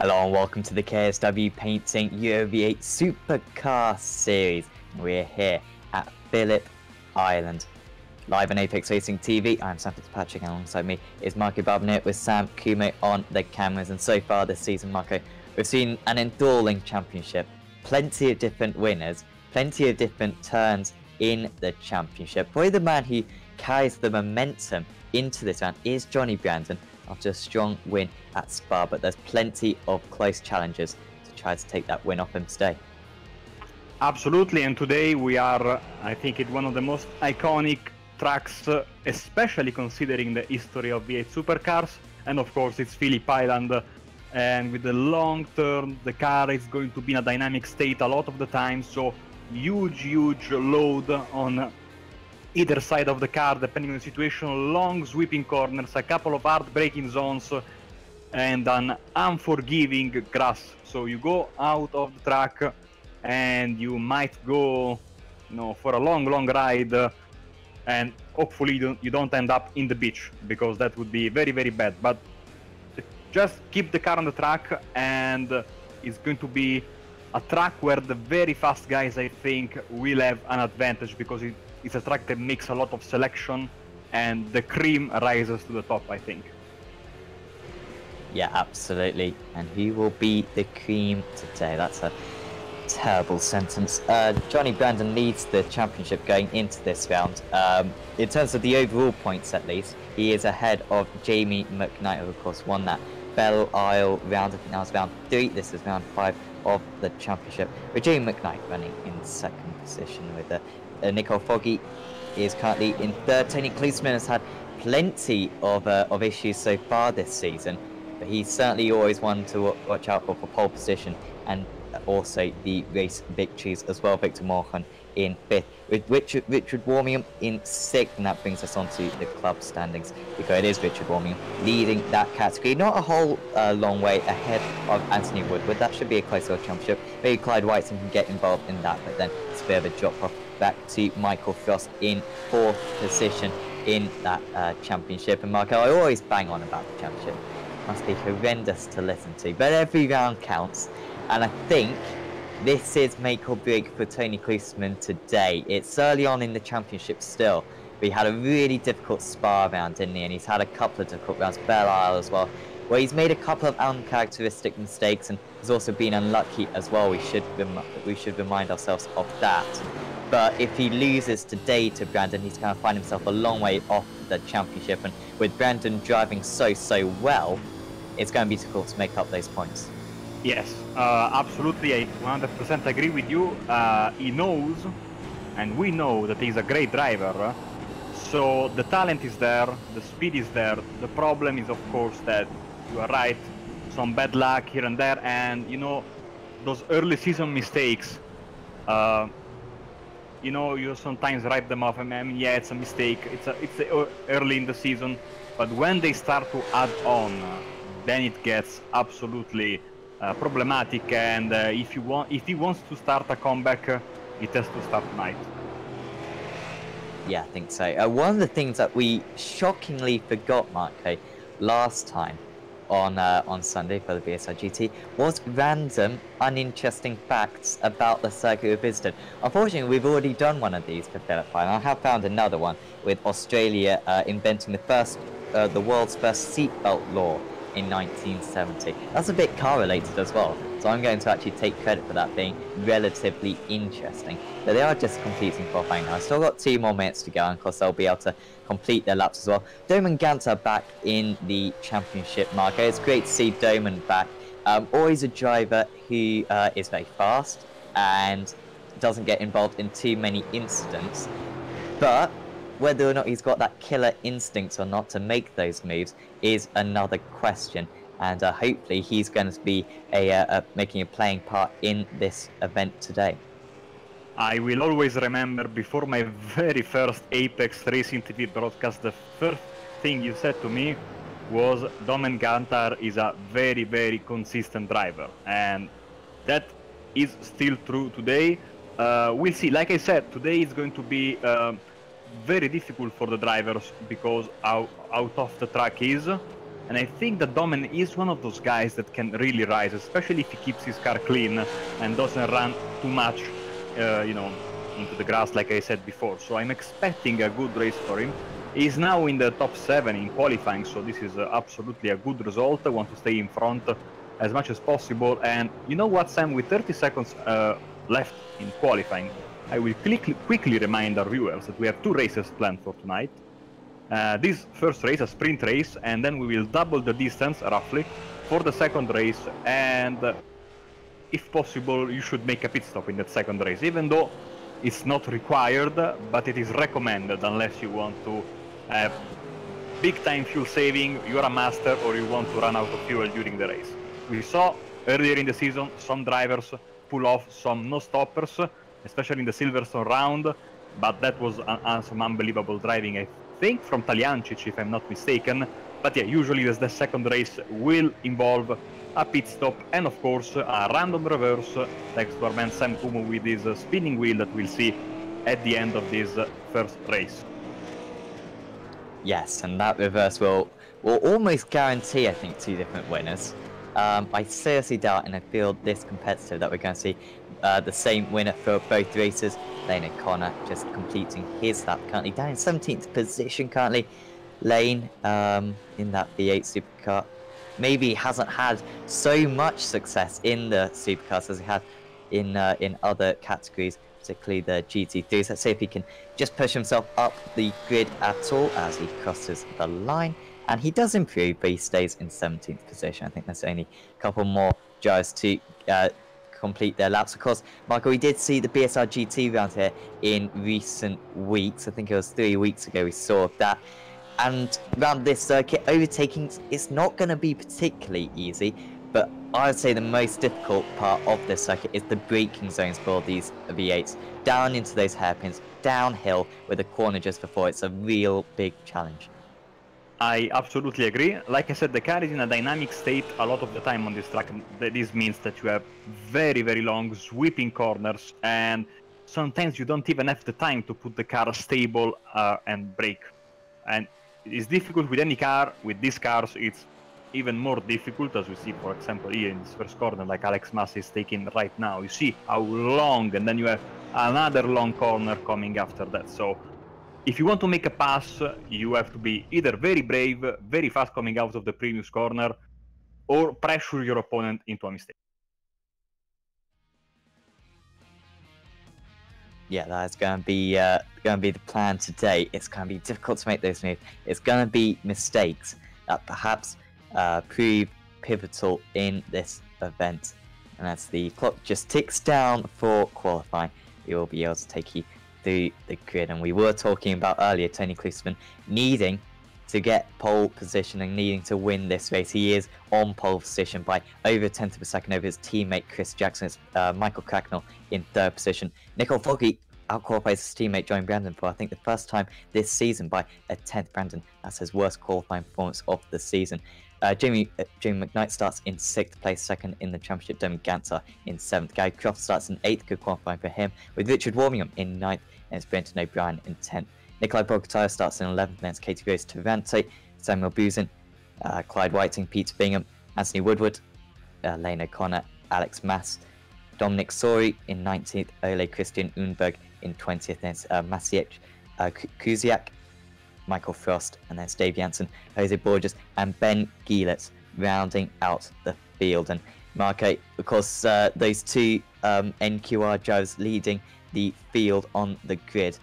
Hello and welcome to the KSW Painting UOV8 Supercar series. We're here at Phillip Island. Live on Apex Racing TV, I'm Sam Fitzpatrick, and alongside me is Marco Barbanet with Sam Kumo on the cameras. And so far this season, Marco, we've seen an enthralling championship. Plenty of different winners, plenty of different turns in the championship. Probably the man who carries the momentum into this round is Johnny Brandon, after a strong win at Spa, but there's plenty of close challenges to try to take that win off him today. Absolutely, and today we are, I think, at one of the most iconic tracks, especially considering the history of V8 Supercars, and of course it's Phillip Island, and with the long turn, the car is going to be in a dynamic state a lot of the time, so huge load on either side of the car, depending on the situation, long sweeping corners, a couple of hard braking zones, and an unforgiving grass. So you go out of the track and you might go, for a long ride, and hopefully you don't end up in the beach, because that would be very bad. But just keep the car on the track, and it's going to be a track where the very fast guys, I think, will have an advantage, because it's a track that makes a lot of selection, and the cream rises to the top, I think. Yeah, absolutely. And who will be the cream today? That's a terrible sentence. Johnny Brandon leads the championship going into this round. In terms of the overall points, at least, he is ahead of Jamie McKnight, who of course won that Belle Isle round. I think that was round 3. This is round 5 of the championship, with Jamie McKnight running in second position, with Nicole Foggy is currently in third. Tony Klusman has had plenty of issues so far this season, but he's certainly always one to watch out for pole position and also the race victories as well. Victor Morgan in 5th, with Richard Warmingham in 6th, and that brings us on to the club standings, because it is Richard Warmingham leading that category, not a whole long way ahead of Anthony Woodward. That should be a close little championship. Maybe Clyde Whiteson can get involved in that, but then it's a bit of a drop off back to Michael Frost in 4th position in that championship. And Marco, I always bang on about the championship. It must be horrendous to listen to, but every round counts, and I think this is make or break for Tony Klusman today. It's early on in the championship still, but he had a really difficult Spa round, didn't he? And he's had a couple of difficult rounds, Belle Isle as well, where he's made a couple of uncharacteristic mistakes, and has also been unlucky as well. We should remind ourselves of that. But if he loses today to Brandon, he's going to find himself a long way off the championship, and with Brandon driving so well, it's going to be difficult to make up those points. Yes, absolutely, I 100% agree with you. He knows, and we know, that he's a great driver, so the talent is there, the speed is there. The problem is, of course, that you are right, some bad luck here and there, and those early season mistakes, you sometimes write them off. I mean, yeah, it's a mistake, it's early in the season, but when they start to add on, then it gets absolutely problematic, and if he wants to start a comeback, it has to start tonight. Yeah, I think so. One of the things that we shockingly forgot, Marco, last time on Sunday for the VSI GT was random, uninteresting facts about the circuit we visited. Unfortunately, we've already done one of these for Phillip Island. I have found another one with Australia inventing the world's first seatbelt law in 1970. That's a bit car related as well, so I'm going to actually take credit for that being relatively interesting. But they are just completing qualifying now. I've still got 2 more minutes to go, and of course they'll be able to complete their laps as well. Doman Ganter back in the championship, Marco. It's great to see Doman back. Always a driver who is very fast and doesn't get involved in too many incidents, but whether or not he's got that killer instinct or not to make those moves is another question, and hopefully he's going to be making a playing part in this event today. I will always remember, before my very first Apex Racing TV broadcast, the first thing you said to me was Domen Gantar is a very consistent driver, and that is still true today. We'll see. Like I said, today is going to be very difficult for the drivers because how tough the track is, And I think that Domen is one of those guys that can really rise, especially if he keeps his car clean and doesn't run too much, you know, into the grass, like I said before. So I'm expecting a good race for him. He's now in the top 7 in qualifying, so this is absolutely a good result. I want to stay in front as much as possible. And you know what, Sam, with 30 seconds left in qualifying, I will quickly remind our viewers that we have 2 races planned for tonight. This first race, a sprint race, and then we will double the distance, roughly, for the second race. And if possible, you should make a pit stop in that second race, even though it's not required, but it is recommended unless you want to have big-time fuel saving, you're a master, or you want to run out of fuel during the race. We saw earlier in the season some drivers pull off some no-stoppers, especially in the Silverstone round, but that was some unbelievable driving, I think, from Taliancic, if I'm not mistaken. But yeah, usually the second race will involve a pit stop and, of course, a random reverse, thanks to our man Sam Kumu with his spinning wheel that we'll see at the end of this first race. Yes, and that reverse will almost guarantee, I think, 2 different winners. I seriously doubt in a field this competitive that we're going to see the same winner for both races. Lane O'Connor just completing his lap, currently down in 17th position currently. Lane in that V8 supercar maybe hasn't had so much success in the supercars as he had in other categories, particularly the GT3s. Let's see if he can just push himself up the grid at all as he crosses the line. And he does improve, but he stays in 17th position. I think there's only a couple more drivers to complete their laps. Of course, Michael, we did see the BSR GT round here in recent weeks. I think it was 3 weeks ago we saw that. And around this circuit, overtaking is not going to be particularly easy, but I would say the most difficult part of this circuit is the braking zones for these V8s. Down into those hairpins, downhill with a corner just before. It's a real big challenge. I absolutely agree. Like I said, the car is in a dynamic state a lot of the time on this track. This means that you have very, very long sweeping corners, and sometimes you don't even have the time to put the car stable and brake. And it's difficult with any car. With these cars, it's even more difficult, as we see, for example, here in this first corner, like Alex Massi is taking right now. You see how long, and then you have another long corner coming after that. So if you want to make a pass, you have to be either very brave, very fast coming out of the previous corner, or pressure your opponent into a mistake. Yeah, that's going to be the plan today. It's going to be difficult to make those moves. It's going to be mistakes that perhaps prove pivotal in this event. And as the clock just ticks down for qualifying, we will be able to take you through the grid. And we were talking about earlier Tony Klusman needing to get pole position and needing to win this race. He is on pole position by over a tenth of a second over his teammate Chris Jackson. It's Michael Cracknell in 3rd position. Nicole Foggy outqualifies his teammate Joan Brandon for, I think, the first time this season by a 10th. Brandon, that's his worst qualifying performance of the season. Jamie McKnight starts in 6th place, 2nd in the championship. Dermot Ganser in 7th. Gary Croft starts in 8th, good qualifying for him, with Richard Warmingham in 9th, and it's Brenton O'Brien in 10th. Nikolai Bogatire starts in 11th, then it's Katie Rose Taranto, Samuel Buzin, Clyde Whiting, Peter Bingham, Anthony Woodward, Lane O'Connor, Alex Mass, Dominic Sori in 19th, Ole Christian Unberg in 20th, then it's Maciej Kuziak, Michael Frost, and then it's Dave Jansen, Jose Borges, and Ben Gielitz rounding out the field. And Marco, of course, those 2 NQR drivers leading the field on the grid,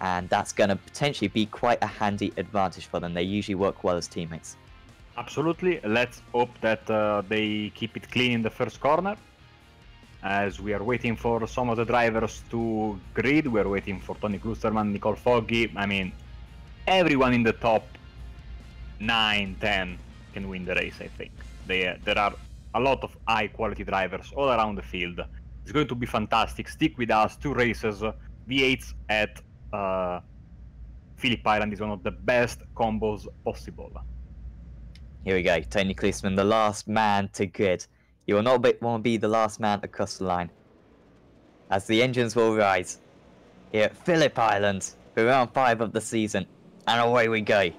and that's going to potentially be quite a handy advantage for them. They usually work well as teammates. Absolutely. Let's hope that they keep it clean in the first corner. As we are waiting for some of the drivers to grid, we're waiting for Tony Klusterman, Nicole Foggy. I mean, everyone in the top 9, 10 can win the race, I think. There are a lot of high-quality drivers all around the field. It's going to be fantastic. Stick with us. 2 races. V8s at Phillip Island is one of the best combos possible. Here we go. Tony Klusman, the last man to grid. You will not want to be the last man across the line, as the engines will rise here at Phillip Island for round 5 of the season. And away we go.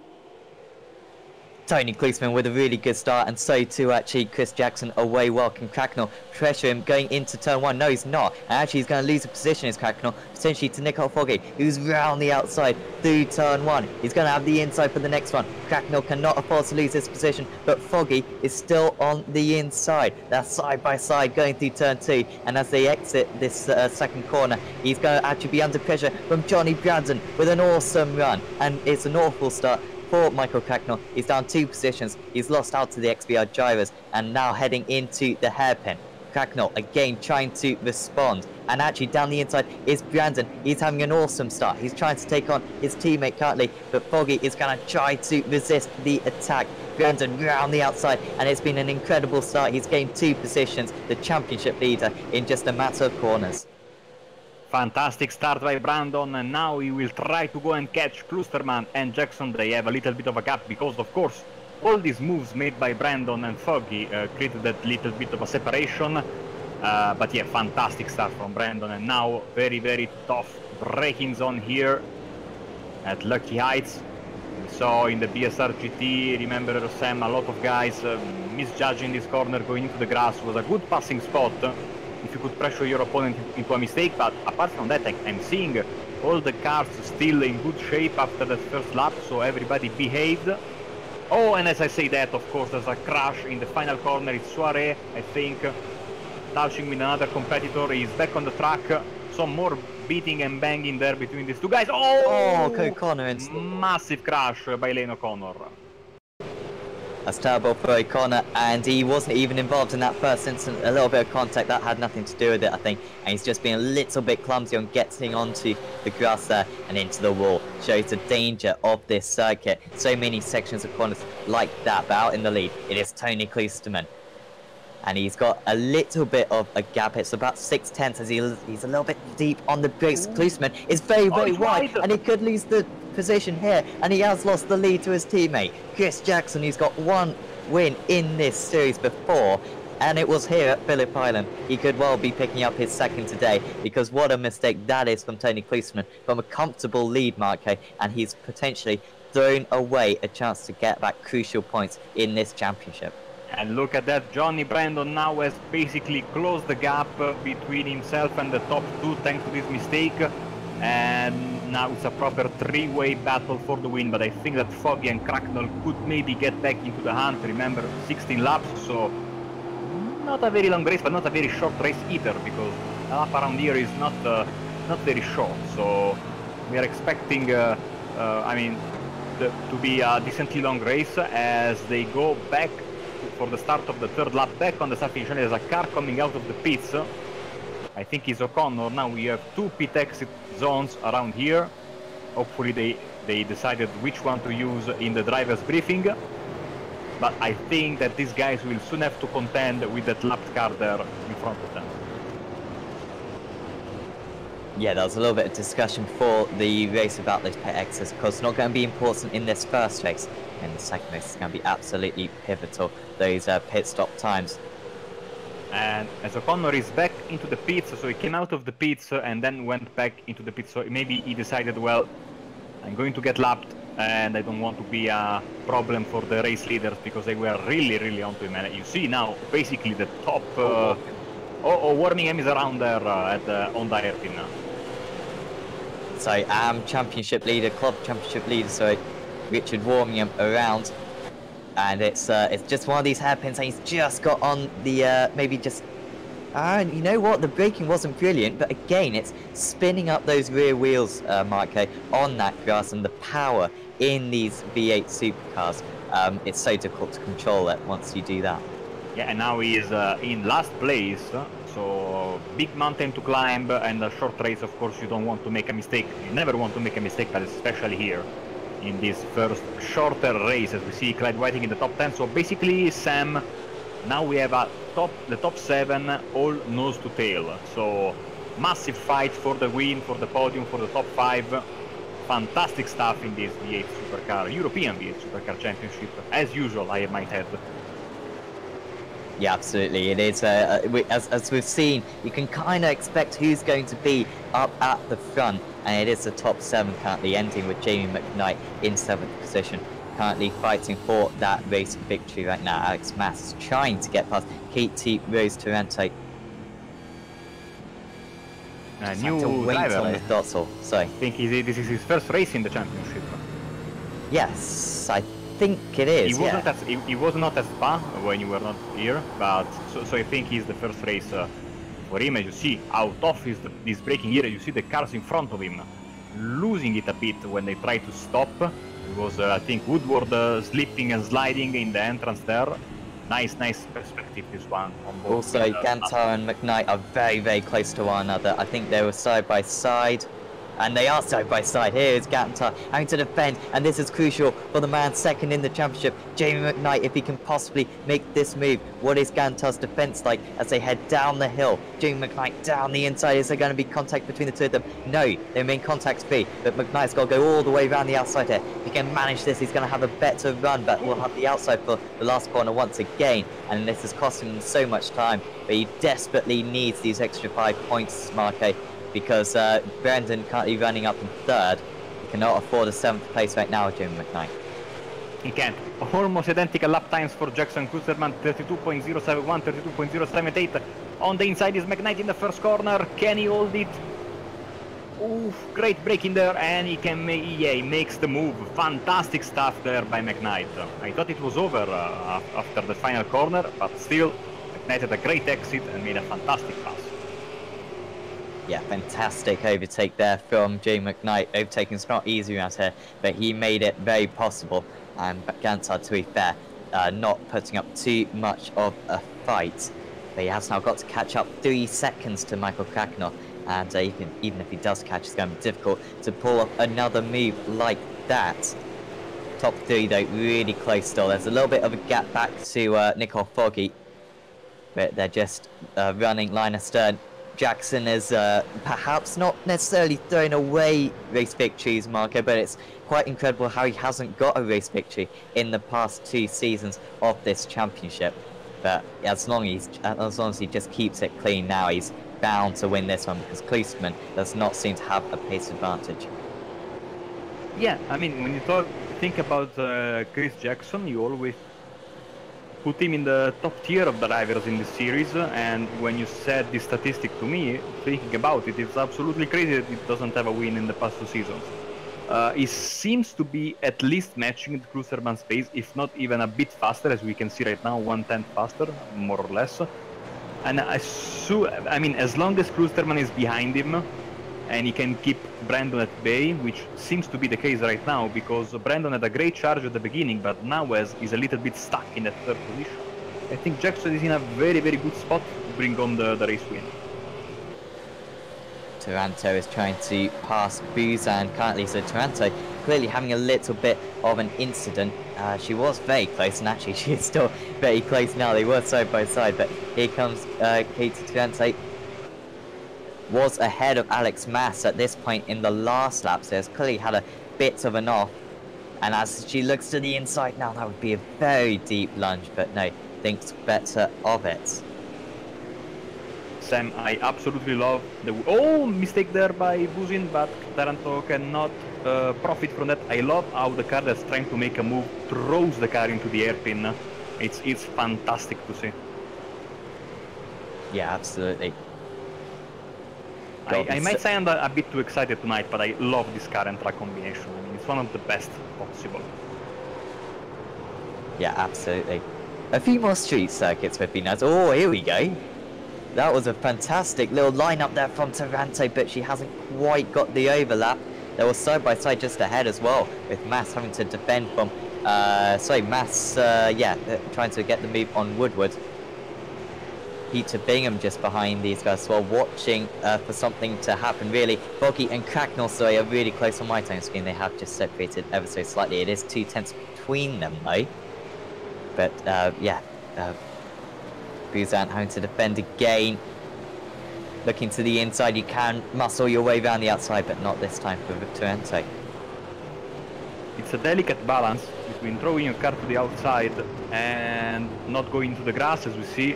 Tony Klusman with a really good start, and so too actually Chris Jackson away welcome. Cracknell pressure him going into turn 1. No, he's not. And actually he's going to lose a position as Cracknell, potentially to Nicole Foggy, who's round the outside through turn 1. He's going to have the inside for the next one. Cracknell cannot afford to lose this position, but Foggy is still on the inside. They're side by side going through turn 2, and as they exit this second corner, he's going to actually be under pressure from Johnny Brandon with an awesome run, and it's an awful start for Michael Cracknell. He's down 2 positions, he's lost out to the XBR drivers, and now heading into the hairpin. Cracknell again trying to respond, and actually down the inside is Brandon. He's having an awesome start. He's trying to take on his teammate currently, but Foggy is going to try to resist the attack. Brandon round the outside, and it's been an incredible start. He's gained 2 positions, the championship leader, in just a matter of corners. Fantastic start by Brandon, and now he will try to go and catch Klusterman and Jackson. They have a little bit of a gap because, of course, all these moves made by Brandon and Foggy created that little bit of a separation. But yeah, fantastic start from Brandon, and now very, very tough braking zone here at Lucky Heights. We saw in the BSR GT, remember Sam, a lot of guys misjudging this corner, going into the grass. Was a good passing spot if you could pressure your opponent into a mistake, but apart from that, I'm seeing all the cars still in good shape after the first lap, so everybody behaved. Oh, and as I say that, of course, there's a crash in the final corner. It's Soiree, I think, touching with another competitor. He's back on the track. Some more beating and banging there between these two guys. Oh, O'Connor. Massive crash by Lane O'Connor. That's terrible for O'Connor, and he wasn't even involved in that first instance. A little bit of contact, that had nothing to do with it, I think. And he's just been a little bit clumsy on getting onto the grass there and into the wall. Shows the danger of this circuit. So many sections of corners like that, but out in the lead, it is Tony Klusterman. And he's got a little bit of a gap. It's about 6/10 as he's a little bit deep on the brakes. Klusterman is very, very wide, and he could lose the position here, and he has lost the lead to his teammate Chris Jackson, who's got 1 win in this series before, and it was here at Phillip Island. He could well be picking up his 2nd today, because what a mistake that is from Tony Klusterman, from a comfortable lead, Marco, and he's potentially thrown away a chance to get back crucial points in this championship. And look at that, Johnny Brandon now has basically closed the gap between himself and the top 2 thanks to this mistake. And now it's a proper 3-way battle for the win, but I think that Foggy and Cracknell could maybe get back into the hunt. Remember, 16 laps, so not a very long race, but not a very short race either, because a lap around here is not very short. So we are expecting, to be a decently long race as they go back for the start of the 3rd lap. Back on the start finish line, there's a car coming out of the pits. I think it's O'Connor. Now we have 2 pit exit zones around here. Hopefully they decided which one to use in the driver's briefing. But I think that these guys will soon have to contend with that lapped car there in front of them. Yeah, there was a little bit of discussion for the race about those pit exits, because it's not going to be important in this first race. In the second race, it's going to be absolutely pivotal, those pit stop times. And as O'Connor is back into the pits, so he came out of the pits and then went back into the pits, so maybe he decided, well, I'm going to get lapped and I don't want to be a problem for the race leaders, because they were really, really onto him. And you see now, basically the top... Warmingham is around there on the hairpin now. So championship leader, club championship leader, so Richard Warmingham around. And it's just one of these hairpins, and he's just got on the, maybe just... you know what, the braking wasn't brilliant, but again, it's spinning up those rear wheels, Marco, on that grass, and the power in these V8 supercars. It's so difficult to control it once you do that. Yeah, and now he is in last place, so big mountain to climb, and a short race, of course, you don't want to make a mistake. You never want to make a mistake, but especially here, in this first shorter race, as we see Clyde Whiting in the top 10. So basically, Sam, now we have the top 7 all nose to tail. So massive fight for the win, for the podium, for the top 5. Fantastic stuff in this V8 Supercar, European V8 Supercar Championship, as usual, I might add. Yeah, absolutely. It is, as we've seen, you can kind of expect who's going to be up at the front, and it is the top 7 currently, ending with Jamie McKnight in 7th position. currently fighting for that race victory right now. Alex Mas is trying to get past Katie Rose Taranto. New driver on the throttle. Sorry. I think this is his first race in the championship. Yes, I think it is. He was not at Spa when you were not here, but so I think he's the first race for him. As you see how tough is this braking here. You see the cars in front of him losing it a bit when they try to stop. It was I think Woodward slipping and sliding in the entrance there. Nice perspective this one on both. Also, Gantar and McKnight are very close to one another. I think they were side by side. And they are side by side. Here is Gantar having to defend, and this is crucial for the man second in the championship, Jamie McKnight, if he can possibly make this move. What is Gantar's defense like as they head down the hill? Jamie McKnight down the inside. Is there going to be contact between the two of them? No, they remain contact free, but McKnight's got to go all the way around the outside here. If he can manage this, he's going to have a better run, but will have the outside for the last corner once again, and this is costing him so much time, but he desperately needs these extra 5 points, Marco, because Brandon currently running up in third. He cannot afford a 7th place right now, Jim McKnight. He can't. Almost identical lap times for Jackson Kusterman, 32.071, 32.078. On the inside is McKnight in the first corner. Can he hold it? Oof, great break in there, and he can he makes the move. Fantastic stuff there by McKnight. I thought it was over after the final corner, but still, McKnight had a great exit and made a fantastic pass. Yeah, fantastic overtake there from Jay McKnight. Overtaking is not easy around here, but he made it very possible. And Gantar, to be fair, not putting up too much of a fight. But he has now got to catch up 3 seconds to Michael Cracknell. And even if he does catch, it's going to be difficult to pull off another move like that. Top 3, though, really close still. There's a little bit of a gap back to Nicole Foggy. But they're just running line astern. Jackson is perhaps not necessarily throwing away race victories, Marco, but it's quite incredible how he hasn't got a race victory in the past 2 seasons of this championship. But as long as he just keeps it clean now, he's bound to win this one, because Klosterman does not seem to have a pace advantage. Yeah, I mean, when you think about Chris Jackson, you always put him in the top tier of the drivers in the series, and when you said this statistic to me, thinking about it, it's absolutely crazy that he doesn't have a win in the past 2 seasons. He seems to be at least matching the Klosterman's pace, if not even a bit faster, as we can see right now, 1/10 faster, more or less. And I mean, as long as Klosterman is behind him, and he can keep Brandon at bay, which seems to be the case right now, because Brandon had a great charge at the beginning, but now is a little bit stuck in that 3rd position. I think Jackson is in a very good spot to bring on the race win. Taranto is trying to pass Buzan currently, so Taranto clearly having a little bit of an incident. She was very close, and actually she is still very close now. They were side by side, but here comes Katie Taranto. Was ahead of Alex Mas at this point in the last lap, so has clearly had a bit of an off. And as she looks to the inside now, that would be a very deep lunge, but no, thinks better of it. Sam, I absolutely love the mistake there by Buzin, but Taranto cannot profit from that. I love how the car that's trying to make a move throws the car into the hairpin. It's fantastic to see. Yeah, absolutely. I might sound a bit too excited tonight, but I love this car and track combination. I mean, it's one of the best possible. Yeah, absolutely. A few more street circuits would be nice. Oh, here we go. That was a fantastic little lineup there from Taranto, but she hasn't quite got the overlap. They were side by side just ahead as well, with Mas having to defend from... Mas, trying to get the move on Woodward. Peter Bingham just behind these guys, while watching for something to happen, really. Foggy and Cracknell, sorry, are really close on my time screen. They have just separated ever so slightly. It is 2 tenths between them, though. But, Buzan having to defend again. Looking to the inside, you can muscle your way around the outside, but not this time for Taranto. It's a delicate balance between throwing your car to the outside and not going into the grass, as we see.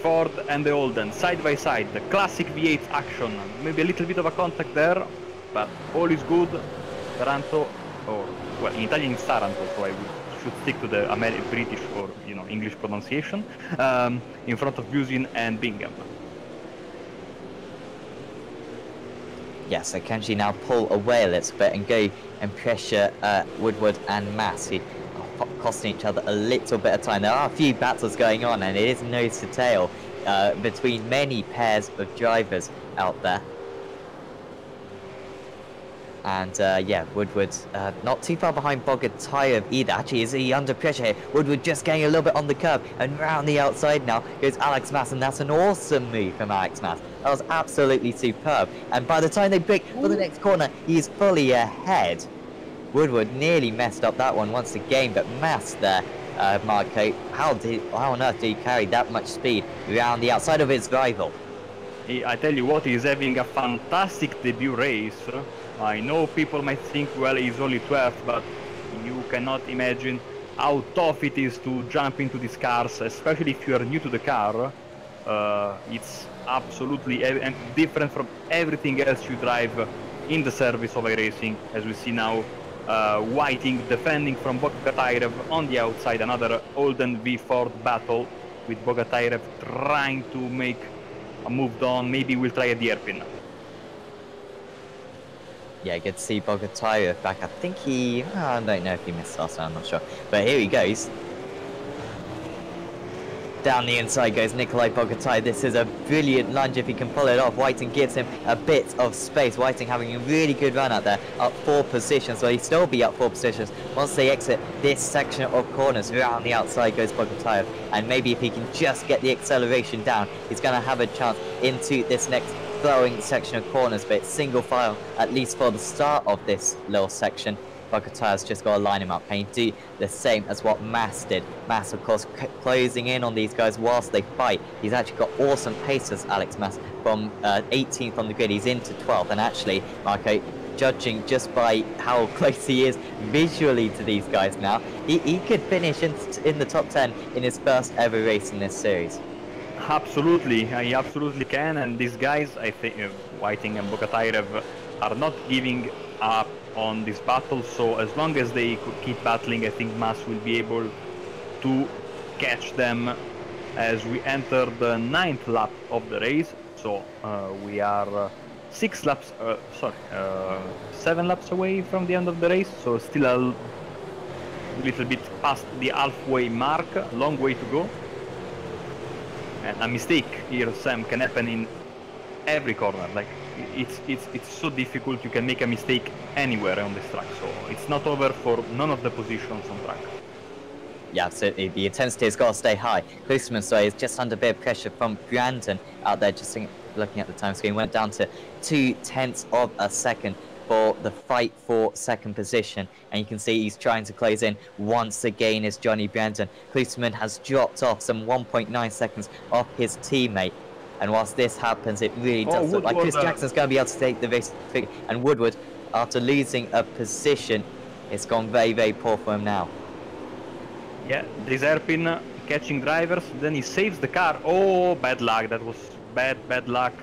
Ford and the Holden, side by side, the classic V8 action. Maybe a little bit of a contact there, but all is good. Taranto or well, in Italian it's Taranto, so I should stick to the British or English pronunciation, in front of Busin and Bingham. Yeah, so Kenji now pull away a little bit and go and pressure Woodward and Mass, who are costing each other a little bit of time. There are a few battles going on, and it is nose to tail between many pairs of drivers out there. And yeah, Woodward not too far behind Bogotayev either. Actually, is he under pressure here? Woodward just getting a little bit on the curb, and round the outside now goes Alex Mass, and that's an awesome move from Alex Mass. That was absolutely superb. And by the time they break for the next corner, he's fully ahead. Woodward nearly messed up that one once again, but Mass there, Marco, how on earth did he carry that much speed around the outside of his rival? I tell you what, he's having a fantastic debut race. I know people might think, well, he's only 12th, but you cannot imagine how tough it is to jump into these cars, especially if you are new to the car. It's absolutely different from everything else you drive in the service of iRacing. As we see now, Whiting defending from Bogotayev on the outside, another Holden v Ford battle with Bogotayev trying to make a move on. Maybe we'll try at the hairpin. Yeah, good to see Bogotayev back. I think I don't know if he missed last time, I'm not sure. But here he goes. Down the inside goes Nikolai Bogotayev. This is a brilliant lunge if he can pull it off. Whiting gives him a bit of space. Whiting having a really good run out there, up 4 positions. Well, he'll still be up 4 positions once they exit this section of corners. Around the outside goes Bogotayev. And maybe if he can just get the acceleration down, he's going to have a chance into this next flowing section of corners, but it's single file, at least for the start of this little section. Bogotayev's just got to line him up. Can he do the same as what Mass did? Mass, of course, closing in on these guys whilst they fight. He's actually got awesome paces, Alex Mass, from 18th on the grid. He's into 12th, and actually, Marco, judging just by how close he is visually to these guys now, he could finish in the top 10 in his first ever race in this series. Absolutely, he absolutely can, and these guys, I think, Whiting and Bogotayev, are not giving up on this battle, so as long as they could keep battling, I think Mass will be able to catch them as we enter the 9th lap of the race. So we are 7 laps away from the end of the race, so still a little bit past the halfway mark, long way to go. And a mistake here, Sam, can happen in every corner. Like it's so difficult. You can make a mistake anywhere on this track, so it's not over for none of the positions on track. Yeah, absolutely. The intensity has got to stay high. Klusman, so is just under a bit of pressure from Brandon out there. Just looking at the time screen, went down to 0.2 of a second for the fight for second position, and you can see he's trying to close in once again as Johnny Brandon. Klusman has dropped off some 1.9 seconds off his teammate, and whilst this happens, it really does look like Chris Jackson's going to be able to take the race. And Woodward, after losing a position, it's gone very, very poor for him now. Yeah, this hairpin catching drivers, then he saves the car. Oh, bad luck. That was bad luck.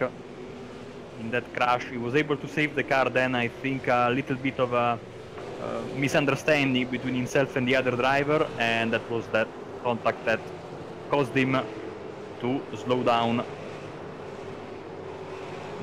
In that crash, he was able to save the car. Then I think a little bit of a misunderstanding between himself and the other driver, and that was that contact that caused him to slow down.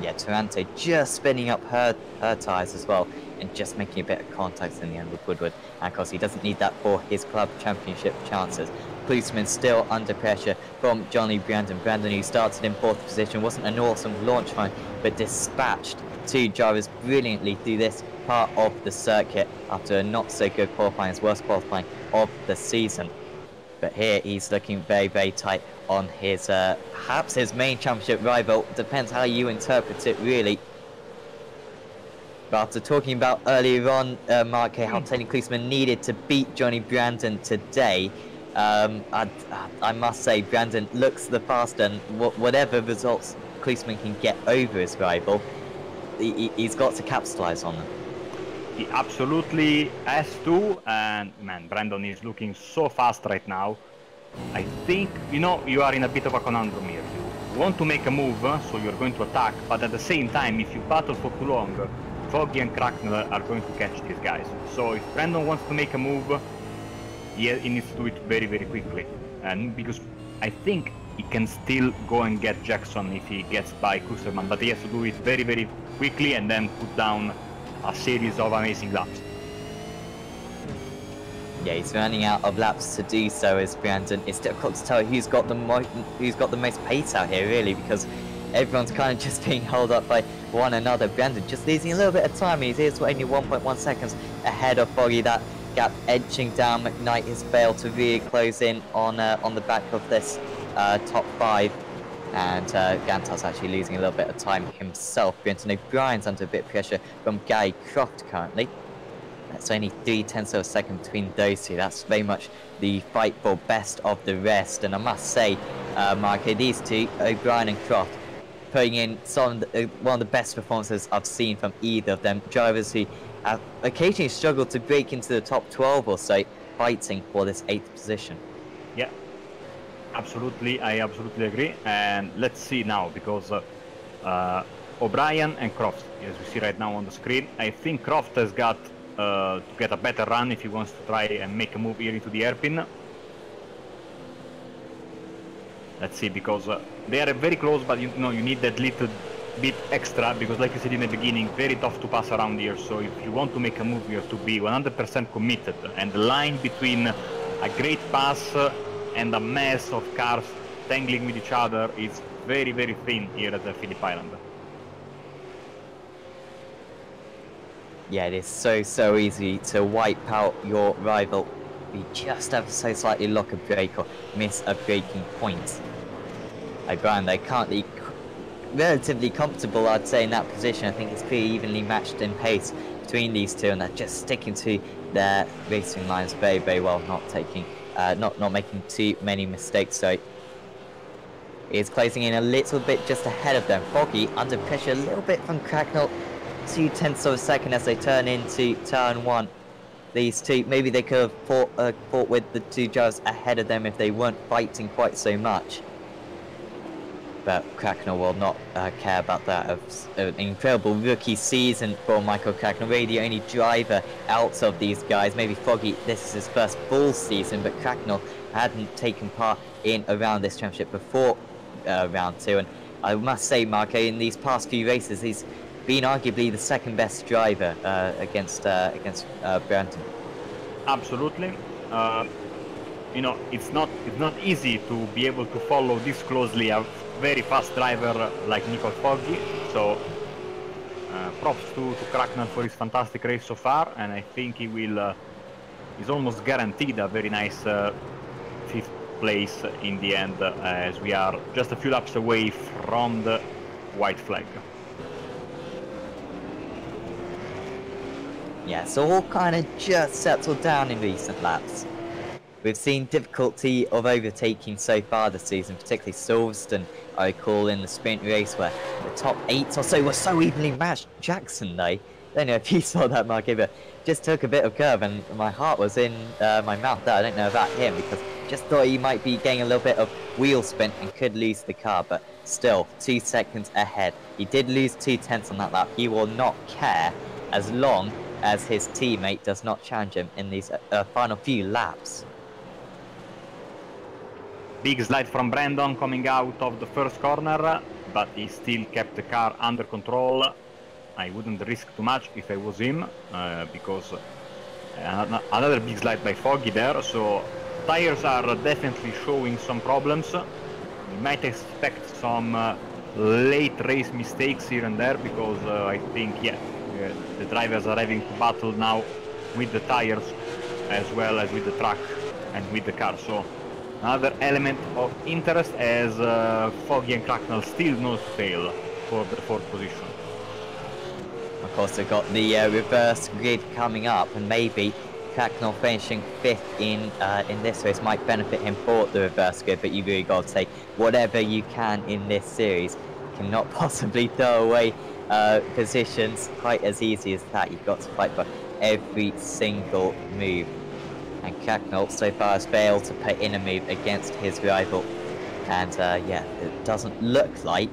Yeah, Taranto just spinning up her tyres as well, and just making a bit of contact in the end with Woodward. And of course, he doesn't need that for his club championship chances. Klusman still under pressure from Johnny Brandon. Brandon, who started in 4th position, wasn't an awesome launch time, but dispatched 2 drivers brilliantly through this part of the circuit after a not so good qualifying, his worst qualifying of the season. But here he's looking very, very tight on his perhaps his main championship rival. Depends how you interpret it, really. But after talking about earlier on, Mark, how Tony Klusman needed to beat Johnny Brandon today, I must say Brandon looks the faster, and whatever results Klusman can get over his rival, he's got to capitalise on them. He absolutely has to, and man, Brandon is looking so fast right now. I think, you are in a bit of a conundrum here. You want to make a move, so you're going to attack, but at the same time, if you battle for too long, Foggy and Cracknell are going to catch these guys. So if Brandon wants to make a move, he needs to do it very, very quickly. And because I think he can still go and get Jackson if he gets by Kusterman, but he has to do it very, very quickly and then put down a series of amazing laps. Yeah, he's running out of laps to do so as Brandon. It's difficult to tell who's got the most pace out here, really, because everyone's kind of just being held up by one another. Brandon just losing a little bit of time. He's only 1.1 seconds ahead of Foggy. That gap edging down. McKnight has failed to really close in on the back of this top 5. And Gantar's actually losing a little bit of time himself. Brenton O'Brien's under a bit of pressure from Gary Croft currently. That's only 0.3 of a second between those two. That's very much the fight for best of the rest. And I must say, Marco, these two, O'Brien and Croft, putting in one of the best performances I've seen from either of them. Drivers who have occasionally struggled to break into the top 12 or so, fighting for this 8th position. Yeah, absolutely. I absolutely agree. And let's see now, because O'Brien and Croft, as we see right now on the screen, I think Croft has got to get a better run if he wants to try and make a move here into the hairpin. Let's see, because they are very close, but you need that little bit extra, because like you said in the beginning, very tough to pass around here. So if you want to make a move, you have to be 100% committed, and the line between a great pass and a mess of cars tangling with each other is very, very thin here at the Phillip Island. Yeah, it is so easy to wipe out your rival. You just have to so slightly lock a brake or miss a braking point. O'Brien, they're currently relatively comfortable, I'd say, in that position. I think it's pretty evenly matched in pace between these two, and they're just sticking to their racing lines very, very well, not taking, not making too many mistakes. So he's closing in a little bit just ahead of them. Foggy under pressure a little bit from Cracknell. 0.2 of a second as they turn into turn 1. These two, maybe they could have fought with the two drivers ahead of them if they weren't fighting quite so much. But Cracknell will not care about that. An incredible rookie season for Michael Cracknell, really the only driver out of these guys. Maybe Foggy, this is his first full season, but Cracknell hadn't taken part in around this championship before round 2. And I must say, Marco, in these past few races, he's been arguably the second best driver against Brandon. Absolutely. It's not easy to be able to follow this closely a very fast driver like Nicole Foggy. So props to Cracknell for his fantastic race so far, and I think he will. He's almost guaranteed a very nice 5th place in the end, as we are just a few laps away from the white flag. Yeah, so all kind of just settled down in recent laps. We've seen difficulty of overtaking so far this season, particularly Silverstone, I recall, in the sprint race where the top 8 or so were so evenly matched. Jackson, though, I don't know if you saw that, Mark, but just took a bit of curve and my heart was in my mouth there. I don't know about him, because just thought he might be getting a little bit of wheel spin and could lose the car, but still 2 seconds ahead. He did lose 0.2 on that lap. He will not care as long as his teammate does not challenge him in these final few laps. Big slide from Brandon coming out of the first corner, but he still kept the car under control. I wouldn't risk too much if I was him, because another big slide by Foggy there, so tires are definitely showing some problems. We might expect some late race mistakes here and there, because I think, the drivers are having to battle now with the tires as well as with the track and with the car. So another element of interest, as Foggy and Cracknell still nose to tail for the 4th position. Of course, they've got the reverse grid coming up, and maybe Cracknell finishing 5th in this race might benefit him for the reverse grid, but you really got to take whatever you can in this series. You cannot possibly throw away positions quite as easy as that. You've got to fight for every single move. And Cracknell so far has failed to put in a move against his rival. And it doesn't look like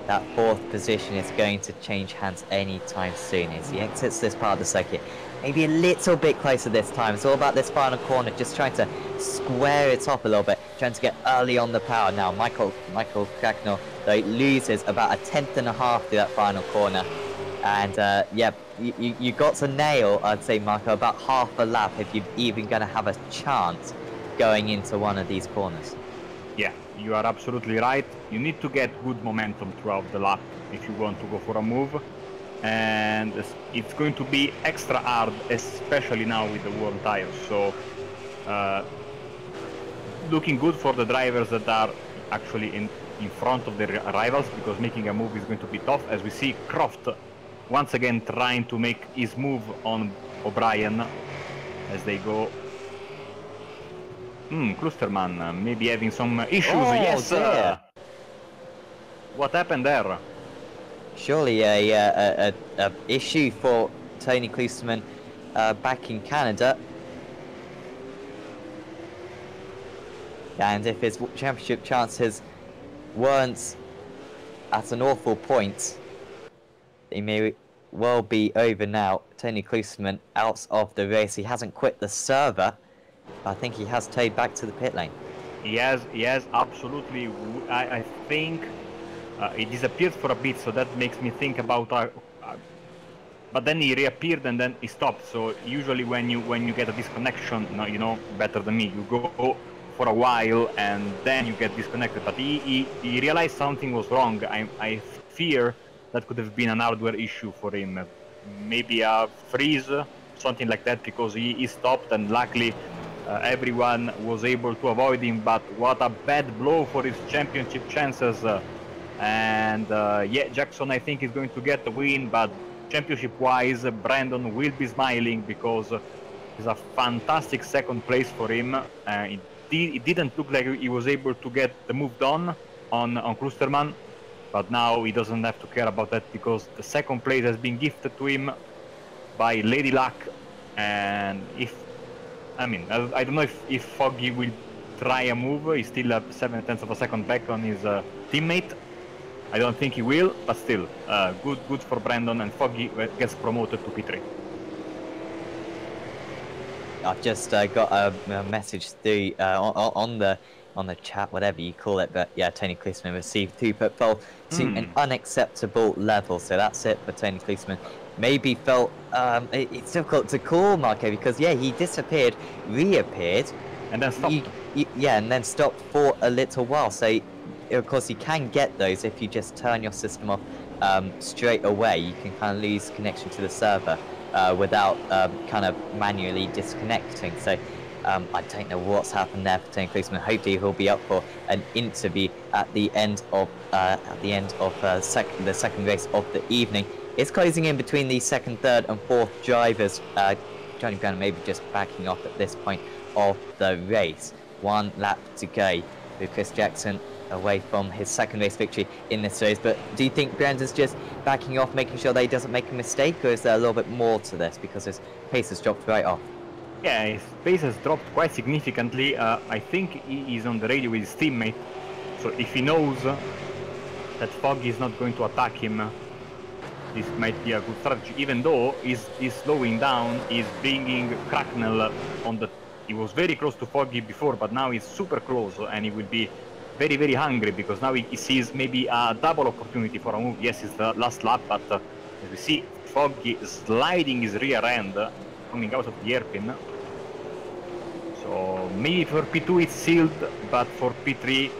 that fourth position is going to change hands anytime soon as he exits this part of the circuit. Maybe a little bit closer this time. It's all about this final corner, just trying to square it off a little bit, trying to get early on the power. Now, Michael Cracknell, though, loses about a tenth and a half through that final corner. And, yeah, you got to nail, I'd say, Marco, about half a lap if you're even going to have a chance going into one of these corners. Yeah, you are absolutely right. You need to get good momentum throughout the lap if you want to go for a move. And it's going to be extra hard, especially now with the worn tires. So, looking good for the drivers that are actually in front of their rivals, because making a move is going to be tough. As we see Croft once again trying to make his move on O'Brien as they go. Klusterman maybe having some issues. Oh, yes. What happened there? Surely a issue for Tony Klusterman back in Canada. And if his championship chances weren't at an awful point, they may well be over now. Tony Klusterman out of the race. He hasn't quit the server. I think he has towed back to the pit lane. Yes, absolutely. I think he disappeared for a bit, so that makes me think about. But then he reappeared and then he stopped. So usually when you get a disconnection, you know better than me. You go for a while and then you get disconnected. But he realized something was wrong. I fear that could have been an hardware issue for him. Maybe a freeze, something like that, because he stopped, and luckily everyone was able to avoid him. But what a bad blow for his championship chances. Yeah, Jackson, I think, is going to get the win, but championship-wise, Brandon will be smiling because it's a fantastic second place for him. It didn't look like he was able to get the move done on Klusterman, but now he doesn't have to care about that because the second place has been gifted to him by Lady Luck. And I don't know if Foggy will try a move. He's still 0.7 of a second back on his teammate. I don't think he will, but still, good for Brandon, and Foggy gets promoted to P3. I've just got a message through on the chat, whatever you call it, but yeah, Tony Klusterman received 2 pit fault to an unacceptable level, so that's it for Tony Klusterman. Maybe felt it's difficult to call, Marco, because yeah, he disappeared, reappeared, and then stopped. Yeah, and then stopped for a little while. So of course you can get those if you just turn your system off straight away. You can kind of lose connection to the server without kind of manually disconnecting. So I don't know what's happened there for Tony Klusterman. Hopefully he'll be up for an interview at the end of the second race of the evening. It's closing in between the second, third, and fourth drivers. Johnny Brown maybe just backing off at this point of the race. 1 lap to go with Chris Jackson away from his second race victory in this race. But do you think Brandon's just backing off, making sure that he doesn't make a mistake, or is there a little bit more to this because his pace has dropped right off? Yeah, his pace has dropped quite significantly. I think he is on the radio with his teammate, so if he knows that Foggy is not going to attack him, this might be a good strategy. Even though he's slowing down, he's bringing Cracknell on the. He was very close to Foggy before, but now he's super close, and he will be very, very hungry because now he sees maybe a double opportunity for a move. Yes, it's the last lap, but as we see, Foggy sliding his rear end, coming out of the hairpin. So maybe for P2 it's sealed, but for P3,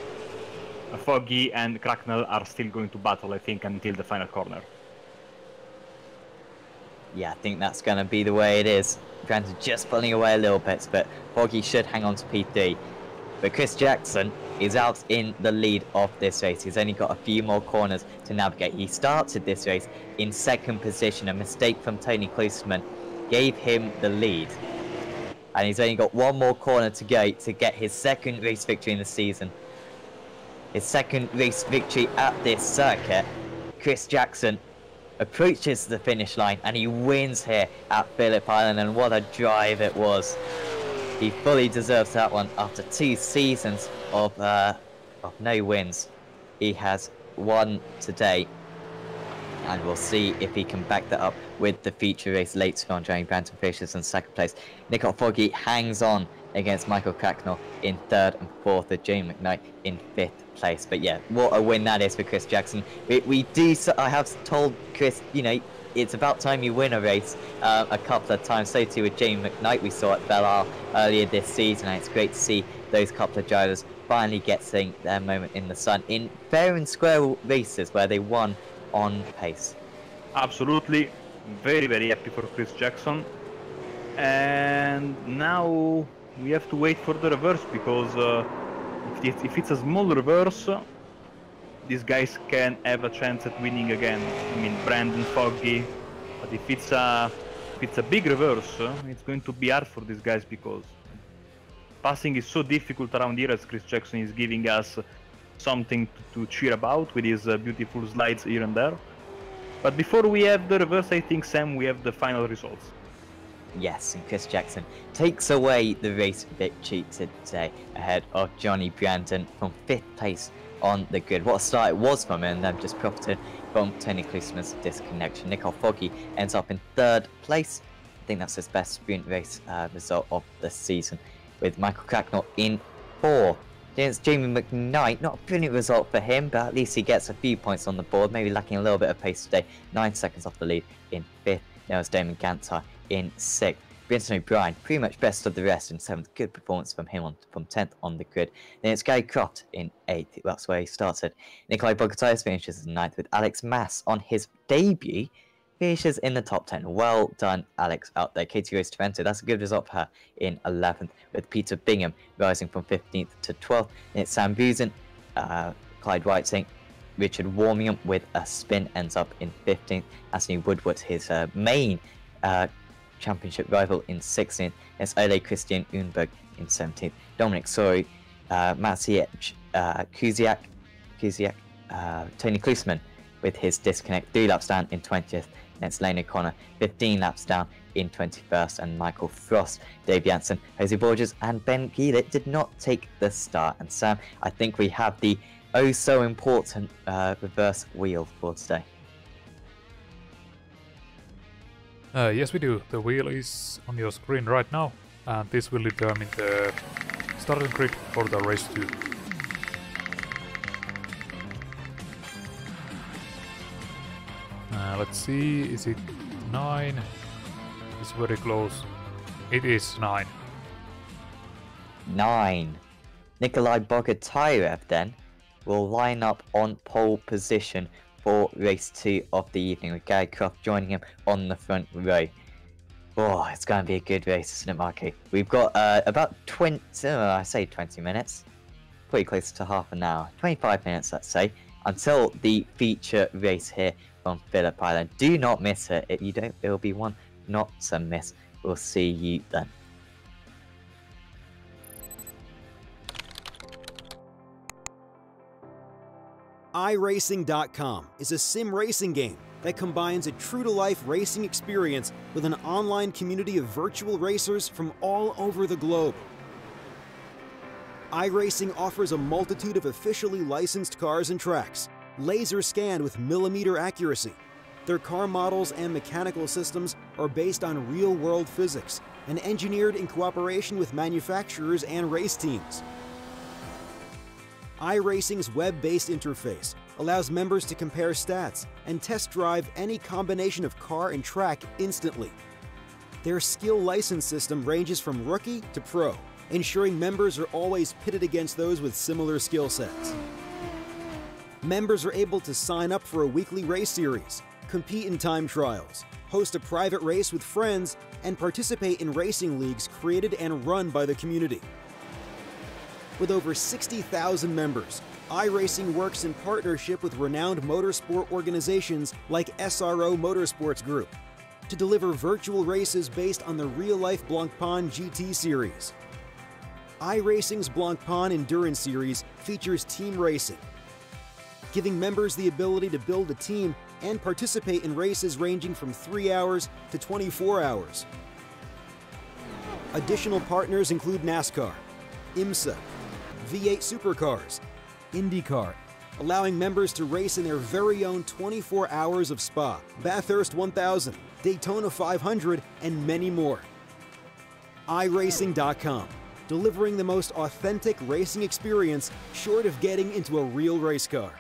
Foggy and Cracknell are still going to battle, I think, until the final corner. Yeah, I think that's going to be the way it is. Brandon just pulling away a little bit, but Foggy should hang on to P3. But Chris Jackson is out in the lead of this race. He's only got a few more corners to navigate. He started this race in second position. A mistake from Tony Klusterman gave him the lead. And he's only got 1 more corner to go to get his second race victory in the season. His second race victory at this circuit. Chris Jackson approaches the finish line and he wins here at Phillip Island, and what a drive it was. He fully deserves that one after 2 seasons of no wins. He has won today. And we'll see if he can back that up with the feature race later on. Johnny Brandon finishes in second place. Nicola Foggy hangs on against Michael Cracknell in third and fourth, with Jamie McKnight in fifth place. But yeah, what a win that is for Chris Jackson. I have told Chris, you know, it's about time you win a race a couple of times. So too with Jamie McKnight, we saw at Belle earlier this season, and it's great to see those couple of drivers finally getting their moment in the sun in fair and square races where they won on pace. Absolutely, very, very happy for Chris Jackson. And now we have to wait for the reverse, because if it's a small reverse, these guys can have a chance at winning again. I mean, Brandon, Foggy. But if it's a big reverse, it's going to be hard for these guys, because passing is so difficult around here, as Chris Jackson is giving us something to cheer about with his beautiful slides here and there. But before we have the reverse, I think, Sam, we have the final results. Yes, and Chris Jackson takes away the race victory today ahead of Johnny Brandon from 5th place on the grid. What a start it was from him, and they've just profited from Tony Klusman's disconnection. Nicole Foggy ends up in 3rd place. I think that's his best sprint race result of the season, with Michael Cracknell in 4th. Against Jamie McKnight, not a brilliant result for him, but at least he gets a few points on the board, maybe lacking a little bit of pace today. 9 seconds off the lead in 5th. Now it's Damon Gantar in 6th. Brenton O'Brien, pretty much best of the rest in 7th. Good performance from him from 10th on the grid. Then it's Gary Croft in 8th. That's where he started. Nikolai Bogotais finishes in 9th, with Alex Mass on his debut finishes in the top 10. Well done, Alex, out there. Katie Rose Trento, that's a good result for her in 11th, with Peter Bingham rising from 15th to 12th. And it's Sam Busen, Clyde Whiting, Richard Warmium with a spin ends up in 15th. Anthony Woodward, his main championship rival, in 16th. It's Ole Christian Unberg in 17th. Dominic Sori, Maciej Kuziak, Tony Klusman with his disconnect, 3 laps down in 20th. It's Lane O'Connor, 15 laps down in 21st, and Michael Frost, Dave Janssen, Jose Borges, and Ben Gielit did not take the start. And Sam, I think we have the oh so important reverse wheel for today. Yes, we do. The wheel is on your screen right now, and this will determine the starting grid for the race 2. Let's see, is it 9? It's very close. It is 9. 9. Nikolai Bogotayev then will line up on pole position for race 2 of the evening, with Gary Croft joining him on the front row. Oh, it's going to be a good race, isn't it, Marky? We've got about 20 minutes, pretty close to half an hour, 25 minutes, let's say, until the feature race here on Phillip Island. Do not miss it. If you don't, it will be one not to miss. We'll see you then. iRacing.com is a sim racing game that combines a true-to-life racing experience with an online community of virtual racers from all over the globe. iRacing offers a multitude of officially licensed cars and tracks, laser scanned with millimeter accuracy. Their car models and mechanical systems are based on real-world physics and engineered in cooperation with manufacturers and race teams. iRacing's web-based interface allows members to compare stats and test drive any combination of car and track instantly. Their skill license system ranges from rookie to pro, ensuring members are always pitted against those with similar skill sets. Members are able to sign up for a weekly race series, compete in time trials, host a private race with friends, and participate in racing leagues created and run by the community. With over 60,000 members, iRacing works in partnership with renowned motorsport organizations like SRO Motorsports Group to deliver virtual races based on the real-life Blancpain GT series. iRacing's Blancpain Endurance Series features team racing, giving members the ability to build a team and participate in races ranging from 3 hours to 24 hours. Additional partners include NASCAR, IMSA, V8 Supercars, IndyCar, allowing members to race in their very own 24 hours of Spa, Bathurst 1000, Daytona 500, and many more. iRacing.com, delivering the most authentic racing experience short of getting into a real race car.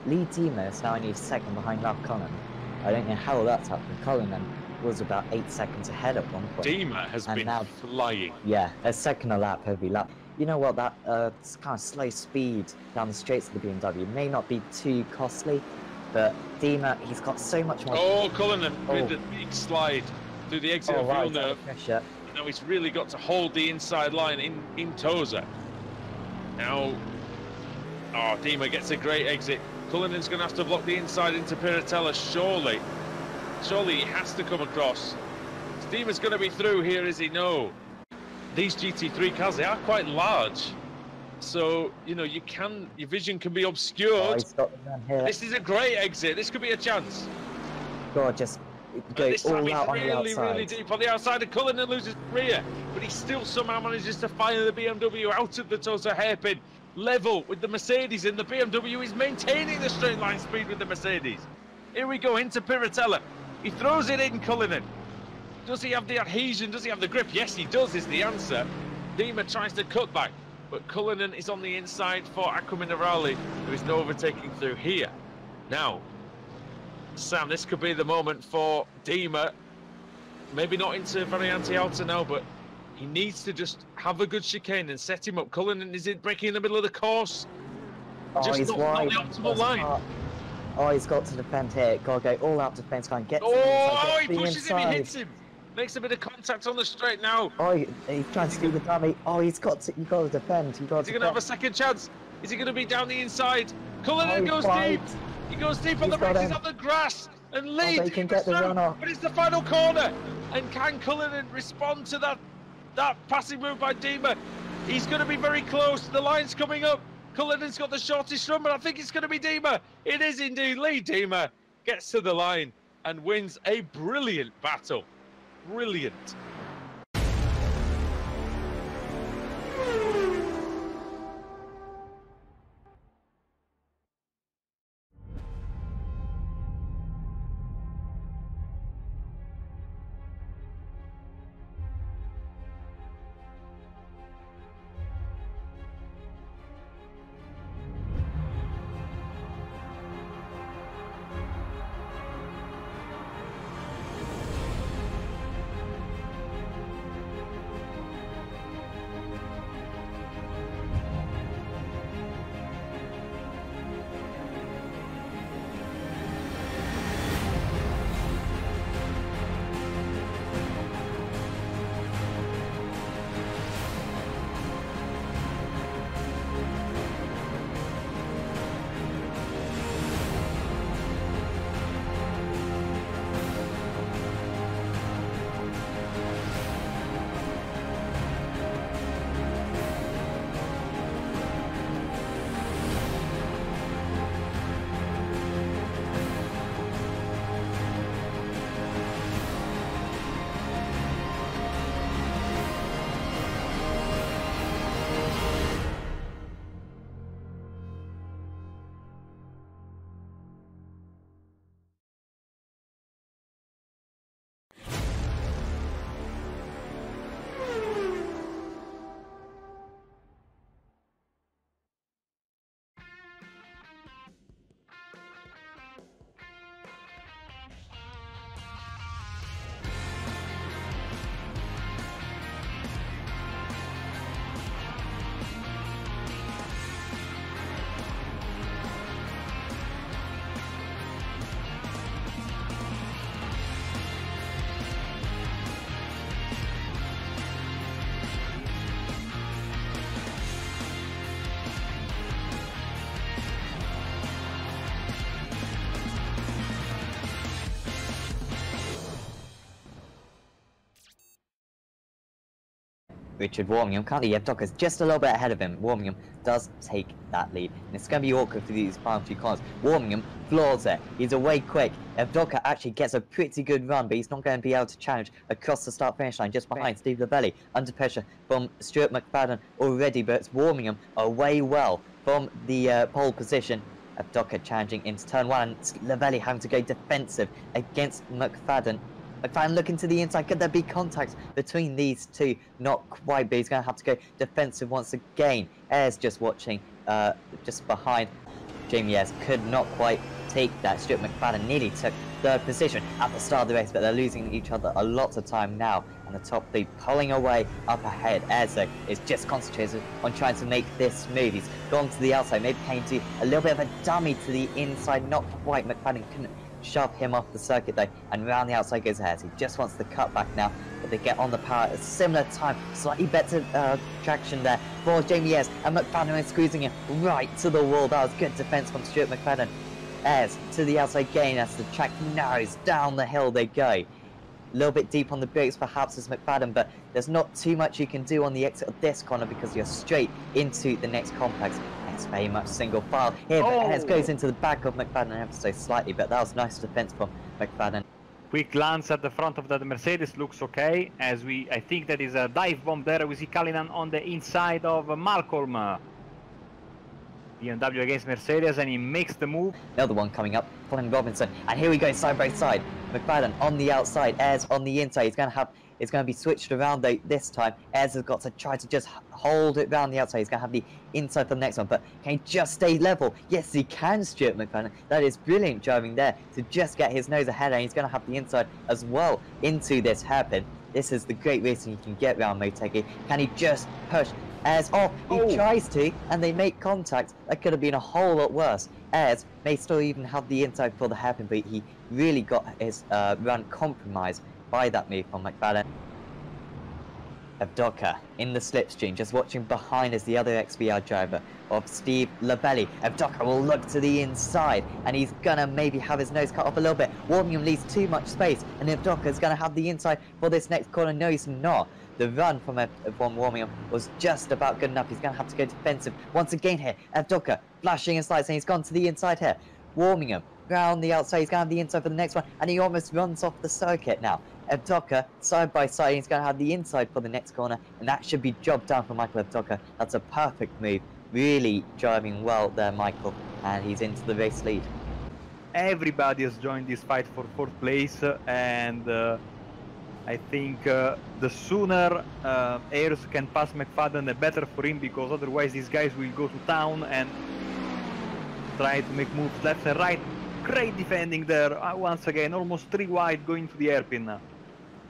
Lee Dima is now only second behind Lap Cullen. I don't know how that's happened. Cullen then was about 8 seconds ahead at one point. Dima has been now flying. Yeah, a second a lap every lap. You know what, that kind of slow speed down the straights of the BMW may not be too costly, but Dima, he's got so much more... Oh, Cullinan with the big slide through the exit of right, Villeneuve. Now he's really got to hold the inside line in Tosa. Now, oh, Dima gets a great exit. Cullinan's going to have to block the inside into Piratella, surely. Surely he has to come across. Dima's going to be through here, is he? No. These GT3 cars, they are quite large. So, you know, your vision can be obscured. He's got the run here. This is a great exit. This could be a chance. God, just go This time all out on the really, outside. really deep on the outside, and Cullinan loses rear, but he still somehow manages to fire the BMW out of the Tosa hairpin, level with the Mercedes, and the BMW is maintaining the straight line speed with the Mercedes. Here we go into Piratella. He throws it in, Cullinan. Does he have the adhesion? Does he have the grip? Yes, he does, is the answer. Dima tries to cut back, but Cullinan is on the inside for Aquaminerali, who is no overtaking through here. Now, Sam, this could be the moment for Dima. Maybe not into Variante Alta now, but he needs to just have a good chicane and set him up. Cullinan is breaking in the middle of the course. Just he's not wide. the optimal line. Oh, he's got to defend here. Got to go all out defense line. Get to the Oh, inside, he get pushes him, he inside. hits him. Makes a bit of contact on the straight now. Oh, he's trying to steal the dummy. Oh, you've got to defend. You've got Is he to going to have a second chance? Is he going to be down the inside? Cullinan he's goes wide. deep. He goes deep on He's the got brakes, he's him. on the grass and leads. but he can get the run off. But it's the final corner. And can Cullinan respond to that passing move by Dima? He's going to be very close. The line's coming up. Cullinan's got the shortest run, but I think it's going to be Dima. It is indeed. Lee Dima gets to the line and wins a brilliant battle. Brilliant. Richard Warmingham. Currently, Evdoka's just a little bit ahead of him. Warmingham does take that lead, and it's going to be awkward for these final few corners. Warmingham floors it. He's away quick. Evdoka actually gets a pretty good run, but he's not going to be able to challenge across the start-finish line just behind Steve Lavelli. Under pressure from Stuart McFadden already, but it's Warmingham away well from the pole position. Evdoka challenging into turn one, and Lavelli having to go defensive against McFadden. McFadden looking to the inside. Could there be contact between these two? Not quite, but he's going to have to go defensive once again. Ayres just watching, just behind. Jamie Ayres could not quite take that. Stuart McFadden nearly took third position at the start of the race, but they're losing each other a lot of time now. And the top three pulling away up ahead. Ayres is just concentrated on trying to make this move. He's gone to the outside, maybe came to a little bit of a dummy to the inside. Not quite. McFadden couldn't shove him off the circuit though, and round the outside goes Ayres. He just wants the cut back now, but they get on the power at a similar time. Slightly better traction there for Jamie Ayres, and McFadden is squeezing him right to the wall. That was good defense from Stuart McFadden. Ayres to the outside gain as the track narrows down the hill they go. A little bit deep on the brakes perhaps as McFadden, but there's not too much you can do on the exit of this corner because you're straight into the next complex. It's very much single file here, but Ez goes into the back of McFadden ever so slightly, but that was nice defense from McFadden. Quick glance at the front of that Mercedes, looks okay, as I think that is a dive bomb there. We see Cullinan on the inside of Malcolm. BMW against Mercedes, and he makes the move. Another one coming up, Colin Robinson, and here we go side by side. McFadden on the outside, Ez on the inside. It's going to be switched around though this time. Ez has got to try to just hold it around the outside. He's going to have the inside for the next one, but can he just stay level? Yes, he can, Stuart McFadden. That is brilliant driving there to just get his nose ahead, and he's going to have the inside as well into this hairpin. This is the great racing you can get around Motegi. Can he just push Ez off? He tries to, and they make contact. That could have been a whole lot worse. Ez may still even have the inside for the hairpin, but he really got his run compromised by that move from McFadden. Evdoka in the slipstream, just watching behind as the other XBR driver of Steve Labelli. Evdoka will look to the inside, and he's gonna maybe have his nose cut off a little bit. Warmium leaves too much space, and Evdoka is gonna have the inside for this next corner. No, he's not. The run from Warmium was just about good enough. He's gonna have to go defensive once again here. Evdoka flashing his lights, and he's gone to the inside here. Warmium round the outside, he's gonna have the inside for the next one, and he almost runs off the circuit now. Evdoka side by side, he's going to have the inside for the next corner, and that should be job done for Michael Evdoka. That's a perfect move. Really driving well there, Michael, and he's into the race lead. Everybody has joined this fight for 4th place, and I think the sooner Ayres can pass McFadden, the better for him, because otherwise these guys will go to town and try to make moves left and right. Great defending there, once again, almost 3 wide going to the hairpin now.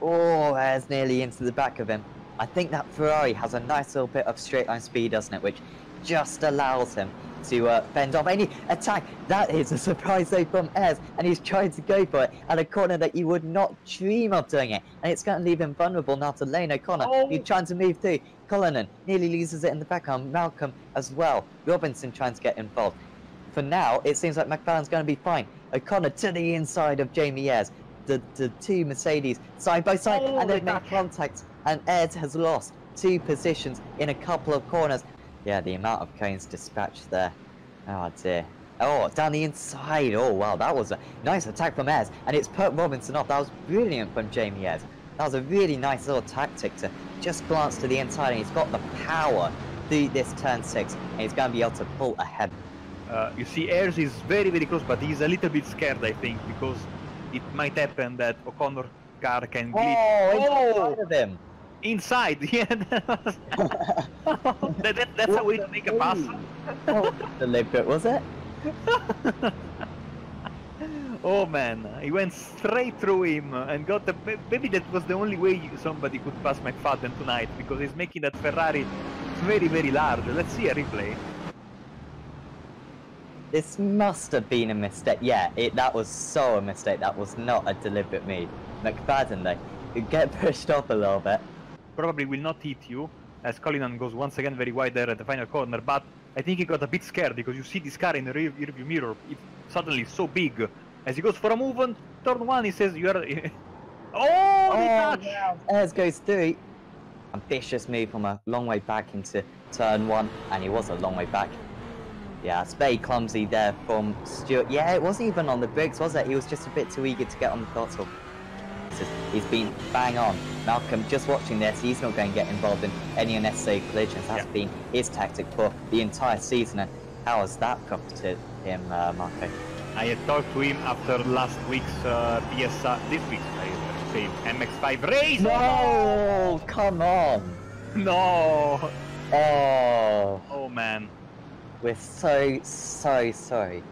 Oh, there's nearly into the back of him. I think that Ferrari has a nice little bit of straight line speed, doesn't it, which just allows him to fend off any attack. That is a surprise though from Ez, and he's trying to go for it at a corner that you would not dream of doing it, and it's going to leave him vulnerable now to Lane O'Connor. He's trying to move through. Cullinan nearly loses it in the background. Malcolm as well. Robinson trying to get involved. For now, it seems like McFadden's going to be fine. O'Connor to the inside of Jamie Ayres. The two Mercedes side by side, and they make contact, and Ayres has lost 2 positions in a couple of corners. Yeah, the amount of cones dispatched there. Oh dear. Oh, down the inside. Oh wow, that was a nice attack from Ayres, and it's put Robinson off. That was brilliant from Jamie Ayres. That was a really nice little tactic to just glance to the inside, and he's got the power through this turn 6, and he's going to be able to pull ahead. You see, Ayres is very, very close, but he's a little bit scared, I think, because it might happen that O'Connor car can glitch. Inside of him. Inside, yeah. That's a way to make a pass. Deliberate, was it? Oh man, he went straight through him and got the. Maybe that was the only way somebody could pass McFadden tonight, because he's making that Ferrari very, very large. Let's see a replay. This must have been a mistake. Yeah, that was so a mistake. That was not a deliberate move. McFadden, though, could get pushed off a little bit. Probably will not hit you, as Cullinan goes once again very wide there at the final corner, but I think he got a bit scared, because you see this car in the rearview mirror. It's suddenly so big. As he goes for a move on turn 1, he says, "You are." Oh, yeah. Ayres goes through. Ambitious move from a long way back into turn 1, and he was a long way back. Yeah, it's very clumsy there from Stuart. Yeah, it wasn't even on the brakes, was it? He was just a bit too eager to get on the throttle. He's been bang on. Malcolm, just watching this, he's not going to get involved in any unnecessary collisions. That's been his tactic for the entire season. And how has that profited him, Marco? I had talked to him after last week's this week's MX5 race. No, come on. No. Oh man. We're so sorry.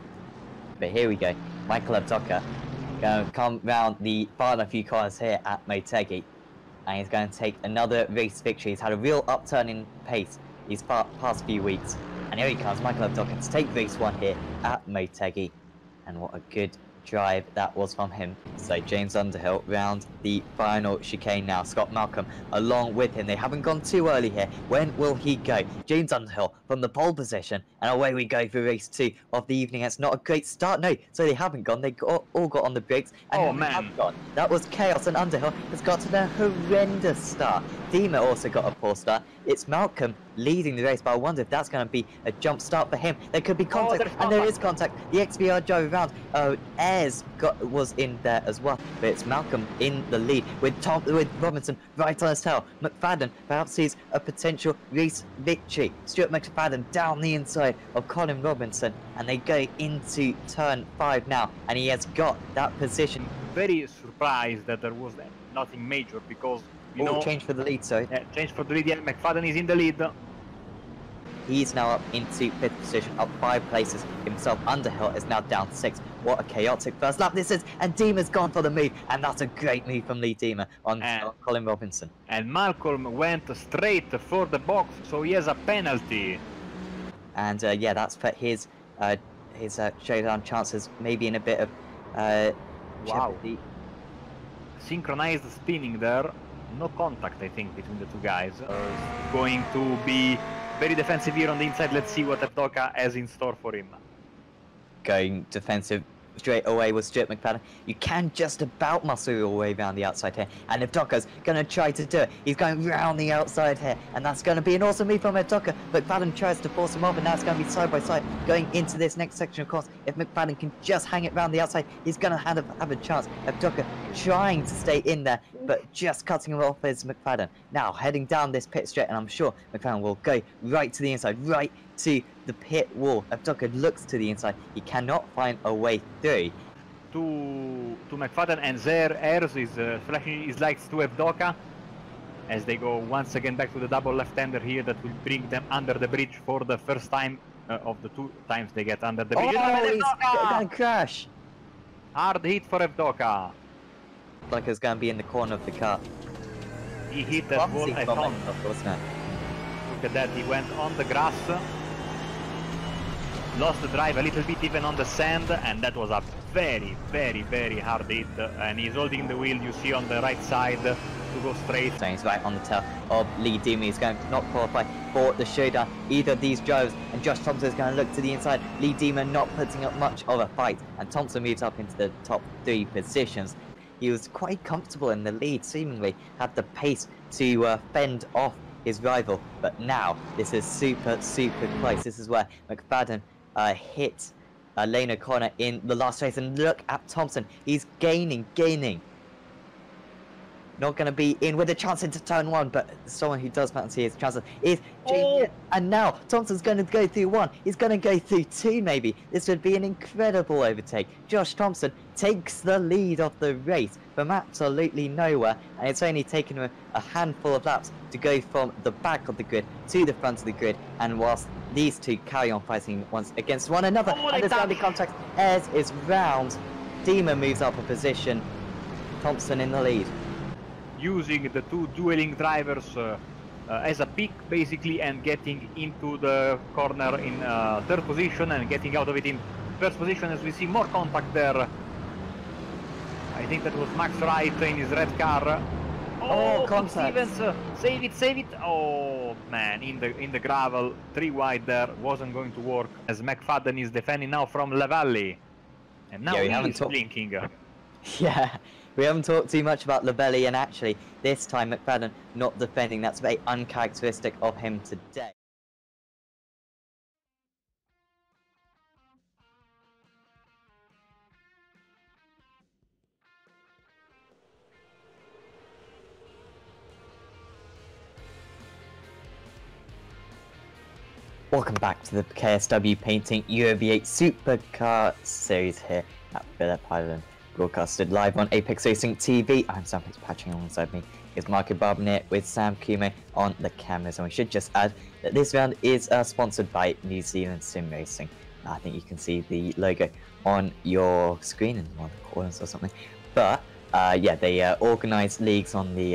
But here we go. Michael Evdoka going to come round the final few cars here at Motegi, and he's going to take another race victory. He's had a real upturn in pace these past few weeks. And here he comes, Michael Evdoka, to take race 1 here at Motegi. And what a good drive that was from him. So James Underhill round the final chicane now. Scott Malcolm along with him. They haven't gone too early here. When will he go? James Underhill from the pole position, and away we go for race 2 of the evening. It's not a great start. No, so they haven't gone. They all got on the brakes. And oh man, have gone. That was chaos, and Underhill has gotten a horrendous start. Dima also got a poor start. It's Malcolm leading the race, but I wonder if that's going to be a jump start for him. There could be contact, and there is contact. The XBR drove around. Ayres was in there as well, but it's Malcolm in the lead with Robinson right on his tail. McFadden perhaps sees a potential race victory. Stuart McFadden down the inside of Colin Robinson, and they go into turn 5 now, and he has got that position. Very surprised that there was nothing major because you know, change for the lead, sorry. Yeah, change for the lead. Yeah, McFadden is in the lead. He's now up into 5th position, up 5 places himself. Underhill is now down 6. What a chaotic first lap this is, and Dima's gone for the move, and that's a great move from Lee Dima on Colin Robinson. And Malcolm went straight for the box, so he has a penalty. And yeah, that's put his showdown chances maybe in a bit of wow. jeopardy. Synchronized spinning there. No contact, I think, between the two guys. Going to be very defensive here on the inside. Let's see what Evdoka has in store for him. Going defensive straight away with Stuart McFadden. You can just about muscle your way around the outside here, and Evdoka's going to try to do it. He's going round the outside here, and that's going to be an awesome move from Evdoka. McFadden tries to force him off, and now it's going to be side by side going into this next section of course. If McFadden can just hang it round the outside, he's going to have a chance. Evdoka trying to stay in there, but just cutting him off is McFadden. Now heading down this pit straight, and I'm sure McFadden will go right to the inside, right to the pit wall. Evdoka looks to the inside. He cannot find a way through. To McFadden, and there Ayres is flashing his lights to Evdoka as they go once again back to the double left-hander here that will bring them under the bridge for the first time of the 2 times they get under the bridge. Oh, he's going to crash. Hard hit for Evdoka. Like it's going to be in the corner of the car. He hit that wall at home. Look at that, he went on the grass. Lost the drive a little bit even on the sand, and that was a very, very, very hard hit. And he's holding the wheel, you see on the right side, to go straight. So he's right on the tail of Lee Dimi. He's going to not qualify for the showdown. Either of these drivers, and Josh Thompson is going to look to the inside. Lee Dima not putting up much of a fight, and Thompson moves up into the top 3 positions. He was quite comfortable in the lead, seemingly had the pace to fend off his rival. But now this is super close. This is where McFadden hit Lane O'Connor in the last race, and look at Thompson. He's gaining. Not going to be in with a chance into turn 1, but someone who does fancy his chances is and now Thompson's going to go through 1. He's going to go through 2 maybe. This would be an incredible overtake. Josh Thompson takes the lead of the race from absolutely nowhere, and it's only taken him a handful of laps to go from the back of the grid to the front of the grid, and whilst these two carry on fighting once against one another, and there's only contact. Ayres is round. Dima moves up a position. Thompson in the lead. Using the 2 dueling drivers as a pick basically, and getting into the corner in 3rd position and getting out of it in 1st position, as we see more contact there. I think that was Max Wright in his red car. Oh, contact. Stevens, save it. Oh man, in the gravel, 3 wide there, wasn't going to work, as McFadden is defending now from La Valley, and now he's blinking. Yeah, we haven't talked too much about Labelli, and actually this time McFadden not defending. That's very uncharacteristic of him today. Welcome back to the KSW Painting Euro V8 Supercar series here at Phillip Island, broadcasted live on Apex Racing TV. I'm Sam Fitzpatrick, alongside me is Marco Barbonet with Sam Kume on the cameras, and we should just add that this round is sponsored by New Zealand Sim Racing. I think you can see the logo on your screen in one of the corners or something, but yeah, they organise leagues on the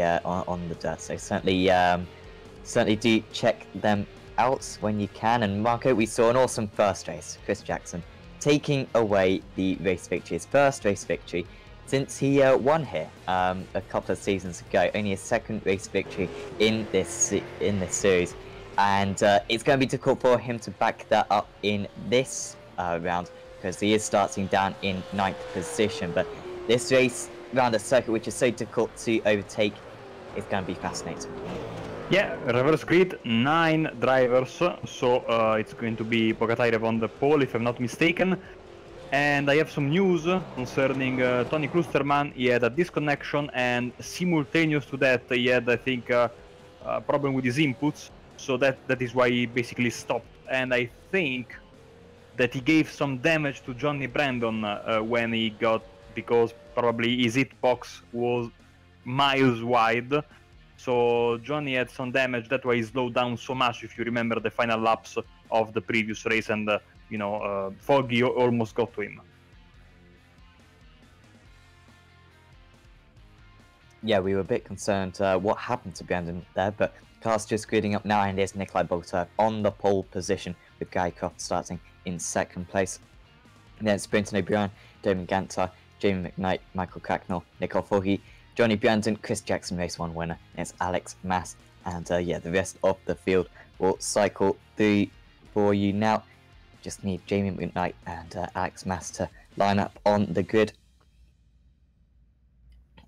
dirt, so certainly do check them out when you can. And Marco, we saw an awesome first race. Chris Jackson taking away the race victory, his first race victory since he won here a couple of seasons ago. Only his second race victory in this series, and it's going to be difficult for him to back that up in this round because he is starting down in 9th position. But this race round a circuit which is so difficult to overtake is going to be fascinating. Yeah, reverse grid, 9 drivers, so it's going to be Bogatairev on the pole if I'm not mistaken. And I have some news concerning Tony Klusterman. He had a disconnection, and simultaneous to that he had, I think, a problem with his inputs, so that is why he basically stopped. And I think that he gave some damage to Johnny Brandon when he got, because probably his hitbox was miles wide. So Johnny had some damage, that's why he slowed down so much, if you remember the final laps of the previous race, and you know, Foggy almost got to him. Yeah, we were a bit concerned what happened to Brandon there, but cars just gridding up now, and there's Nikolai Bogatyrev on the pole position with Guy Croft starting in 2nd place. And then it's Brenton O'Brien, Damon Gantar, Jamie McKnight, Michael Cracknell, Nicole Foggy, Johnny Brandon, Chris Jackson, race 1 winner. And it's Alex Mass, and yeah, the rest of the field will cycle through for you now. Just need Jamie McKnight and Alex Mass to line up on the grid.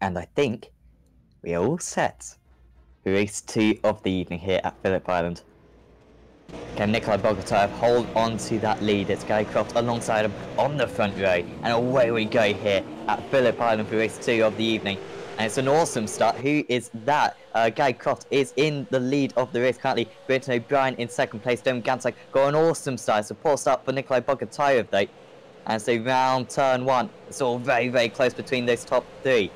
And I think we are all set for race 2 of the evening here at Phillip Island. Can Nikolai Bogatyrev hold on to that lead? It's Guy Croft alongside him on the front row, and away we go here at Phillip Island for race 2 of the evening. And it's an awesome start. Who is that? Guy Croft is in the lead of the race currently. Brenton O'Brien in 2nd place. Damon Gantar got an awesome start. It's a poor start for Nikolai Bogatyrev though. And so round turn 1, it's all very, very close between those top 3.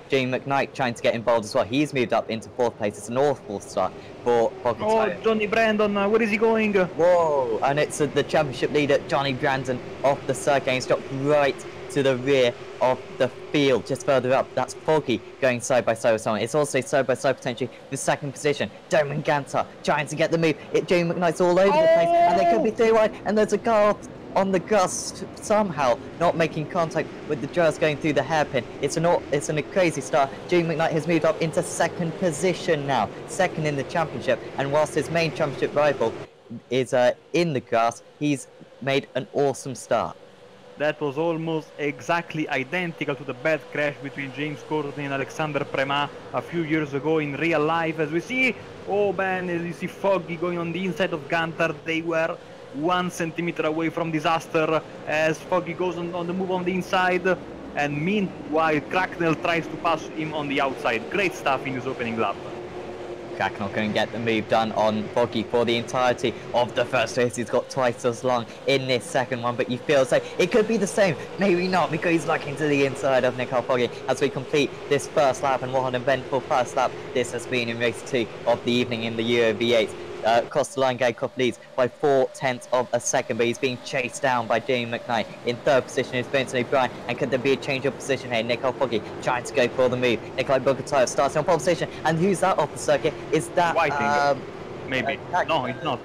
Jamie McKnight trying to get involved as well. He's moved up into 4th place. It's an awful start for Bogatyrev. Oh, Johnny Brandon, where is he going? Whoa! And it's the championship leader, Johnny Brandon, off the circuit. He's dropped right to the rear of the field, just further up. That's Foggy going side by side with someone. It's also side by side potentially with 2nd position. Damon Gantar trying to get the move. Jamie McKnight's all over the place, and they could be 3 wide, and there's a car on the grass somehow not making contact with the drivers going through the hairpin. It's a crazy start. Jamie McKnight has moved up into 2nd position now, 2nd in the championship, and whilst his main championship rival is in the grass, he's made an awesome start. That was almost exactly identical to the bad crash between James Courtney and Alexander Premat a few years ago in real life, as we see. Oh man, as you see Foggy going on the inside of Gantar. They were 1 centimeter away from disaster as Foggy goes on the move on the inside, and meanwhile Cracknell tries to pass him on the outside. Great stuff in his opening lap. Cracknell couldn't get the move done on Foggy for the entirety of the first race. He's got twice as long in this 2nd one, but you feel so it could be the same, maybe not, because he's looking to the inside of Nicole Foggy as we complete this first lap. And what an eventful first lap this has been in race 2 of the evening in the Euro V8. Across the line, Guy Croft leads by 0.4 of a second, but he's being chased down by Jamie McKnight. In 3rd position is Brenton O'Brien, and could there be a change of position here? Nicole Foggy trying to go for the move. Nikolai Bogatyrev starting on pole position, and who's that off the circuit? Is that Whiting? Maybe. No, it's not.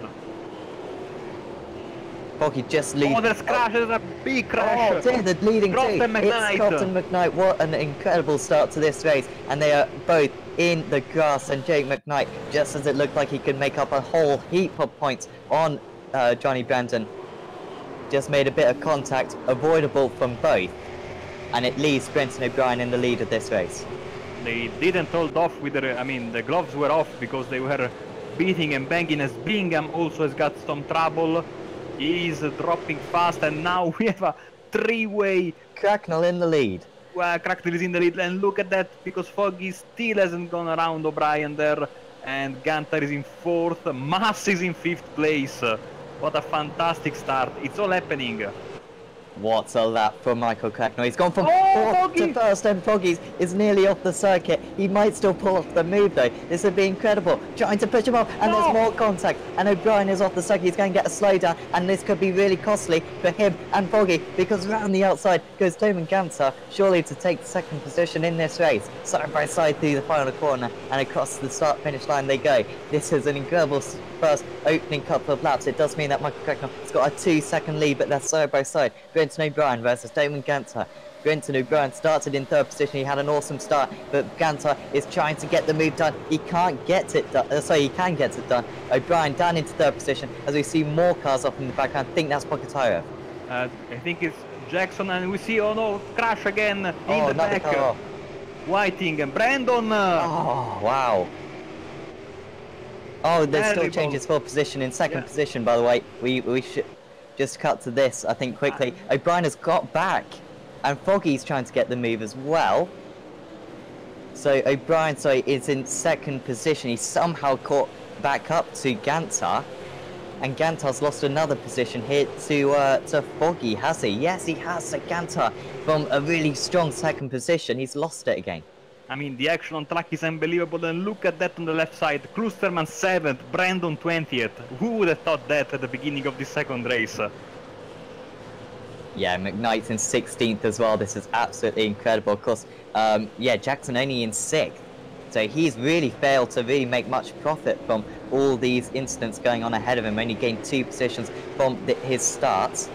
Foggy just leads. Oh, there's crash, there's a big crash. Oh dear, the leading Croft two. and McKnight. It's Croft and McKnight. What an incredible start to this race, and they are both in the grass, and Jake McKnight, just as it looked like he could make up a whole heap of points on Johnny Brandon, just made a bit of contact, avoidable from both, and it leaves Brenton O'Brien in the lead of this race. They didn't hold off with the gloves were off because they were beating and banging, as Bingham also has got some trouble. He's dropping fast, and now we have a 3-way. Cracknell in the lead. Well, Cracknell is in the lead, and look at that, because Foggy still hasn't gone around O'Brien there, and Gantar is in 4th, Mass is in 5th place. What a fantastic start. It's all happening. What a lap from Michael Cracknell. He's gone from Oh, fourth to Foggy! first, and Foggy is nearly off the circuit. He might still pull off the move though. This would be incredible. Trying to push him off, and there's more contact. And O'Brien is off the circuit. He's going to get a slowdown, and this could be really costly for him and Foggy, because around the outside goes Toman Gantar, surely to take the second position in this race. Side by side through the final corner, and across the start-finish line they go. This is an incredible first opening couple of laps. It does mean that Michael Cracknell has got a 2-second lead, but they're side by side. Brenton O'Brien versus Damon Gantar. Brenton O'Brien started in third position. He had an awesome start, but Gantar is trying to get the move done. He can't get it done. He can get it done. O'Brien down into third position as we see more cars off in the background. I think that's Pocataro. I think it's Jackson, and we see, oh no, crash again in the back. Car. Whiting and Brandon. Oh, wow. Oh, there's still Terrible. changes for position in second position, by the way. We should just cut to this, I think, quickly. O'Brien has got back, and Foggy's trying to get the move as well. So O'Brien, is in second position. He's somehow caught back up to Gantar, and Gantar's lost another position here to Foggy, has he? Yes, he has. So Gantar, from a really strong second position, he's lost it again. I mean, the action on track is unbelievable, and look at that on the left side. Klusterman 7th, Brandon 20th. Who would have thought that at the beginning of the second race? Yeah, McKnight's in 16th as well. This is absolutely incredible. Of course, Jackson only in 6th. So he's really failed to really make much profit from all these incidents going on ahead of him. Only gained 2 positions from his starts.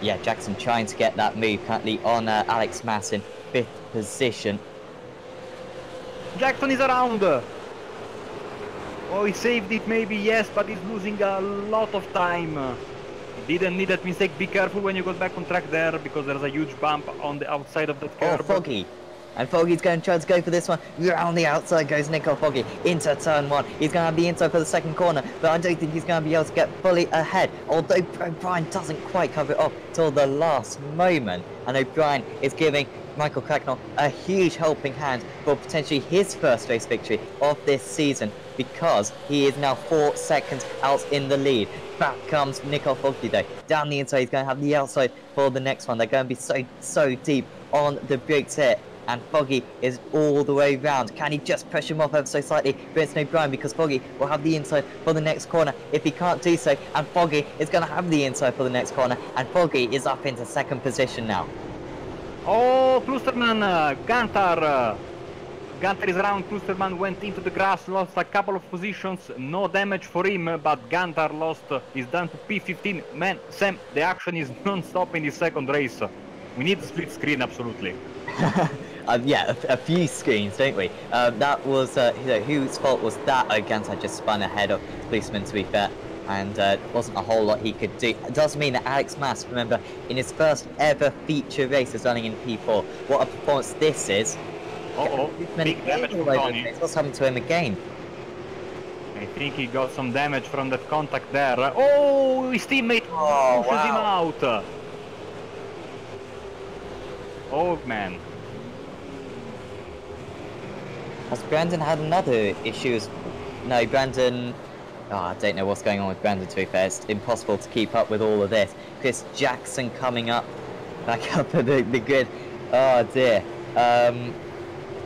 Yeah, Jackson trying to get that move currently on Alex Mass in 5th position. Jackson is around. Oh, he saved it maybe, yes, but he's losing a lot of time. He didn't need that mistake. Be careful when you go back on track there, because there's a huge bump on the outside of that curb. Oh, Foggy. And Foggy's going to try to go for this one. Round the outside goes Nico Foggy into turn 1. He's going to have the inside for the second corner, but I don't think he's going to be able to get fully ahead. Although O'Brien doesn't quite cover it off till the last moment. And O'Brien is giving Michael Cracknell a huge helping hand for potentially his first race victory of this season, because he is now 4 seconds out in the lead. Back comes Nico Foggy though. Down the inside, he's going to have the outside for the next one. They're going to be so deep on the bricks here. And Foggy is all the way round. Can he just push him off ever so slightly? Brenton O'Brien, because Foggy will have the inside for the next corner if he can't do so. And Foggy is going to have the inside for the next corner. And Foggy is up into second position now. Oh, Klusterman, Gantar. Gantar is around. Klusterman went into the grass, lost a couple of positions. No damage for him, but Gantar lost. He's down to P15. Man, Sam, the action is non-stop in the second race. We need a split screen, absolutely. Yeah, a few screens, don't we? That was, whose fault was that? Gantar just spun ahead of the policeman, to be fair. And wasn't a whole lot he could do. It does mean that Alex Mass, remember, in his first ever feature race is running in P4. What a performance this is. Big damage from Tony. What's happened to him again? I think he got some damage from that contact there. Oh, his teammate pushes him out. Oh, man. Has Brandon had another issue? No, Brandon... Oh, I don't know what's going on with Brandon, to be fair. It's impossible to keep up with all of this. Chris Jackson coming up, back up at the grid. Oh, dear.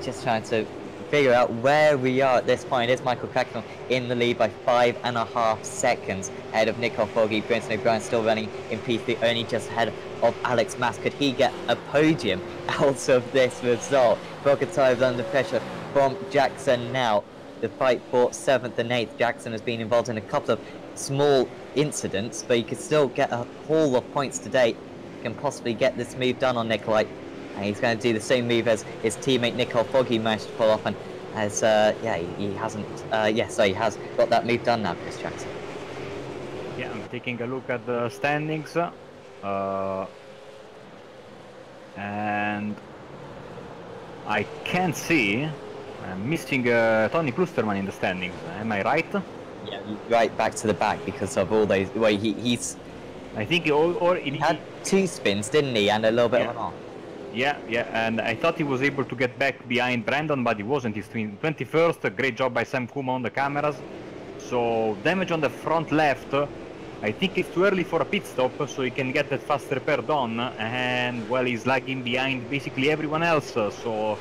Just trying to figure out where we are at this point. It's Michael Cracknell in the lead by 5.5 seconds ahead of Nico Foggy. Brenton O'Brien still running in P3, only just ahead of Alex Mass. Could he get a podium out of this result? Pocataro is under pressure from Jackson now. The fight for 7th and 8th. Jackson has been involved in a couple of small incidents, but he could still get a haul of points today. He can possibly get this move done on Nicolai. And he's going to do the same move as his teammate Nico Foggy managed to pull off, and as he hasn't he has got that move done now, Chris Jackson. Yeah, I'm taking a look at the standings, and I can't see. I'm missing Tony Klusterman in the standings. Am I right? Yeah, right back to the back because of all those. Well, he's. I think he had 2 spins, didn't he, and a little bit of an off. Yeah, and I thought he was able to get back behind Brandon, but he wasn't. He's 21st. A great job by Sam Kuma on the cameras. So damage on the front left. I think it's too early for a pit stop, so he can get that fast repair done, and well, he's lagging behind basically everyone else, so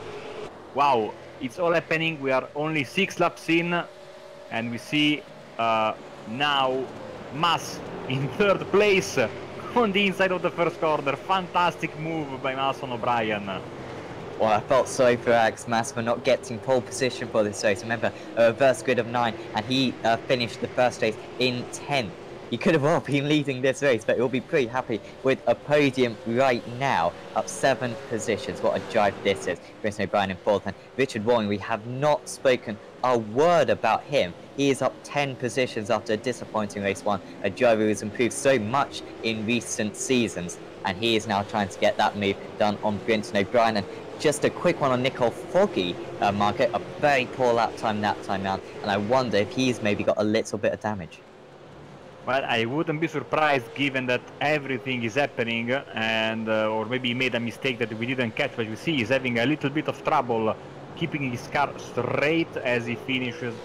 wow, it's all happening. We are only 6 laps in, and we see now Mas in 3rd place on the inside of the first corner. Fantastic move by Mason O'Brien. Well, I felt sorry for Alex Mas for not getting pole position for this race. Remember, a reverse grid of 9, and he finished the first race in 10th. He could have well been leading this race, but he'll be pretty happy with a podium right now, up 7 positions. What a drive this is. Chris O'Brien in 4th, and Richard Warren, we have not spoken a word about him. He is up 10 positions after a disappointing race 1, a driver who has improved so much in recent seasons, and he is now trying to get that move done on Brenton O'Brien. And just a quick one on Nicole Foggy, Marco, a very poor lap time that time round, and I wonder if he's maybe got a little bit of damage. Well, I wouldn't be surprised given that everything is happening, and or maybe he made a mistake that we didn't catch, but you see he's having a little bit of trouble keeping his car straight as he finishes,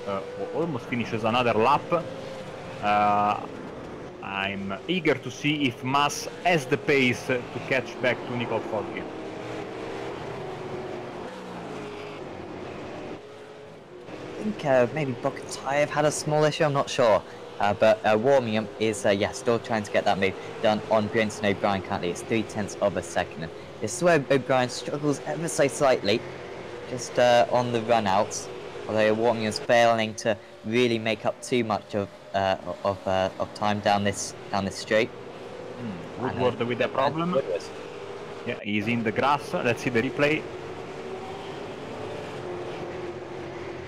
almost finishes another lap. I'm eager to see if Mas has the pace to catch back to Nicole Foggy. I think maybe Bokatayev had a small issue, I'm not sure. But Warmingham is, still trying to get that move done on Brenton O'Brien currently. It's 0.3 of a second. And this is where O'Brien struggles ever so slightly, just on the run-outs. Although Warmingham's failing to really make up too much of time down this straight. Woodward with the problem. Yeah, he's in the grass. Let's see the replay.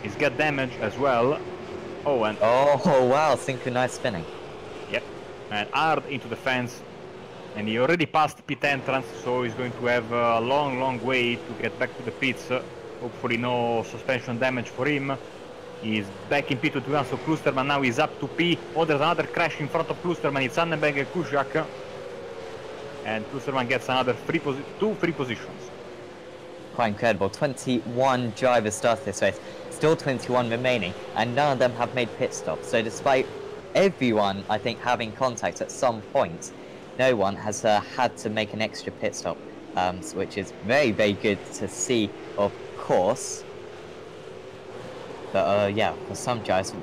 He's got damage as well. Oh, and oh wow, synchronized spinning. Yep, and hard into the fence, and he already passed pit entrance, so he's going to have a long way to get back to the pits. Hopefully no suspension damage for him. He's back in pit with Johansson Klusterman. Now he's up to P. Oh, there's another crash in front of Klusterman. It's Annenberg and Kusiak, and Klusterman gets another two free positions. Quite incredible. 21 drivers started this race, still 21 remaining, and none of them have made pit stops. So despite everyone, I think, having contact at some point, no one has had to make an extra pit stop, which is very good to see, of course. But yeah, for some drivers,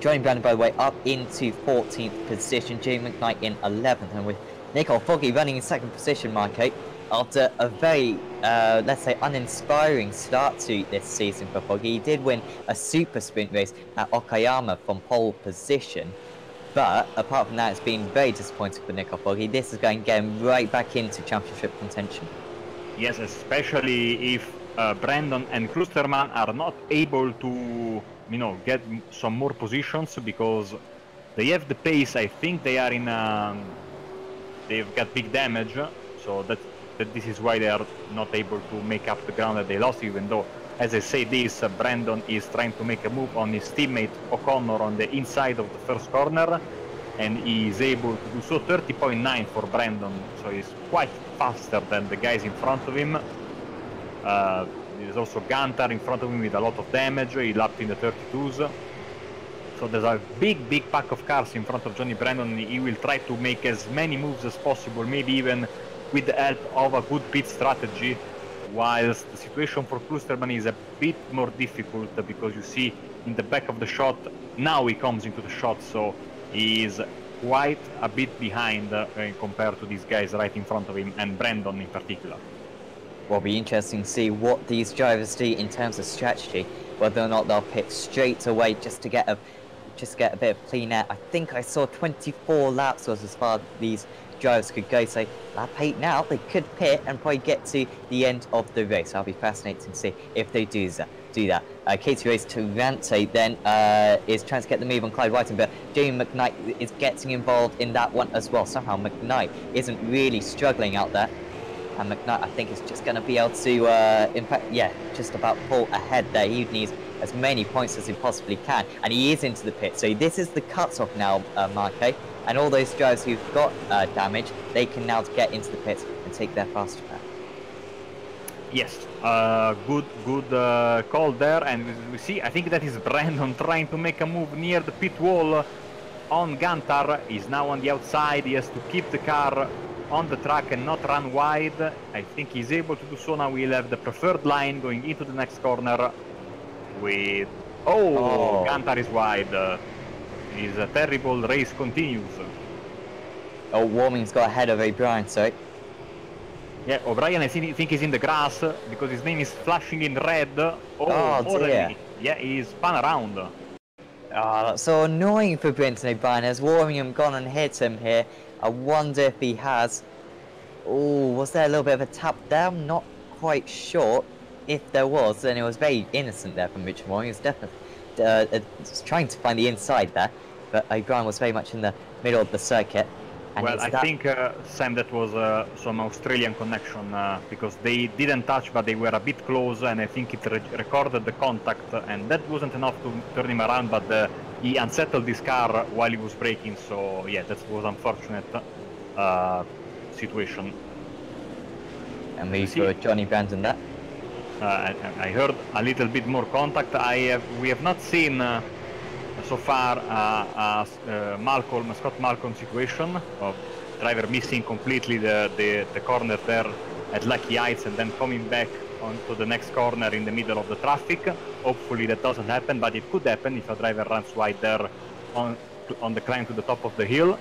Johnny Brandon, by the way, up into 14th position, Jamie McKnight in 11th, and with Nicole Foggy running in 2nd position, Marco, after a very, let's say, uninspiring start to this season for Foggy. He did win a super sprint race at Okayama from pole position, but apart from that, it's been very disappointing for Nicole Foggy. This is going to get him right back into championship contention. Yes, especially if Brandon and Klusterman are not able to, get some more positions, because they have the pace. I think they are in, they've got big damage, so that this is why they are not able to make up the ground that they lost, even though, as I say this, Brandon is trying to make a move on his teammate O'Connor on the inside of the first corner, and he is able to do so. 30.9 for Brandon, so he's quite faster than the guys in front of him. There's also Gunter in front of him with a lot of damage. He lapped in the 32s. So there's a big pack of cars in front of Johnny Brandon. He will try to make as many moves as possible, maybe even with the help of a good pit strategy, whilst the situation for Klusterman is a bit more difficult, because you see in the back of the shot, now he comes into the shot, so he is quite a bit behind compared to these guys right in front of him, and Brandon in particular. Will be interesting to see what these drivers do in terms of strategy, whether or not they'll pit straight away just to get a bit of clean air. I think I saw 24 laps was as far as these drivers could go, so lap 8 now, they could pit and probably get to the end of the race. I'll be fascinated to see if they do that. Katie Race Taranto then is trying to get the move on Clyde Whiting, but Jamie McKnight is getting involved in that one as well. Somehow McKnight isn't really struggling out there, and McKnight, I think, is just going to be able to, in fact, yeah, just about pull ahead there. He needs as many points as he possibly can, and he is into the pit. So this is the cut-off now, Marco, and all those drivers who've got damage, they can now get into the pits and take their fast track. Yes, good call there, and we see, I think that is Brandon trying to make a move near the pit wall. on Gantar. He's now on the outside. He has to keep the car on the track and not run wide. I think he's able to do so now. We'll have the preferred line going into the next corner with... Oh, Gantar is wide. His terrible race continues. Oh, Warming's got ahead of O'Brien, sorry. Yeah, O'Brien I think he's in the grass because his name is flashing in red. Oh dear. Yeah, he's spun around. Oh, that's so annoying for Brenton O'Brien. Has Warmingham gone and hit him here? I wonder if he has. Oh, was there a little bit of a tap down? Not quite sure. If there was, then it was very innocent there from Richard Warming. He was definitely trying to find the inside there, but O'Brien was very much in the middle of the circuit. And well, I think, Sam, that was some Australian connection because they didn't touch, but they were a bit close, and I think it recorded the contact, and that wasn't enough to turn him around, but he unsettled his car while he was braking, so yeah, that was unfortunate situation. And we saw Johnny Brandon there. I heard a little bit more contact. We have not seen so far Scott Malcolm situation of driver missing completely the corner there at Lucky Heights and then coming back onto the next corner in the middle of the traffic. Hopefully that doesn't happen, but it could happen if a driver runs wide there on the climb to the top of the hill.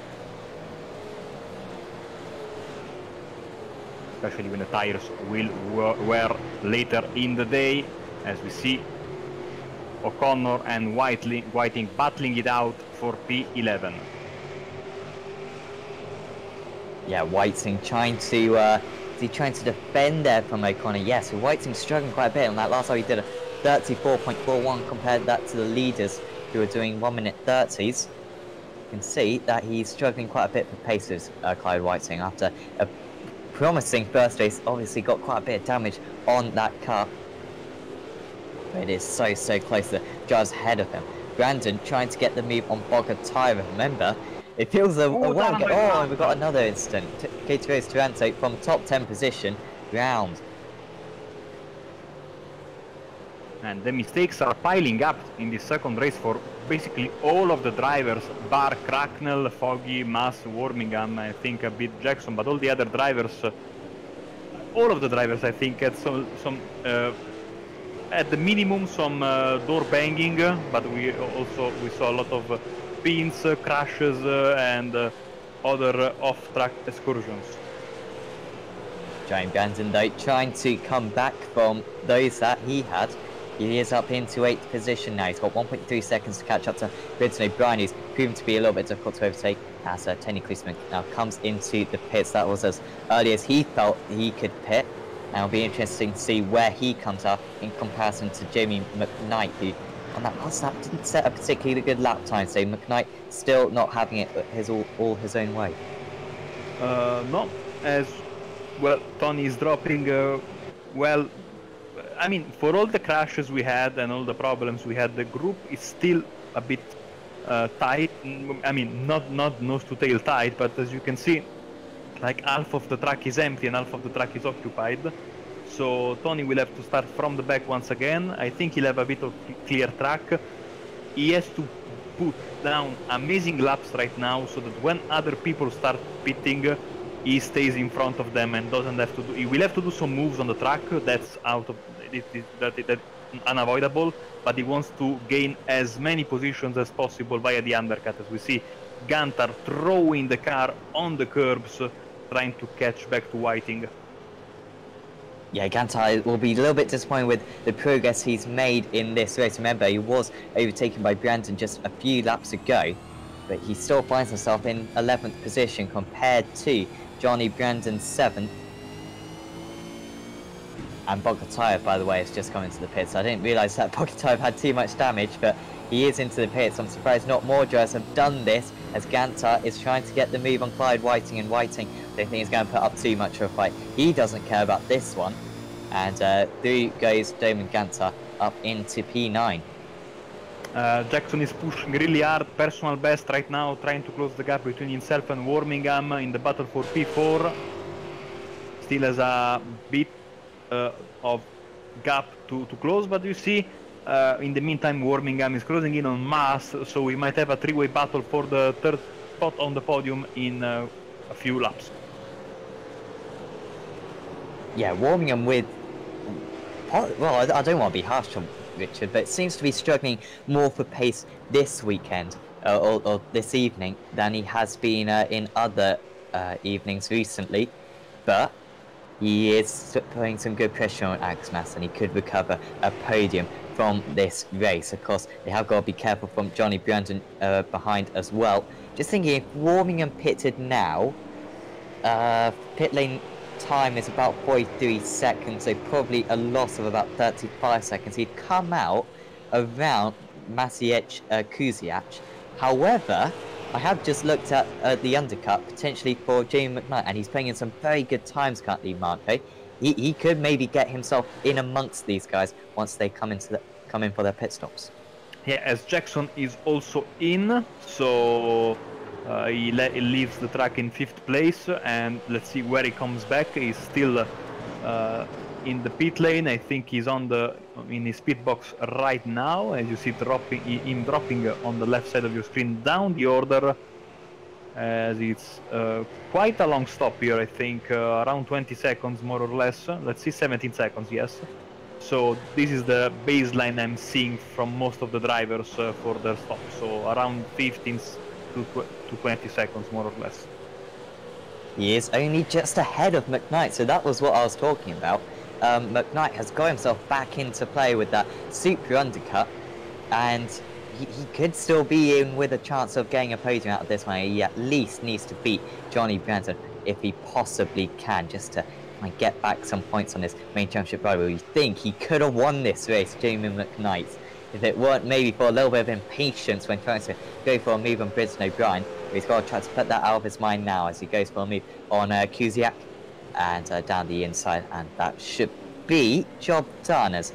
Especially when the tires will wear later in the day, as we see O'Connor and Whiting battling it out for P11. Yeah, Whiting trying to defend there from O'Connor. Yes, so Whiting's struggling quite a bit on that last time. He did a 34.41, compared that to the leaders who are doing 1 minute 30s. You can see that he's struggling quite a bit for paces, Clyde Whiting, after a promising first race. Obviously got quite a bit of damage on that car. But it is so close. The driver's ahead of him. Brandon trying to get the move on Bogatire. Remember, it feels a while ago. Oh, and we've got another incident. K2O's Taranto from top 10 position round. And the mistakes are piling up in this second race for basically all of the drivers, bar Cracknell, Foggy, Mass, Wormingham, I think a bit Jackson, but all the other drivers, all of the drivers I think had some at the minimum some door banging, but we saw a lot of pins, crashes, and other off-track excursions. Johnny Brandon though trying to come back from those that he had. He is up into 8th position now. He's got 1.3 seconds to catch up to Brenton O'Brien, who's proven to be a little bit difficult to overtake as Tony Klusman now comes into the pits. That was as early as he felt he could pit. And it'll be interesting to see where he comes up in comparison to Jamie McKnight, who on that last lap didn't set a particularly good lap time. So McKnight still not having it all his own way. No, as well, Tony is dropping. Well, I mean, for all the crashes we had and all the problems we had, the group is still a bit tight. I mean, not nose to tail tight, but as you can see, like half of the track is empty and half of the track is occupied. So Tony will have to start from the back once again. I think he'll have a bit of clear track. He has to put down amazing laps right now so that when other people start pitting, he stays in front of them and doesn't have to do. He will have to do some moves on the track. That's out of that's unavoidable. But he wants to gain as many positions as possible via the undercut. As we see, Gantar throwing the car on the curbs, trying to catch back to Whiting. Yeah, Gantar will be a little bit disappointed with the progress he's made in this race. Remember, he was overtaken by Brandon just a few laps ago, but he still finds himself in 11th position compared to Johnny Brandon's 7th. And Bogatire, by the way, has just come into the pits. I didn't realise that Bogatire had too much damage, but he is into the pits. I'm surprised not more drivers have done this, as Gantar is trying to get the move on Clyde Whiting, and Whiting, I don't think he's going to put up too much of a fight. He doesn't care about this one. And through goes Damon Gantar up into P9. Jackson is pushing really hard, personal best right now, trying to close the gap between himself and Wormingham in the battle for P4. Still has a bit of gap to close, but you see in the meantime, Birmingham is closing in on Mass, so we might have a three-way battle for the third spot on the podium in a few laps. Yeah, Birmingham with... Well, I don't want to be harsh on Richard, but it seems to be struggling more for pace this weekend, or this evening, than he has been in other evenings recently. But he is putting some good pressure on Axmas, and he could recover a podium from this race. Of course, they have got to be careful from Johnny Brandon behind as well. Just thinking, if Birmingham pitted now, pit lane time is about 43 seconds, so probably a loss of about 35 seconds. He'd come out around Maciej Kuziak. However, I have just looked at the undercut potentially for Jamie McKnight, and he's playing in some very good times currently, Marco. He could maybe get himself in amongst these guys once they come in for their pit stops. Yeah, as Jackson is also in, so he leaves the track in 5th place, and let's see where he comes back. He's still in the pit lane. I think he's in his pit box right now, as you see him dropping on the left side of your screen down the order, as it's quite a long stop here. I think around 20 seconds more or less. Let's see, 17 seconds, yes. So this is the baseline I'm seeing from most of the drivers for their stop, so around 15 to 20 seconds more or less. He is only just ahead of McKnight, so that was what I was talking about. McKnight has got himself back into play with that super undercut, and he could still be in with a chance of getting a podium out of this one. He at least needs to beat Johnny Brandon if he possibly can, just to get back some points on this main championship rival. You think he could have won this race, Jamie McKnight, if it weren't maybe for a little bit of impatience when trying to go for a move on Bridson O'Brien. He's got to try to put that out of his mind now as he goes for a move on Kuziak and down the inside, and that should be job done as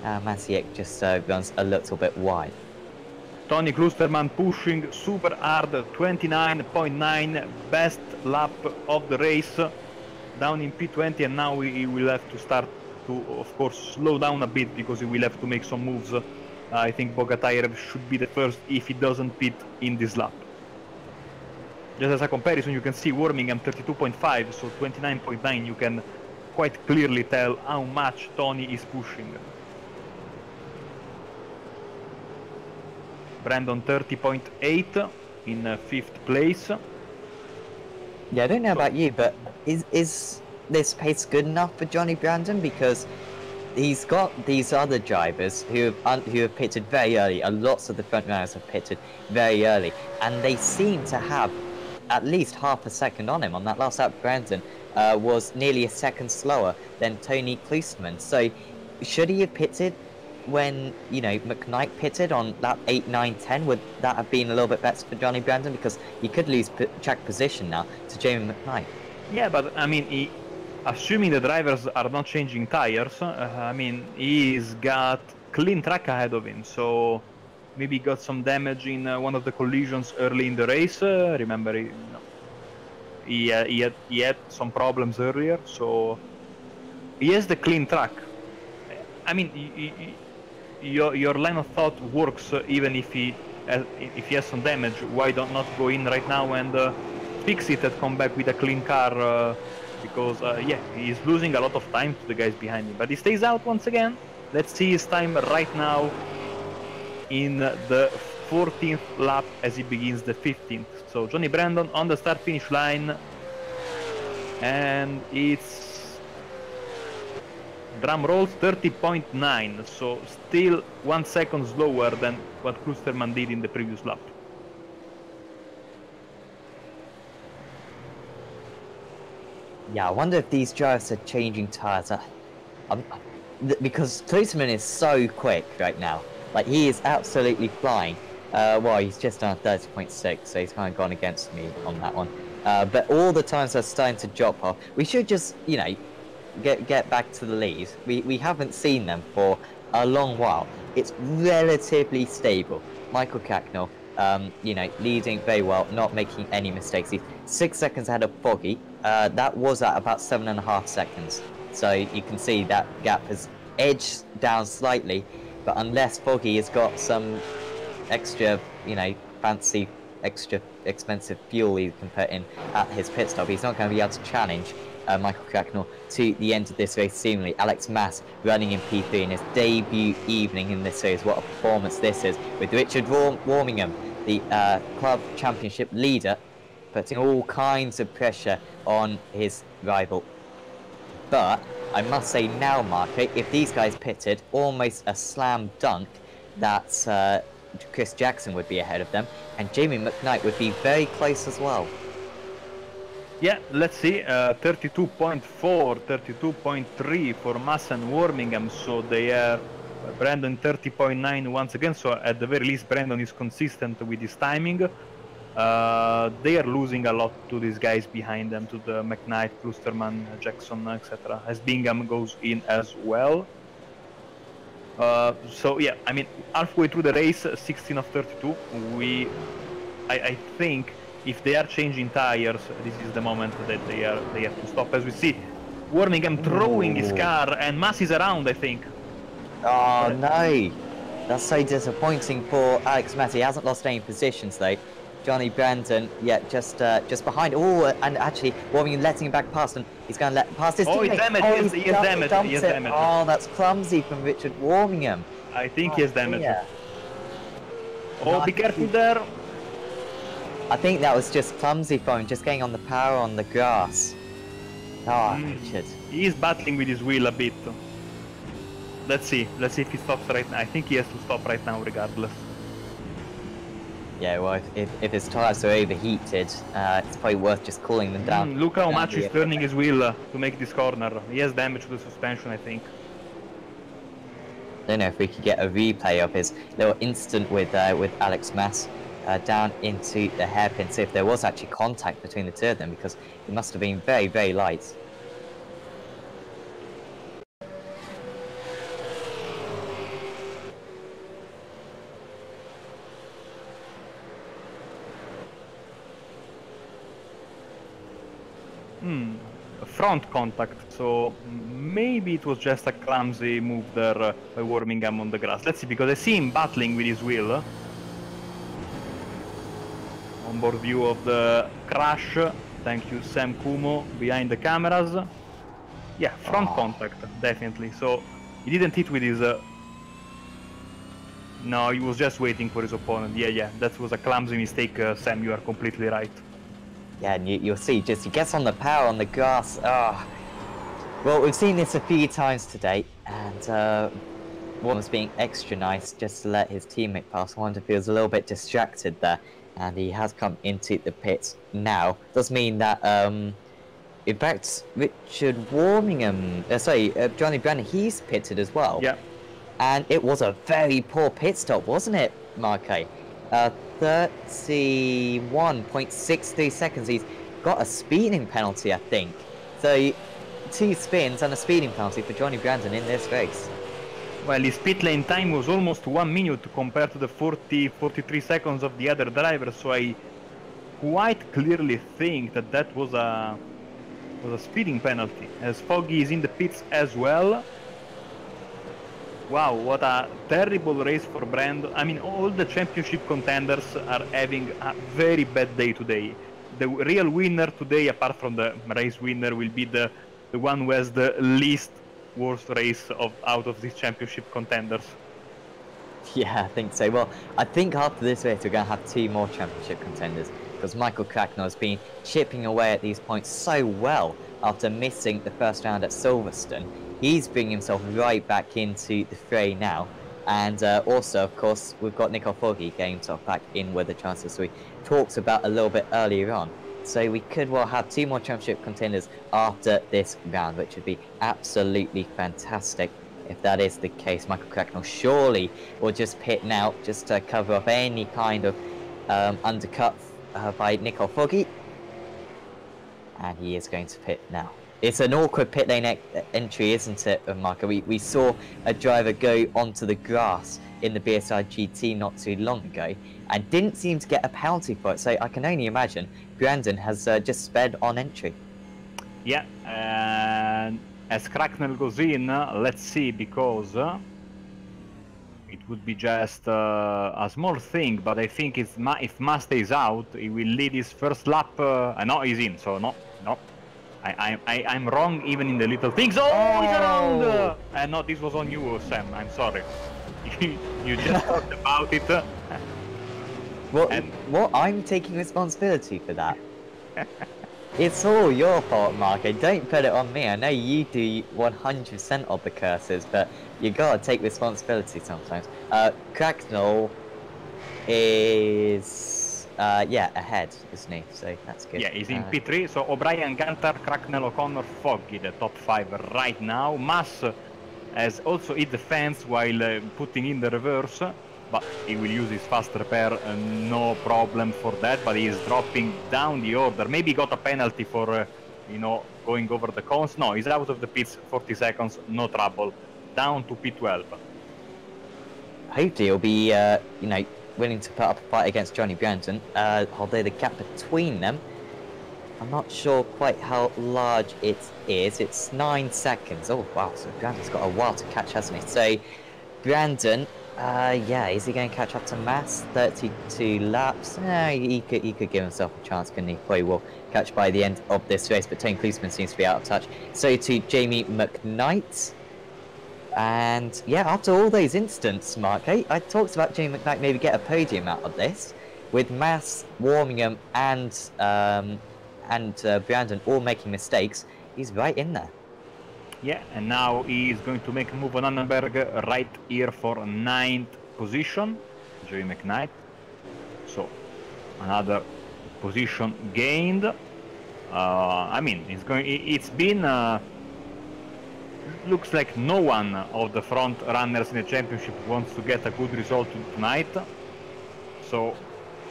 Maciej just runs a little bit wide. Tony Klusterman pushing super hard, 29.9, best lap of the race, down in P20, and now he will have to start to, of course, slow down a bit because he will have to make some moves. I think Bogatire should be the first if he doesn't pit in this lap. Just as a comparison, you can see Birmingham 32.5, so 29.9, you can quite clearly tell how much Tony is pushing. Brandon 30.8 in 5th place. Yeah, I don't know about you, but is this pace good enough for Johnny Brandon? Because he's got these other drivers who have pitted very early. Lots of the front runners have pitted very early, and they seem to have at least half a second on him. On that last lap, Brandon was nearly a second slower than Tony Klusterman. So should he have pitted when, McKnight pitted on lap 8, 9, 10? Would that have been a little bit better for Johnny Brandon? Because he could lose track position now to Jamie McKnight. Yeah, but I mean, assuming the drivers are not changing tires, he's got clean track ahead of him, so maybe he got some damage in one of the collisions early in the race. Remember, he had some problems earlier, so he has the clean track. I mean, your line of thought works even if he has some damage. Why not go in right now and fix it and come back with a clean car? Because he's losing a lot of time to the guys behind him, but he stays out once again. Let's see his time right now in the 14th lap as he begins the 15th. So Johnny Brandon on the start-finish line, and it's, drum rolls, 30.9, so still 1 second slower than what Klusterman did in the previous lap. Yeah, I wonder if these drivers are changing tires. Because Klusterman is so quick right now. Like, he is absolutely flying. Well, he's just on 30.6, so he's kind of gone against me on that one. But all the times are starting to drop off. We should just, get back to the lead. We haven't seen them for a long while. It's relatively stable. Michael Cacknell, leading very well, not making any mistakes. He's 6 seconds ahead of Foggy. That was at about 7.5 seconds. So you can see that gap has edged down slightly. But unless Foggy has got some extra, you know, fancy, extra expensive fuel he can put in at his pit stop, he's not going to be able to challenge Michael Cracknell to the end of this race seemingly. Alex Mass running in P3 in his debut evening in this race. What a performance this is, with Richard Warmingham, the club championship leader, putting all kinds of pressure on his rival. But I must say now, Marco, if these guys pitted, almost a slam dunk that Chris Jackson would be ahead of them, and Jamie McKnight would be very close as well. Yeah, let's see, 32.4, 32.3 for Mass and Warmingham, so they are Brandon 30.9 once again, so at the very least Brandon is consistent with his timing. They are losing a lot to these guys behind them, to the McKnight, Klusterman, Jackson, etc. as Bingham goes in as well. So yeah, I mean, halfway through the race, 16 of 32, I think if they are changing tires, this is the moment that they have to stop. As we see, Warmingham throwing his car, and Mass is around, I think. Oh no, that's so disappointing for Alex Mass. He hasn't lost any positions though. Johnny Brandon, yeah, just behind. Oh, and actually, Warmingham letting him back past, and he's going to let past his teammate. He's damaged. Oh, he is damaged. He is damaged. Oh, that's clumsy from Richard Warmingham. I think he is damaged. Yeah. Oh, be careful there. I think that was just clumsy for him, just getting on the power on the grass. Oh, Richard. He is battling with his wheel a bit. Let's see if he stops right now. I think he has to stop right now regardless. Yeah, well, if his tyres are overheated, it's probably worth just cooling them down. Look how much he's turning his wheel to make this corner. He has damage to the suspension, I think. I don't know if we could get a replay of his little incident with Alex Mass down into the hairpin, see if there was actually contact between the two of them, because it must have been very, very light. Front contact, so maybe it was just a clumsy move there by Warmingham on the grass. Let's see, because I see him battling with his wheel. Onboard view of the crash. Thank you, Sam Kumo, behind the cameras. Yeah, front contact, definitely. So he didn't hit with his... No, he was just waiting for his opponent. Yeah, that was a clumsy mistake, Sam, you are completely right. Yeah, and you'll see, just he gets on the power on the grass. Well, we've seen this a few times today, and one was being extra nice just to let his teammate pass. Wonder feels a little bit distracted there, and he has come into the pits now. Does mean that, in fact, Richard Warmingham, Johnny Brandon, he's pitted as well. Yeah. And it was a very poor pit stop, wasn't it, Marco? 31.63 seconds. He's got a speeding penalty, I think. So 2 spins and a speeding penalty for Johnny Brandon in this race. Well, his pit lane time was almost 1 minute compared to the 43 seconds of the other driver, so I quite clearly think that was a speeding penalty, as Foggy is in the pits as well. Wow, what a terrible race for Brandon. I mean, all the championship contenders are having a very bad day today. The real winner today, apart from the race winner, will be the one who has the least worst race out of these championship contenders. Yeah, I think so. Well, I think after this race we're going to have 2 more championship contenders, because Michael Cracknell has been chipping away at these points so well after missing the first round at Silverstone. He's bringing himself right back into the fray now. And also, of course, we've got Nico Foggy getting himself back in with the chances we talked about a little bit earlier on. So we could well have 2 more championship contenders after this round, which would be absolutely fantastic if that is the case. Michael Cracknell surely will just pit now, just to cover up any kind of undercut by Nico Foggy. And he is going to pit now. It's an awkward pit lane entry, isn't it, Marco? We saw a driver go onto the grass in the BSI GT not too long ago and didn't seem to get a penalty for it. So I can only imagine Brandon has just sped on entry. Yeah, and as Cracknell goes in, let's see, because would be just a small thing, but I think if Ma stays out, he will lead his first lap. No, he's in, so no. I'm wrong even in the little things. Oh, he's around! No, this was on you, Sam. I'm sorry. You just talked about it. What? I'm taking responsibility for that. It's all your fault, Marco. Don't put it on me. I know you do 100% of the curses, but you gotta take responsibility sometimes. Cracknell is ahead, isn't he? So that's good. Yeah, he's in P3. So O'Brien, Gunter, Cracknell, O'Connor, Foggy, the top 5 right now. Mass has also hit the fence while putting in the reverse, but he will use his fast repair, no problem for that, but he is dropping down the order. Maybe he got a penalty for, going over the cones. No, he's out of the pits, 40 seconds, no trouble. Down to P12. Hopefully he'll be, willing to put up a fight against Johnny Brandon, although the gap between them, I'm not sure quite how large it is. It's 9 seconds. Oh, wow, so Brandon's got a while to catch, hasn't he? So, Brandon... is he going to catch up to Mass? 32 laps. He could give himself a chance, couldn't he? Probably will catch by the end of this race, but Tony Klusman seems to be out of touch. So to Jamie McKnight. And yeah, after all those incidents, Mark, I talked about Jamie McKnight maybe get a podium out of this, with Mass, Warmingham, and Brandon all making mistakes. He's right in there. Yeah, and now he is going to make a move on Annenberg right here for 9th position, Joey McKnight. So another position gained. It's been looks like no one of the front runners in the championship wants to get a good result tonight. So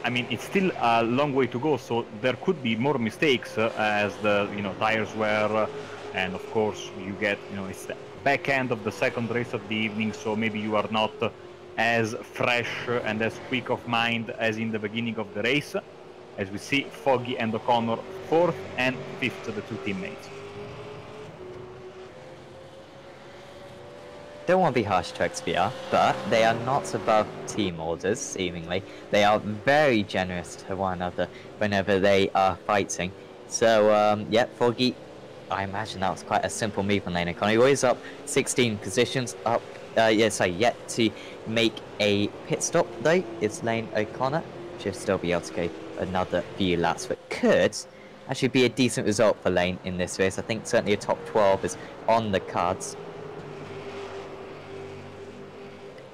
it's still a long way to go. So there could be more mistakes as the tires wear. And of course, you get, it's the back end of the second race of the evening, so maybe you are not as fresh and as quick of mind as in the beginning of the race. As we see, Foggy and O'Connor 4th and 5th, the two teammates. Don't want to be harsh to XPR, but they are not above team orders, seemingly. They are very generous to one another whenever they are fighting. So, Foggy... I imagine that was quite a simple move on Lane O'Connor. He was up 16 positions up. Yet to make a pit stop though. It's Lane O'Connor. Should still be able to go another few laps, but could actually be a decent result for Lane in this race. I think certainly a top 12 is on the cards.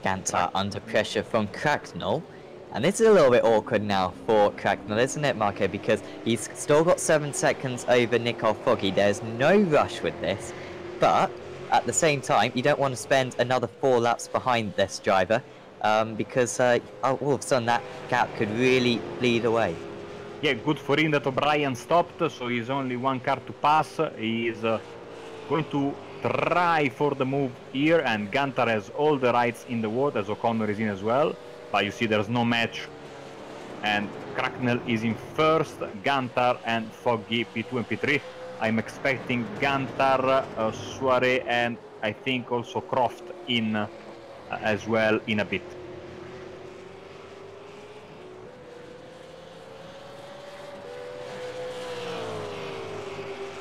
Gantar under pressure from Cracknell. And this is a little bit awkward now for Cracknell, isn't it, Marco? Because he's still got 7 seconds over Nicole Foggy. There's no rush with this. But at the same time, you don't want to spend another 4 laps behind this driver. Because all of a sudden that gap could really bleed away. Yeah, good for him that O'Brien stopped. So he's only 1 car to pass. He is going to try for the move here. And Gantar has all the rights in the world, as O'Connor is in as well. But you see there's no match, and Cracknell is in 1st, Gantar and Foggy P2 and P3. I'm expecting Gantar, Soiree, and I think also Croft in as well in a bit.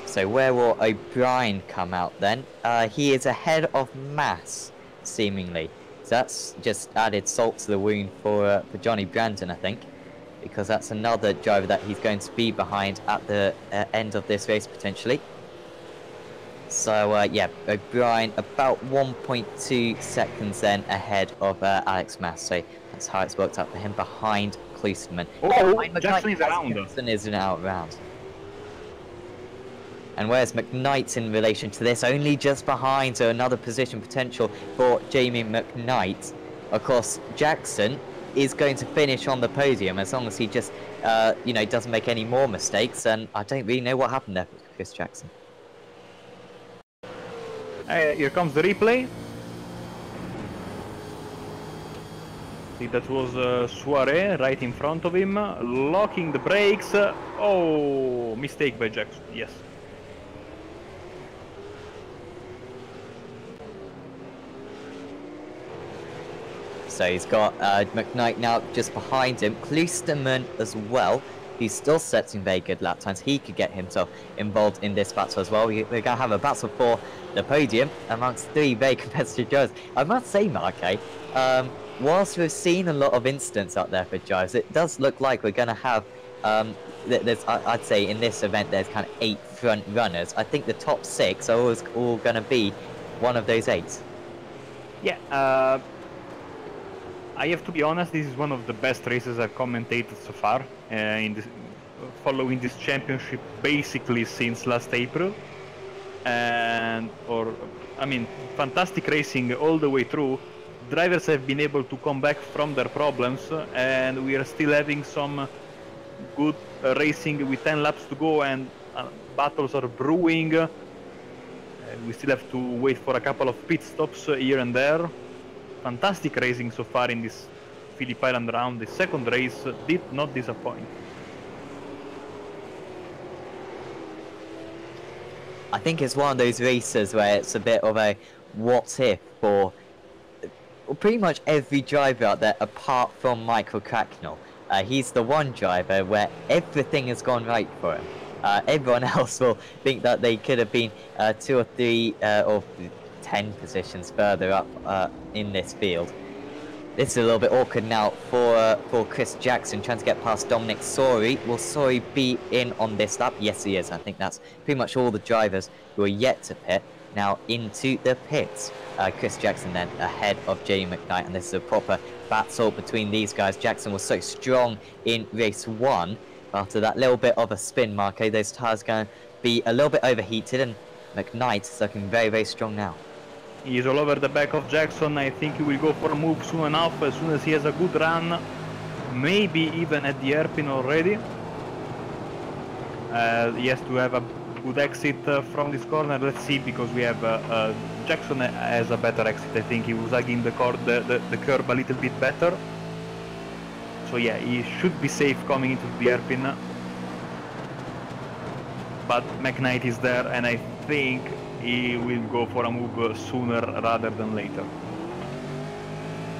So where will O'Brien come out then? He is ahead of Mass, seemingly. So that's just added salt to the wound for Johnny Brandon, I think, because that's another driver that he's going to be behind at the end of this race, potentially. So, O'Brien about 1.2 seconds then ahead of Alex Mass. So that's how it's worked out for him behind Klusman. Jackson is around. Jackson is out round. And where's McKnight in relation to this? Only just behind, so another position potential for Jamie McKnight. Of course, Jackson is going to finish on the podium as long as he just, doesn't make any more mistakes. And I don't really know what happened there for Chris Jackson. Here comes the replay. See, that was Soiree right in front of him, locking the brakes. Oh, mistake by Jackson, yes. So he's got McKnight now just behind him. Klusterman as well, who's still setting very good lap times. He could get himself involved in this battle as well. We're going to have a battle for the podium amongst 3 very competitive drivers. I must say, Mark, whilst we've seen a lot of incidents out there for drivers, it does look like we're going to have, I'd say in this event there's kind of 8 front runners. I think the top 6 are all going to be one of those 8. Yeah, I have to be honest, this is one of the best races I've commentated so far following this championship basically since last April. Fantastic racing all the way through. Drivers have been able to come back from their problems, and we are still having some good racing with 10 laps to go, and battles are brewing. We still have to wait for a couple of pit stops here and there. Fantastic racing so far in this Phillip Island round. The second race did not disappoint. I think it's one of those races where it's a bit of a what if for pretty much every driver out there apart from Michael Cracknell. He's the one driver where everything has gone right for him. Everyone else will think that they could have been 2 or 3 or 10 positions further up in this field. This is a little bit awkward now for Chris Jackson trying to get past Dominic Sori. Will Sori be in on this lap? Yes, he is. I think that's pretty much all the drivers who are yet to pit now into the pits. Chris Jackson then ahead of Jamie McKnight, and this is a proper battle between these guys. Jackson was so strong in race 1. After that little bit of a spin, Marco, those tyres going to be a little bit overheated, and McKnight is looking very, very strong now. He is all over the back of Jackson. I think he will go for a move soon enough, as soon as he has a good run. Maybe even at the hairpin already. He has to have a good exit from this corner. Let's see, because we have Jackson has a better exit. I think he was hugging the curb a little bit better. So yeah, he should be safe coming into the hairpin. But McKnight is there, and I think he will go for a move sooner rather than later.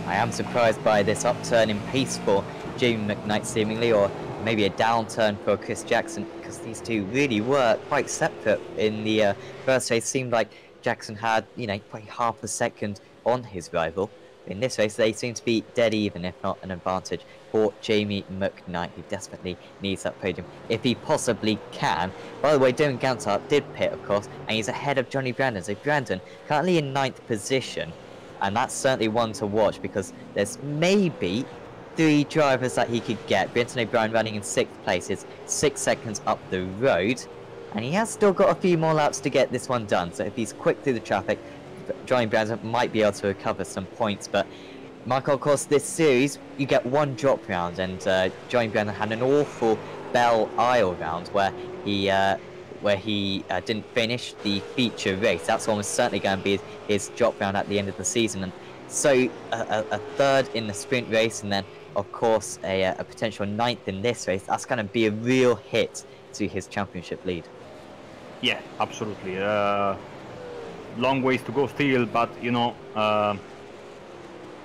I am surprised by this upturn in pace for Jamie McKnight seemingly, or maybe a downturn for Chris Jackson, because these two really were quite separate in the first race. Seemed like Jackson had, probably half a second on his rival. In this race, they seem to be dead even, if not an advantage for Jamie McKnight, who desperately needs that podium if he possibly can. By the way, Dylan Gantar did pit, of course, and he's ahead of Johnny Brandon. So Brandon currently in 9th position, and that's certainly one to watch, because there's maybe 3 drivers that he could get. Brenton O'Brien running in 6th place is 6 seconds up the road, and he has still got a few more laps to get this one done. So if he's quick through the traffic, Johnny Brandon might be able to recover some points. But Michael, of course, this series you get 1 drop round, and Johnny Brandon had an awful Belle Isle round where he didn't finish the feature race. That's almost certainly going to be his drop round at the end of the season. And so a 3rd in the sprint race, and then of course a potential 9th in this race. That's going to be a real hit to his championship lead. Yeah, absolutely. Long ways to go still, but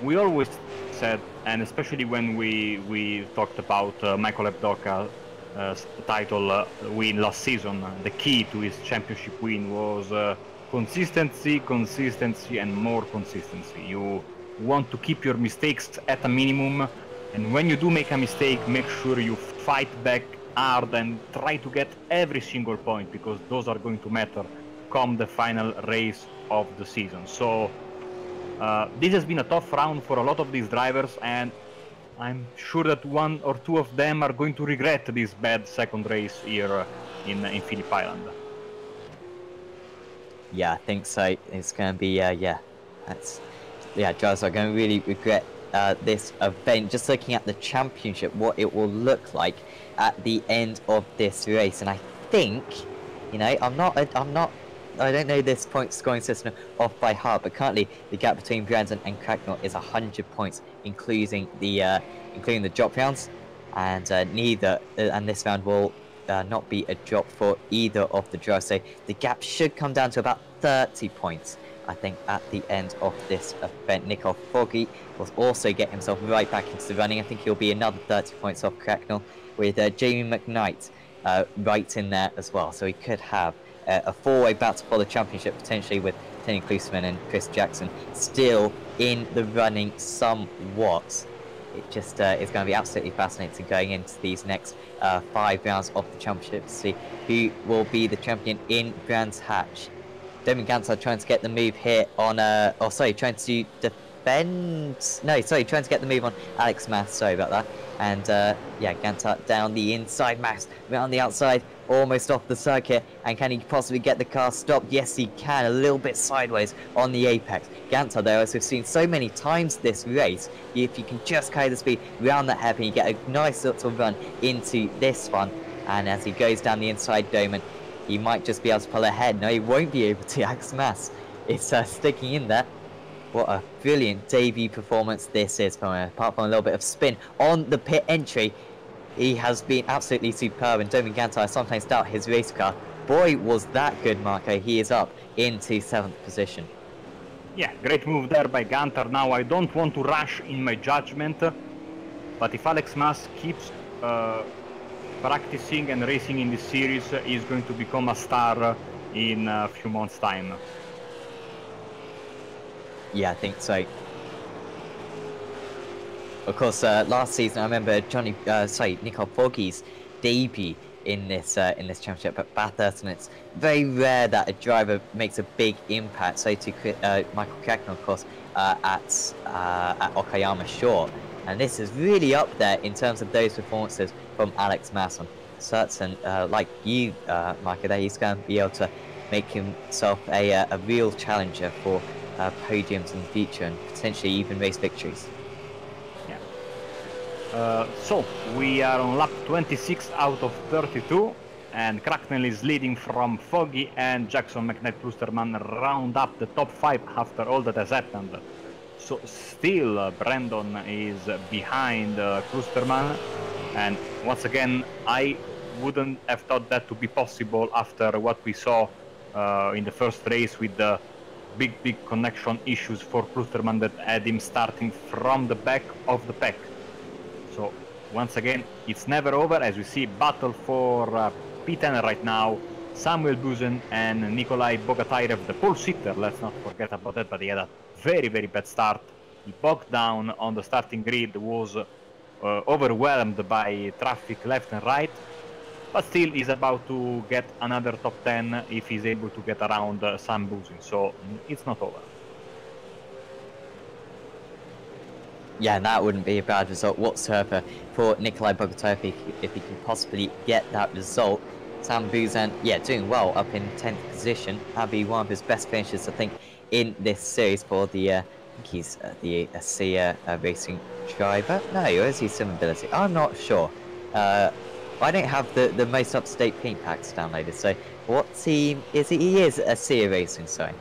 we always said, and especially when we talked about Michael Abdoka's title win last season, the key to his championship win was consistency, and more consistency. You want to keep your mistakes at a minimum, and when you do make a mistake, make sure you fight back hard and try to get every single point, because those are going to matter come the final race of the season. So this has been a tough round for a lot of these drivers, and I'm sure that 1 or 2 of them are going to regret this bad second race here in Phillip Island. Yeah, I think so. It's going to be drivers are going to really regret this event. Just looking at the championship, what it will look like at the end of this race, and I think, I don't know this point scoring system off by heart, but currently the gap between Brandon and Cracknell is 100 points, including the drop rounds, and and this round will not be a drop for either of the drivers. So the gap should come down to about 30 points I think at the end of this event, Nicole Foggy will also get himself right back into the running. I think he'll be another 30 points off Cracknell, with Jamie McKnight right in there as well. So he could have a four-way battle for the championship, potentially with Tony Klusman and Chris Jackson still in the running somewhat. It just is going to be absolutely fascinating going into these next 5 rounds of the championship to see who will be the champion in Brands Hatch. Damon Gantar trying to get the move here on, trying to defend, trying to get the move on Alex Mass, sorry about that. And yeah, Gantar down the inside, Mass around the outside, almost off the circuit, and can he possibly get the car stopped? Yes, he can, a little bit sideways on the apex. Gantar, though, as we've seen so many times this race, if you can just carry the speed around that hairpin, you get a nice little run into this one. And as he goes down the inside, Doman, he might just be able to pull ahead. No, he won't be able to. Alex Mass is sticking in there. What a brilliant debut performance this is, apart from a little bit of spin on the pit entry. He has been absolutely superb, and Doman Gantar, I sometimes doubt his race car. Boy, was that good, Marco. He is up into 7th position. Yeah, great move there by Gantar. Now, I don't want to rush in my judgment, but if Alex Mass keeps practicing and racing in this series, he's going to become a star in a few months' time. Yeah, I think so. Of course, last season I remember Nicole Foggy's debut in this championship at Bathurst, and it's very rare that a driver makes a big impact. So to Michael Cracknell, of course, at Okayama Short, and this is really up there in terms of those performances from Alex Mass. I'm certain, like you, Michael, that he's going to be able to make himself a real challenger for podiums in the future and potentially even race victories. So we are on lap 26 out of 32, and Cracknell is leading from Foggy, and Jackson, McKnight, Klusterman round up the top 5 after all that has happened. So still Brandon is behind Klusterman, and once again I wouldn't have thought that to be possible after what we saw in the first race with the big connection issues for Klusterman that had him starting from the back of the pack. So once again, it's never over, as we see battle for P10 right now. Samuel Buzen and Nikolai Bogatayrev, the pole sitter, let's not forget about that, but he had a very bad start. He bogged down on the starting grid, was overwhelmed by traffic left and right, but still he's about to get another top 10 if he's able to get around Sam Buzen, so it's not over. Yeah, and that wouldn't be a bad result whatsoever for Nikolai Bogotayev if he can possibly get that result. Sam Buzan, yeah, doing well up in 10th position. That'd be one of his best finishes, I think, in this series for the, I think he's the SEA racing driver. No, or is he sim ability? I'm not sure. I don't have the most up-to-date paint packs downloaded, so what team is he? He is a SEA racing, sorry.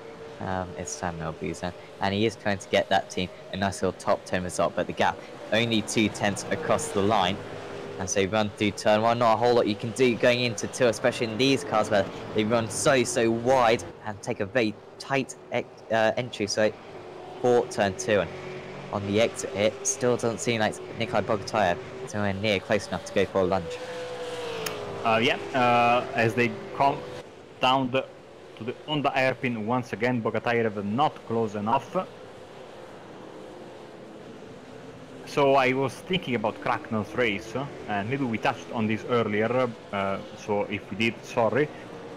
It's Samuel Buzan, and he is trying to get that team a nice little top 10 result, but the gap only 2 tenths across the line. And so run through turn 1, not a whole lot you can do going into 2, especially in these cars where they run so wide and take a very tight entry. So for turn 2, and on the exit it still doesn't seem like Nikolai Bogotayev is nowhere near close enough to go for a lunge. As they come down on the hairpin once again, Bogotayev not close enough. So I was thinking about Cracknell's race, and maybe we touched on this earlier, so if we did, sorry.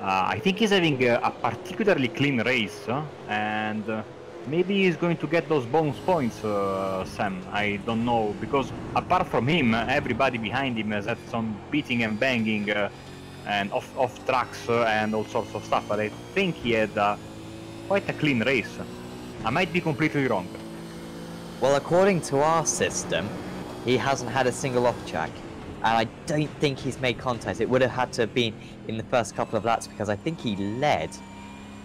I think he's having a particularly clean race, and maybe he's going to get those bonus points, Sam. I don't know, because apart from him, everybody behind him has had some beating and banging and off tracks and all sorts of stuff, but I think he had quite a clean race. I might be completely wrong. Well, according to our system, he hasn't had a single off track, and I don't think he's made contact. It would have had to have been in the first couple of laps, because I think he led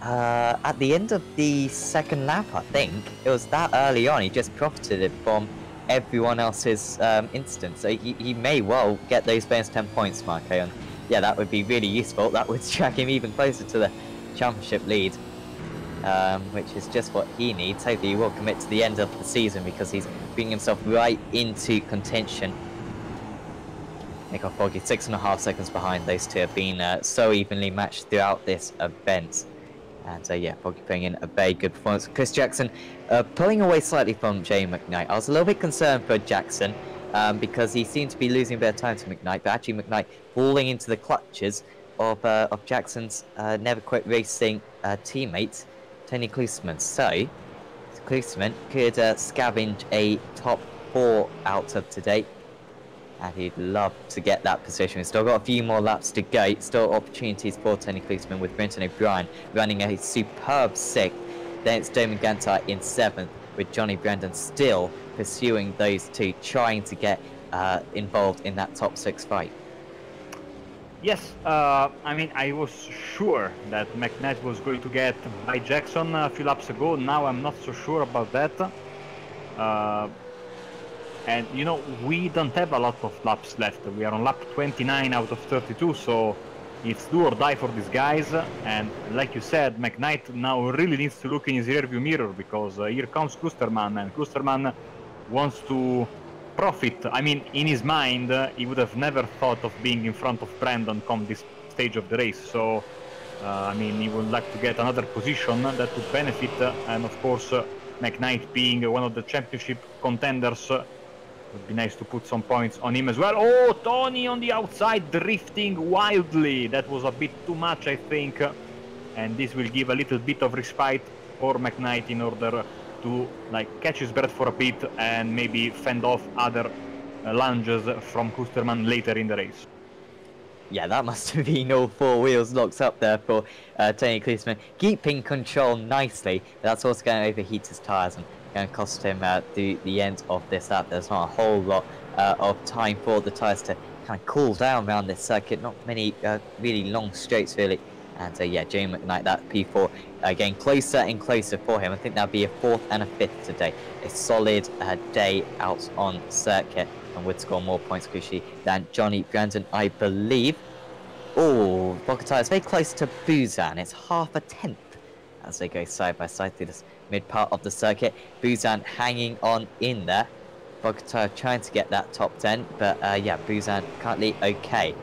at the end of the second lap, I think. It was that early on, he just profited from everyone else's instance. So he may well get those bonus 10 points, Marco, and yeah, that would be really useful. That would track him even closer to the championship lead. which is just what he needs. Hopefully he will commit to the end of the season because he's bringing himself right into contention. Nico Foggy 6.5 seconds behind. Those two have been so evenly matched throughout this event. And yeah, Foggy putting in a very good performance. Chris Jackson pulling away slightly from Jay McKnight. I was a little bit concerned for Jackson because he seemed to be losing a bit of time to McKnight, but actually McKnight falling into the clutches of Jackson's never quit racing teammate, Tony Klusman. So, Klusman could scavenge a top 4 out of today. And he'd love to get that position. We've still got a few more laps to go. Still opportunities for Tony Klusman with Brenton O'Brien running a superb 6th. Then it's Damon Gantar in 7th, with Johnny Brandon still pursuing those two, trying to get involved in that top 6 fight. Yes, I mean, I was sure that McKnight was going to get by Jackson a few laps ago. Now I'm not so sure about that. And, you know, we don't have a lot of laps left. We are on lap 29 out of 32, so it's do or die for these guys. And like you said, McKnight now really needs to look in his rearview mirror, because here comes Kusterman, and Kusterman wants to profit. I mean, in his mind, he would have never thought of being in front of Brandon come this stage of the race. So, I mean, he would like to get another position that would benefit. And of course, McKnight being one of the championship contenders, would be nice to put some points on him as well. Oh, Tony on the outside, drifting wildly. That was a bit too much, I think. And this will give a little bit of respite for McKnight in order to catch his breath for a bit and maybe fend off other lunges from Kusterman later in the race. Yeah, that must have been all 4 wheels locked up there for Tony Klusman. Keeping control nicely, but that's also going to overheat his tyres and going to cost him the end of this lap. There's not a whole lot of time for the tyres to kind of cool down around this circuit. Not many really long straights, really. And yeah, Jamie McKnight, that P4 getting closer and closer for him. I think that'll be a 4th and a 5th today. A solid day out on circuit, and would score more points, crucially, than Johnny Brandon, I believe. Oh, Bogota is very close to Buzan. It's half a 10th as they go side by side through this mid part of the circuit. Buzan hanging on in there. Bogota trying to get that top 10, but yeah, Buzan currently okay.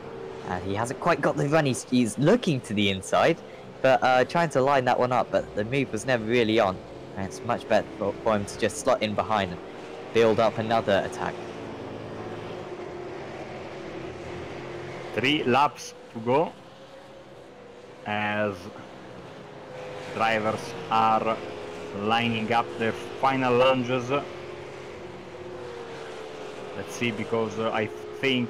He hasn't quite got the run. He's looking to the inside, but trying to line that one up, but the move was never really on. And it's much better for him to just slot in behind and build up another attack. 3 laps to go as drivers are lining up their final lunges. Let's see, because I think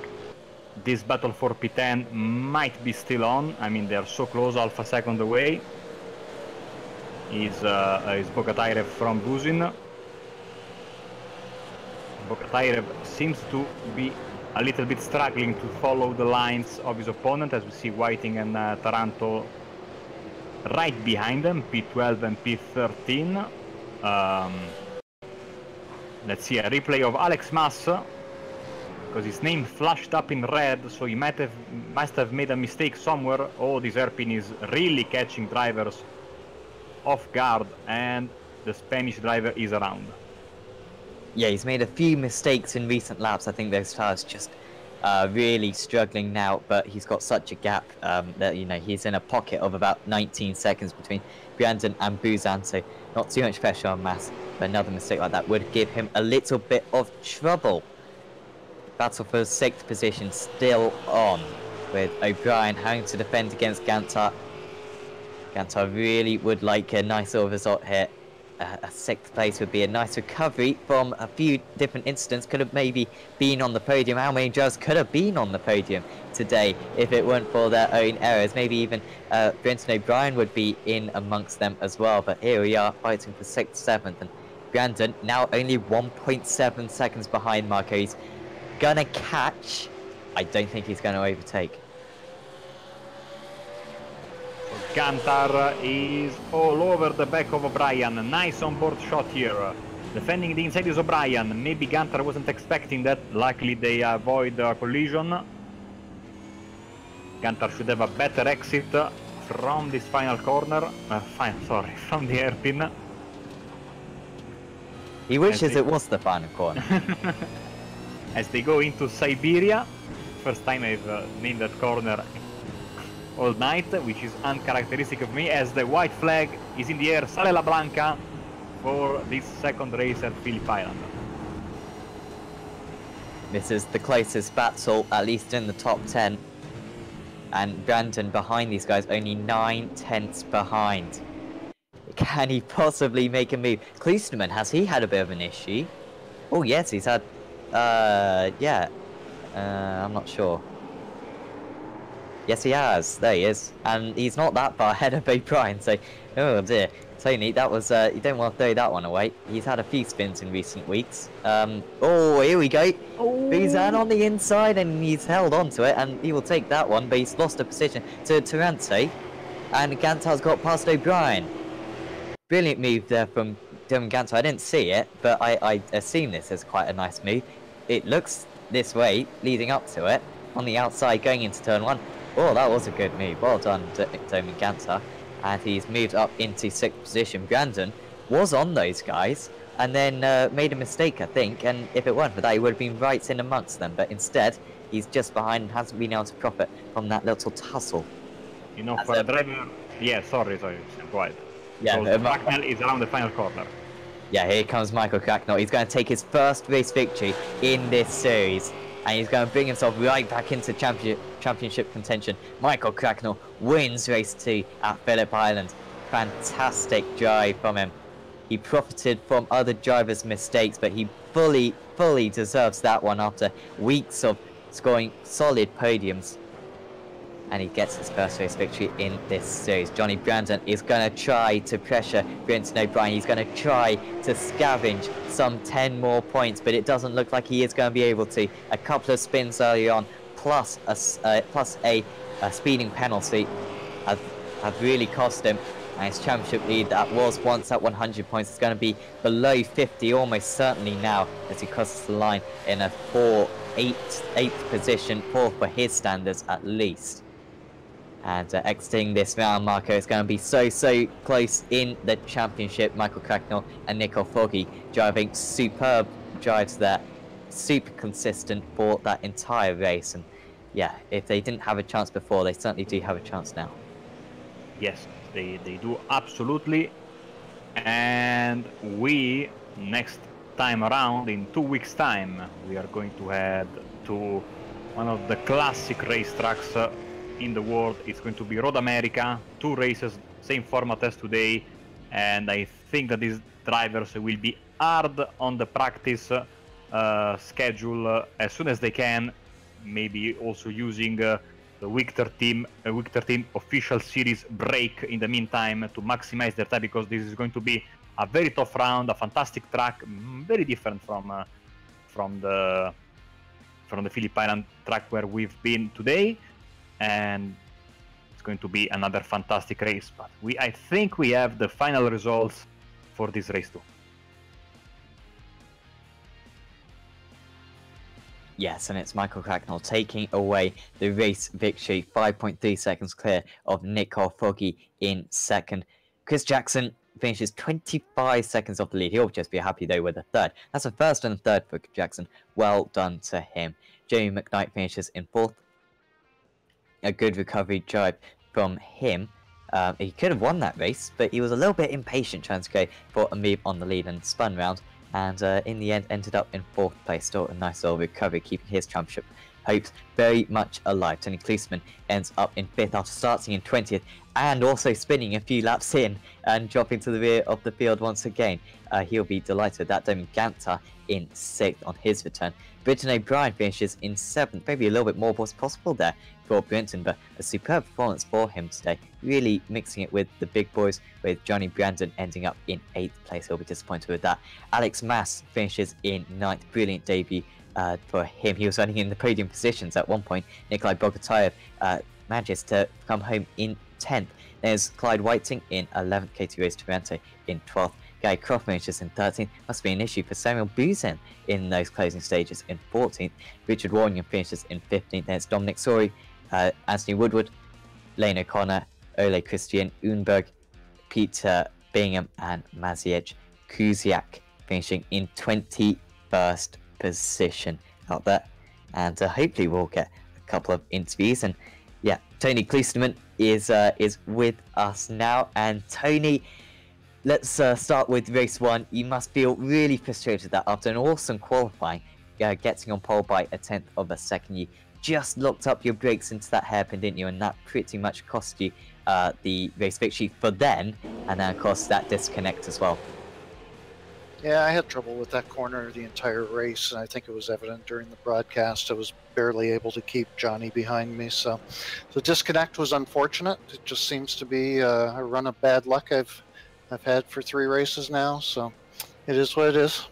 this battle for P10 might be still on. I mean, they are so close, half a second away. Is Bogatayrev from Buzin. Bogatayrev seems to be a little bit struggling to follow the lines of his opponent, as we see Whiting and Taranto right behind them, P12 and P13. Let's see a replay of Alex Mas, because his name flashed up in red, so he must have made a mistake somewhere. Oh, this hairpin is really catching drivers off guard, and the Spanish driver is around. Yeah, he's made a few mistakes in recent laps. I think those tires just really struggling now, but he's got such a gap that, you know, he's in a pocket of about 19 seconds between Brandon and Buzan, so not too much pressure on Mas, but another mistake like that would give him a little bit of trouble. Battle for 6th position still on, with O'Brien having to defend against Gantar. Gantar really would like a nice little result here. A 6th place would be a nice recovery from a few different incidents. Could have maybe been on the podium. How many drivers could have been on the podium today if it weren't for their own errors? Maybe even Brenton O'Brien would be in amongst them as well. But here we are fighting for 6th, 7th. And Brandon now only 1.7 seconds behind Marco. He's gonna catch. I don't think he's gonna overtake. Gantar is all over the back of O'Brien. Nice on-board shot here. Defending the inside is O'Brien. Maybe Gantar wasn't expecting that. Luckily they avoid a collision. Gantar should have a better exit from this final corner. From the hairpin. He wishes it was the final corner. As they go into Siberia. First time I've named that corner all night, which is uncharacteristic of me, as the white flag is in the air. Sale la Blanca for this second race at Phillip Island. This is the closest battle, at least in the top 10. And Brandon behind these guys, only 9/10 behind. Can he possibly make a move? Klosterman, has he had a bit of an issue? Oh yes, he's had, yeah. I'm not sure. Yes, he has. There he is. And he's not that far ahead of O'Brien, so, oh dear. Tony, that was, you don't want to throw that one away. He's had a few spins in recent weeks. Oh, here we go. Oh. Buzan on the inside, and he's held on to it, and he will take that one, but he's lost a position to Taranto. And Gantar's got past O'Brien. Brilliant move there from Dylan Gantar. I didn't see it, but I assume this is quite a nice move. It looks this way, leading up to it, on the outside, going into turn 1. Oh, that was a good move. Well done, Dylan Gantar. And he's moved up into 6th position. Brandon was on those guys, and then made a mistake, I think, and if it weren't for that, he would have been right in amongst them, but instead, he's just behind and hasn't been able to profit from that little tussle. You know, for a driver... Yeah, sorry, go ahead. Yeah, so Cracknell is around the final corner. Yeah, here comes Michael Cracknell. He's going to take his first race victory in this series, and he's going to bring himself right back into championship contention. Michael Cracknell wins race 2 at Phillip Island. Fantastic drive from him. He profited from other drivers' mistakes, but he fully deserves that one after weeks of scoring solid podiums. And he gets his first race victory in this series. Johnny Brandon is going to try to pressure Brenton O'Brien. He's going to try to scavenge some 10 more points, but it doesn't look like he is going to be able to. A couple of spins early on, plus a speeding penalty have really cost him. And his championship lead that was once at 100 points is going to be below 50 almost certainly now, as he crosses the line in a 8th position, 4th for his standards at least. And exiting this round marker is going to be so close in the championship. Michael Cracknell and Nico Foggy driving superb drives there, super consistent for that entire race. And yeah, if they didn't have a chance before, they certainly do have a chance now. Yes, they do absolutely. And we, next time around, in 2 weeks' time, we are going to head to one of the classic racetracks in the world. It's going to be Road America. 2 races, same format as today, and I think that these drivers will be hard on the practice schedule as soon as they can, maybe also using the Week 13 official series break in the meantime to maximize their time, because this is going to be a very tough round, a fantastic track, very different from the Phillip Island track where we've been today. And it's going to be another fantastic race, but I think we have the final results for this race too. Yes, and it's Michael Cracknell taking away the race victory, 5.3 seconds clear of Nico Foggy in 2nd. Chris Jackson finishes 25 seconds off the lead. He'll just be happy though with a 3rd. That's a 1st and a 3rd for Jackson. Well done to him. Jamie McKnight finishes in 4th. A good recovery drive from him. He could have won that race, but he was a little bit impatient trying to go for a move on the lead and spun round, and in the end ended up in 4th place. Still a nice little recovery, keeping his championship hopes very much alive. Tony Klosterman ends up in 5th after starting in 20th and also spinning a few laps in and dropping to the rear of the field once again. He'll be delighted with that. Damon Gantar in 6th on his return. Brenton O'Brien finishes in 7th. Maybe a little bit more was possible there for Brenton, but a superb performance for him today. Really mixing it with the big boys, with Johnny Brandon ending up in 8th place. He'll be disappointed with that. Alex Mass finishes in 9th. Brilliant debut for him. He was running in the podium positions at one point. Nikolai Bogotayev manages to come home in 10th. There's Clyde Whiting in 11th. Katie Rose Taranto in 12th. Gary Croft finishes in 13th. Must be an issue for Samuel Buzan in those closing stages in 14th. Richard Warren finishes in 15th. There's Dominic Sori, Anthony Woodward, Lane O'Connor, Ole Christian Unberg, Peter Bingham, and Maciej Kuziak finishing in 21st position out there. And hopefully we'll get a couple of interviews. And yeah, Tony Klusterman is with us now. And Tony, let's start with race 1. You must feel really frustrated that after an awesome qualifying, getting on pole by a 10th of a second, you just locked up your brakes into that hairpin, didn't you? And that pretty much cost you the race victory for then, and then of course that disconnect as well. Yeah, I had trouble with that corner the entire race, and I think it was evident during the broadcast. I was barely able to keep Johnny behind me, so the disconnect was unfortunate. It just seems to be a run of bad luck I've had for 3 races now, so it is what it is.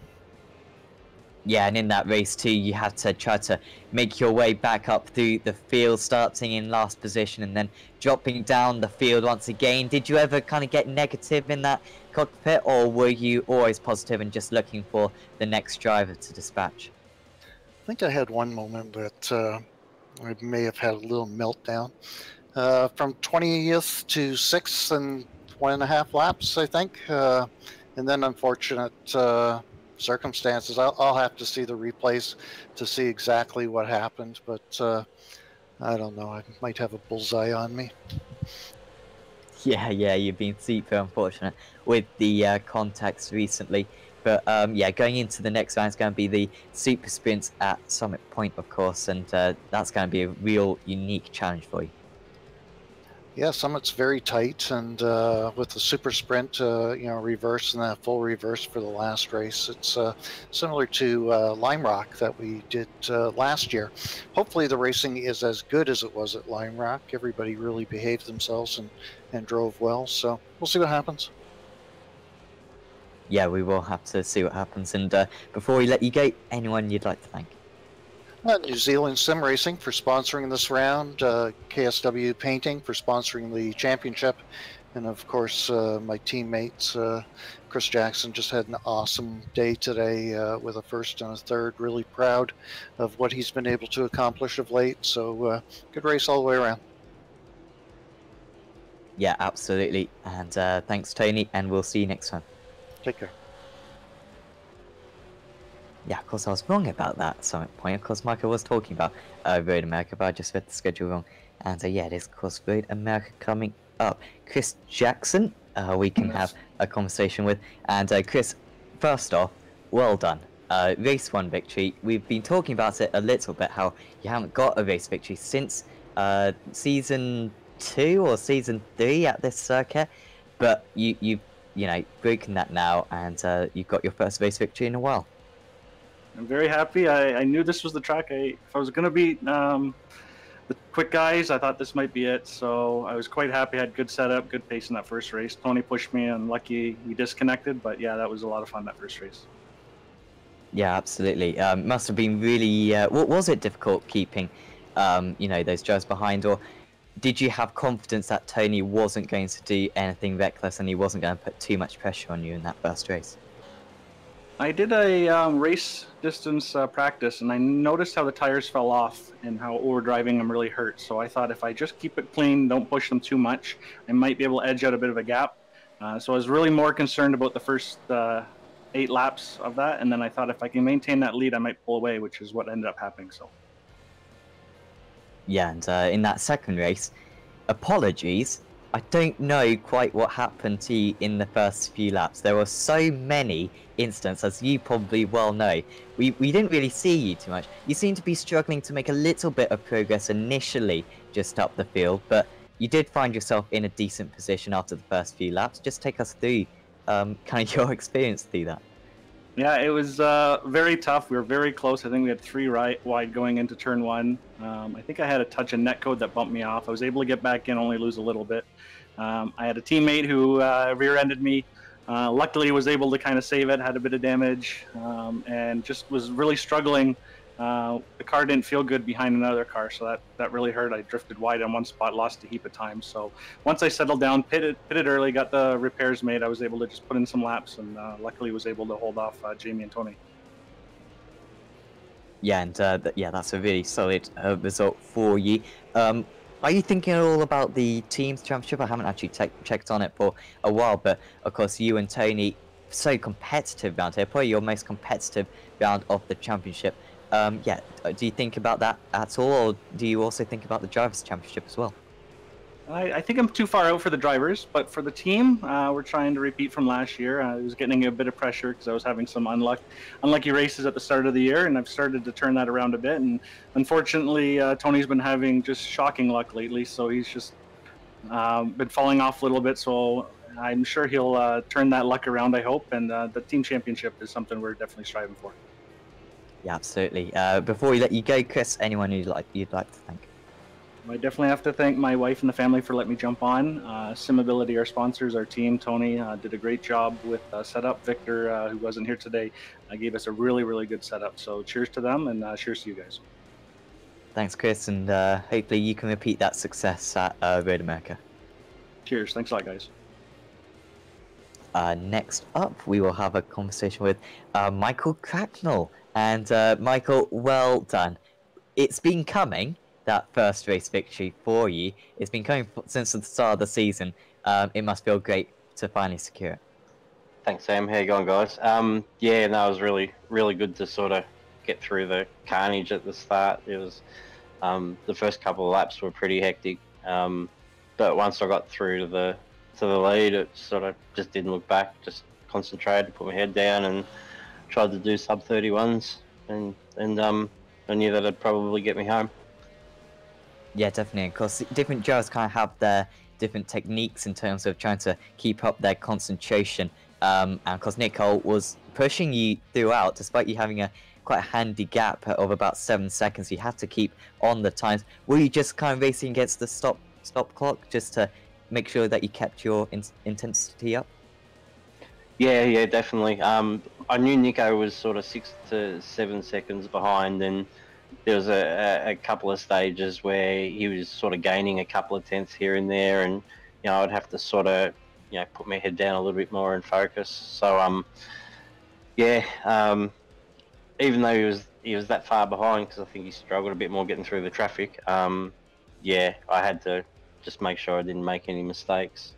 Yeah, and in that race too, you had to try to make your way back up through the field, starting in last position and then dropping down the field once again. Did you ever kind of get negative in that cockpit, or were you always positive and just looking for the next driver to dispatch? I think I had one moment that I may have had a little meltdown. From 20th to 6th and 1.5 laps, I think. And then unfortunate circumstances. I'll have to see the replays to see exactly what happened, but I don't know. I might have a bullseye on me. Yeah, you've been super unfortunate with the contacts recently. But yeah, going into the next round is going to be the Super Sprint at Summit Point, of course, and that's going to be a real unique challenge for you. Yeah, Summit's very tight, and with the Super Sprint, reverse and that full reverse for the last race, it's similar to Lime Rock that we did last year. Hopefully the racing is as good as it was at Lime Rock. Everybody really behaved themselves and drove well, so we'll see what happens. Yeah, we will have to see what happens. And before we let you go, anyone you'd like to thank? New Zealand Sim Racing for sponsoring this round, KSW Painting for sponsoring the championship, and of course my teammates. Chris Jackson just had an awesome day today with a first and a third. Really proud of what he's been able to accomplish of late, so good race all the way around. Yeah, absolutely. And thanks, Tony, and we'll see you next time. Take care. Yeah, of course I was wrong about that Summit Point. Of course Michael was talking about Road America, but I just read the schedule wrong. And yeah, it is of course Road America coming up. Chris Jackson, we can have a conversation with. And Chris, first off, well done. Race 1 victory. We've been talking about it a little bit, how you haven't got a race victory since season 2 or season 3 at this circuit. But you've broken that now, and you've got your first race victory in a while. I'm very happy. I knew this was the track. If I was going to beat the quick guys, I thought this might be it. So I was quite happy. I had good setup, good pace in that first race. Tony pushed me, and lucky we disconnected. But yeah, that was a lot of fun, that first race. Yeah, absolutely. Must have been really. What was it difficult keeping, those drivers behind, or did you have confidence that Tony wasn't going to do anything reckless and he wasn't going to put too much pressure on you in that first race? I did a race distance practice, and I noticed how the tires fell off and how overdriving them really hurt. So I thought if I just keep it clean, don't push them too much, I might be able to edge out a bit of a gap. So I was really more concerned about the first 8 laps of that, and then I thought if I can maintain that lead, I might pull away, which is what ended up happening. So. Yeah, and in that second race, apologies, I don't know quite what happened to you in the first few laps. There were so many incidents, as you probably well know. We didn't really see you too much. You seemed to be struggling to make a little bit of progress initially just up the field, but you did find yourself in a decent position after the first few laps. Just take us through kind of your experience through that. Yeah, it was very tough. We were very close. I think we had 3 wide going into turn 1. I think I had a touch of netcode that bumped me off. I was able to get back in, only lose a little bit. I had a teammate who rear-ended me. Luckily, was able to kind of save it, had a bit of damage, and just was really struggling. The car didn't feel good behind another car, so that really hurt. I drifted wide on one spot, lost a heap of time. So once I settled down, pitted early, got the repairs made, I was able to just put in some laps, and luckily was able to hold off Jamie and Tony. Yeah, and that's a really solid result for you. Are you thinking at all about the teams championship? I haven't actually checked on it for a while, but of course you and Tony, so competitive round here, probably your most competitive round of the championship. Yeah, do you think about that at all, or do you also think about the Drivers' Championship as well? I think I'm too far out for the drivers, but for the team, we're trying to repeat from last year. I was getting a bit of pressure because I was having some unlucky races at the start of the year, and I've started to turn that around a bit. And unfortunately, Tony's been having just shocking luck lately, so he's just been falling off a little bit. So I'm sure he'll turn that luck around, I hope. And the team championship is something we're definitely striving for. Yeah, absolutely. Before we let you go, Chris, anyone you'd like to thank? I definitely have to thank my wife and the family for letting me jump on. SimAbility, our sponsors, our team, Tony did a great job with setup. Victor, who wasn't here today, gave us a really, really good setup. So cheers to them, and cheers to you guys. Thanks, Chris, and hopefully you can repeat that success at Road America. Cheers. Thanks a lot, guys. Next up, we will have a conversation with Michael Cracknell. And Michael, well done. It's been coming. That first race victory for you. It's been coming since the start of the season. It must feel great to finally secure it. Thanks, Sam. How you going, guys? Yeah, no, it was really, really good to sort of get through the carnage at the start. It was the first couple of laps were pretty hectic, but once I got through to the lead, it sort of just didn't look back. Just concentrated, put my head down, and tried to do sub 31s, and I knew that it'd probably get me home. Yeah, definitely. Of course, different drivers kind of have their different techniques in terms of trying to keep up their concentration. And of course, Nick Cole was pushing you throughout, despite you having quite a handy gap of about 7 seconds. You had to keep on the times. Were you just kind of racing against the stop clock just to make sure that you kept your intensity up? Yeah, definitely. I knew Nico was sort of 6 to 7 seconds behind, and there was a couple of stages where he was sort of gaining a couple of tenths here and there, and I'd have to sort of put my head down a little bit more and focus. So yeah, even though he was that far behind, because I think he struggled a bit more getting through the traffic. Yeah, I had to just make sure I didn't make any mistakes.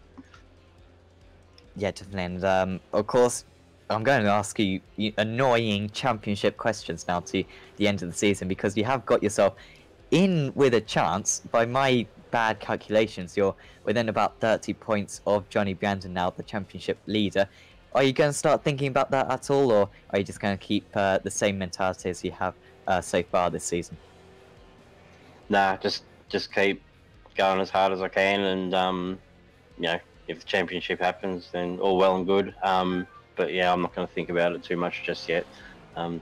Yeah, definitely. And of course, I'm going to ask you annoying championship questions now to the end of the season, because you have got yourself in with a chance. By my bad calculations, you're within about 30 points of Johnny Brandon now, the championship leader. Are you going to start thinking about that at all, or are you just going to keep the same mentality as you have so far this season? Nah, just keep going as hard as I can, and if the championship happens, then all well and good. But yeah, I'm not going to think about it too much just yet.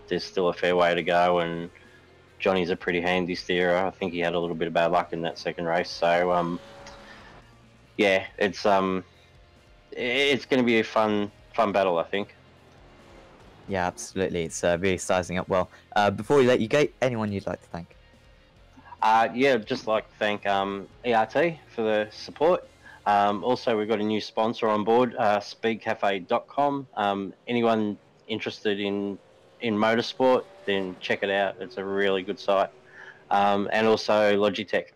There's still a fair way to go, and Johnny's a pretty handy steerer. I think he had a little bit of bad luck in that second race. So yeah, it's going to be a fun battle, I think. Yeah, absolutely. It's really sizing up well. Before we let you go, anyone you'd like to thank? Yeah, I'd just like to thank ERT for the support. Also, we've got a new sponsor on board, speedcafe.com. Anyone interested in motorsport, then check it out. It's a really good site. And also Logitech.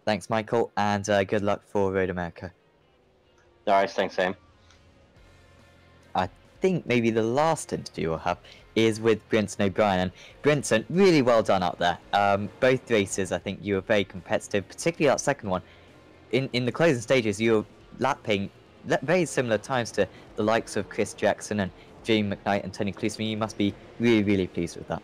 Thanks, Michael, and good luck for Road America. All right, thanks, Sam. I think maybe the last interview we'll have is with Brinson O'Brien. And Brinson, really well done out there. Both races, I think you were very competitive, particularly that second one. In the closing stages, you were lapping very similar times to the likes of Chris Jackson and Jamie McKnight and Tony Klusman. You must be really, really pleased with that.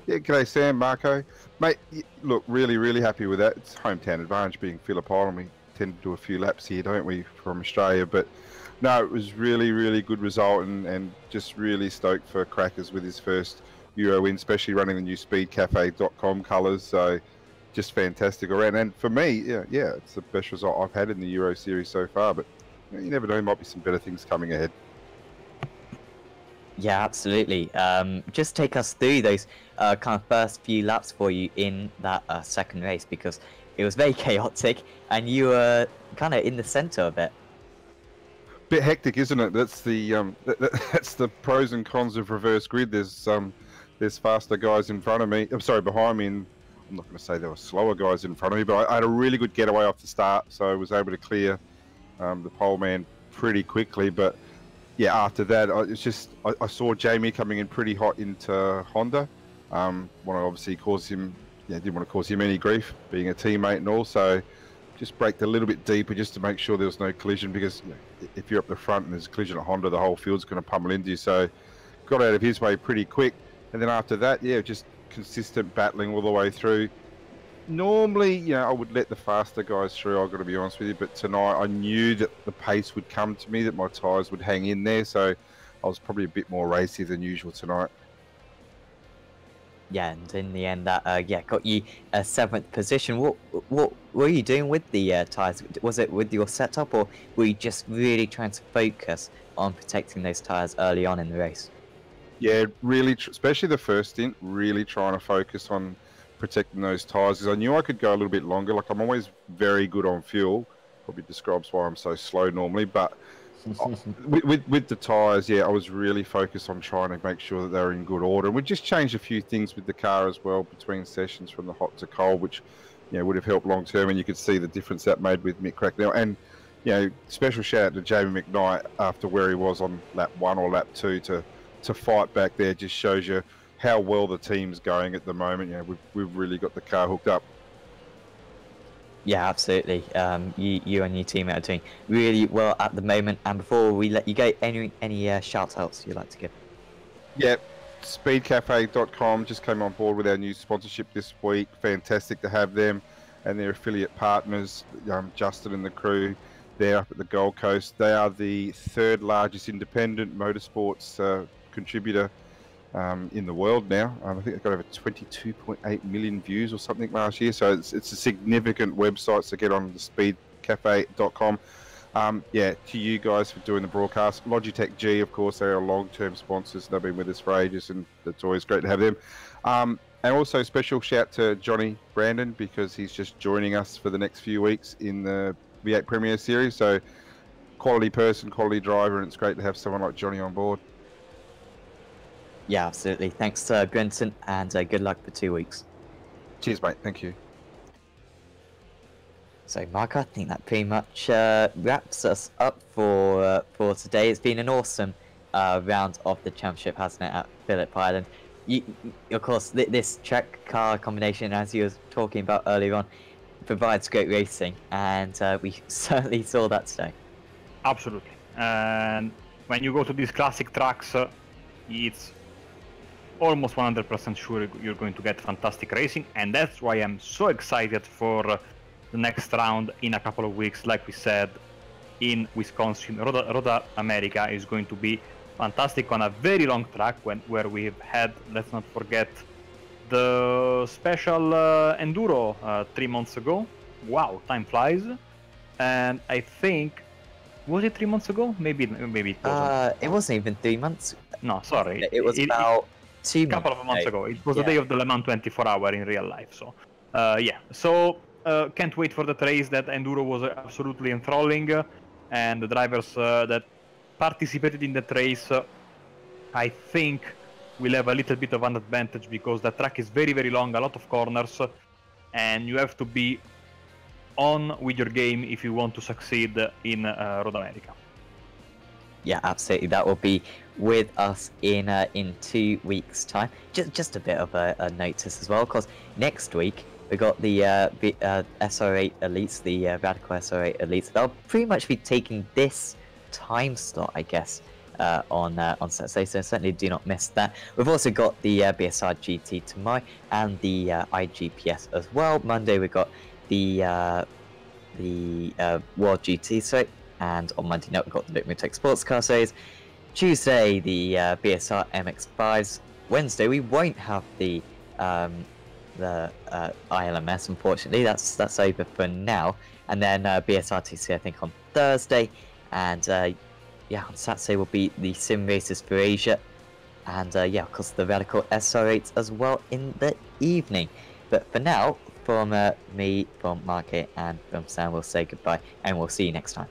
Yeah, g'day Sam, Marco. Mate, look, really happy with that. It's hometown advantage being Phillip Island. We tend to do a few laps here, don't we, from Australia? But no, it was really good result, and just really stoked for Crackers with his first Euro win, especially running the new speedcafe.com colours. So just fantastic around. And for me, yeah, it's the best result I've had in the Euro Series so far. But you never know, there might be some better things coming ahead. Yeah, absolutely. Just take us through those kind of first few laps for you in that second race, because it was very chaotic and you were kind of in the centre of it. Bit hectic, isn't it? That's the that's the pros and cons of reverse grid. There's faster guys in front of me. I'm sorry, behind me, and I'm not going to say there were slower guys in front of me, but I had a really good getaway off the start, so I was able to clear the pole man pretty quickly. But yeah, after that, I saw Jamie coming in pretty hot into Honda. Want to obviously cause him, didn't want to cause him any grief, being a teammate and all. So just braked a little bit deeper just to make sure there was no collision, because if you're up the front and there's a collision at Honda, the whole field's going to pummel into you. So got out of his way pretty quick, and then after that, just consistent battling all the way through. Normally, I would let the faster guys through, I've got to be honest with you, but tonight I knew that the pace would come to me, that my tyres would hang in there, so I was probably a bit more racy than usual tonight. Yeah, and in the end, that got you a 7th position. What were you doing with the tyres? Was it with your setup, or were you just really trying to focus on protecting those tyres early on in the race? Yeah, really, especially the first stint, really trying to focus on protecting those tyres, because I knew I could go a little bit longer. Like, I'm always very good on fuel. Probably describes why I'm so slow normally, but with the tyres, I was really focused on trying to make sure that they were in good order. And we just changed a few things with the car as well between sessions from the hot to cold, which would have helped long term, and you could see the difference that made with Mick Cracknell. And special shout out to Jamie McKnight after where he was on lap 1 or lap 2 to fight back there. Just shows you how well the team's going at the moment. We've really got the car hooked up. Yeah, absolutely. You and your team are doing really well at the moment. And before we let you go, any shout outs you'd like to give? Yeah, speedcafe.com just came on board with our new sponsorship this week. Fantastic to have them and their affiliate partners, Justin and the crew. They're up at the Gold Coast. They are the 3rd largest independent motorsports contributor in the world now. I think they've got over 22.8 million views or something last year. So it's a significant website. So get on the speedcafe.com. To you guys for doing the broadcast. Logitech G, of course, they're our long-term sponsors. They've been with us for ages, and it's always great to have them. And also special shout to Johnny Brandon, because he's just joining us for the next few weeks in the V8 Premier Series. So quality person, quality driver, and it's great to have someone like Johnny on board. Yeah, absolutely. Thanks, Brenton, and good luck for 2 weeks. Cheers, mate. Thank you. So, Mark, I think that pretty much wraps us up for today. It's been an awesome round of the championship, hasn't it, at Phillip Island? Of course, this track car combination, as you were talking about earlier on, provides great racing, and we certainly saw that today. Absolutely. And when you go to these classic tracks, it's almost 100% sure you're going to get fantastic racing, and that's why I'm so excited for the next round in a couple of weeks. Like we said, in Wisconsin, Road America is going to be fantastic on a very long track where we've had, let's not forget, the special Enduro 3 months ago. Wow, time flies. And I think, was it 3 months ago? Maybe it wasn't. It wasn't even 3 months. No, sorry. It was about 2 months. Couple of months ago. It was the day of the Le Mans 24 hour in real life. So, So, can't wait for that race. That Enduro was absolutely enthralling. And the drivers that participated in that race, I think, will have a little bit of an advantage, because the track is very, very long, a lot of corners, and you have to be on with your game if you want to succeed in Road America. Yeah, absolutely. That will be with us in 2 weeks' time. Just a bit of a notice as well, because next week we got the SR8 Elites, the Radical SR8 Elites. They'll pretty much be taking this time slot, I guess, on Saturday. So certainly do not miss that. We've also got the BSR GT tomorrow and the IGPS as well. Monday we've got the World GT Series, and on Monday night we've got the Tech Sports Car Series. Tuesday the BSR MX5s. Wednesday we won't have the ILMS, unfortunately. That's over for now. And then BSRTC I think on Thursday, and on Saturday will be the Sim Races for Asia, and of course the Radical SR8s as well in the evening. But for now, from me, from Market, and from Sam, we'll say goodbye, and we'll see you next time.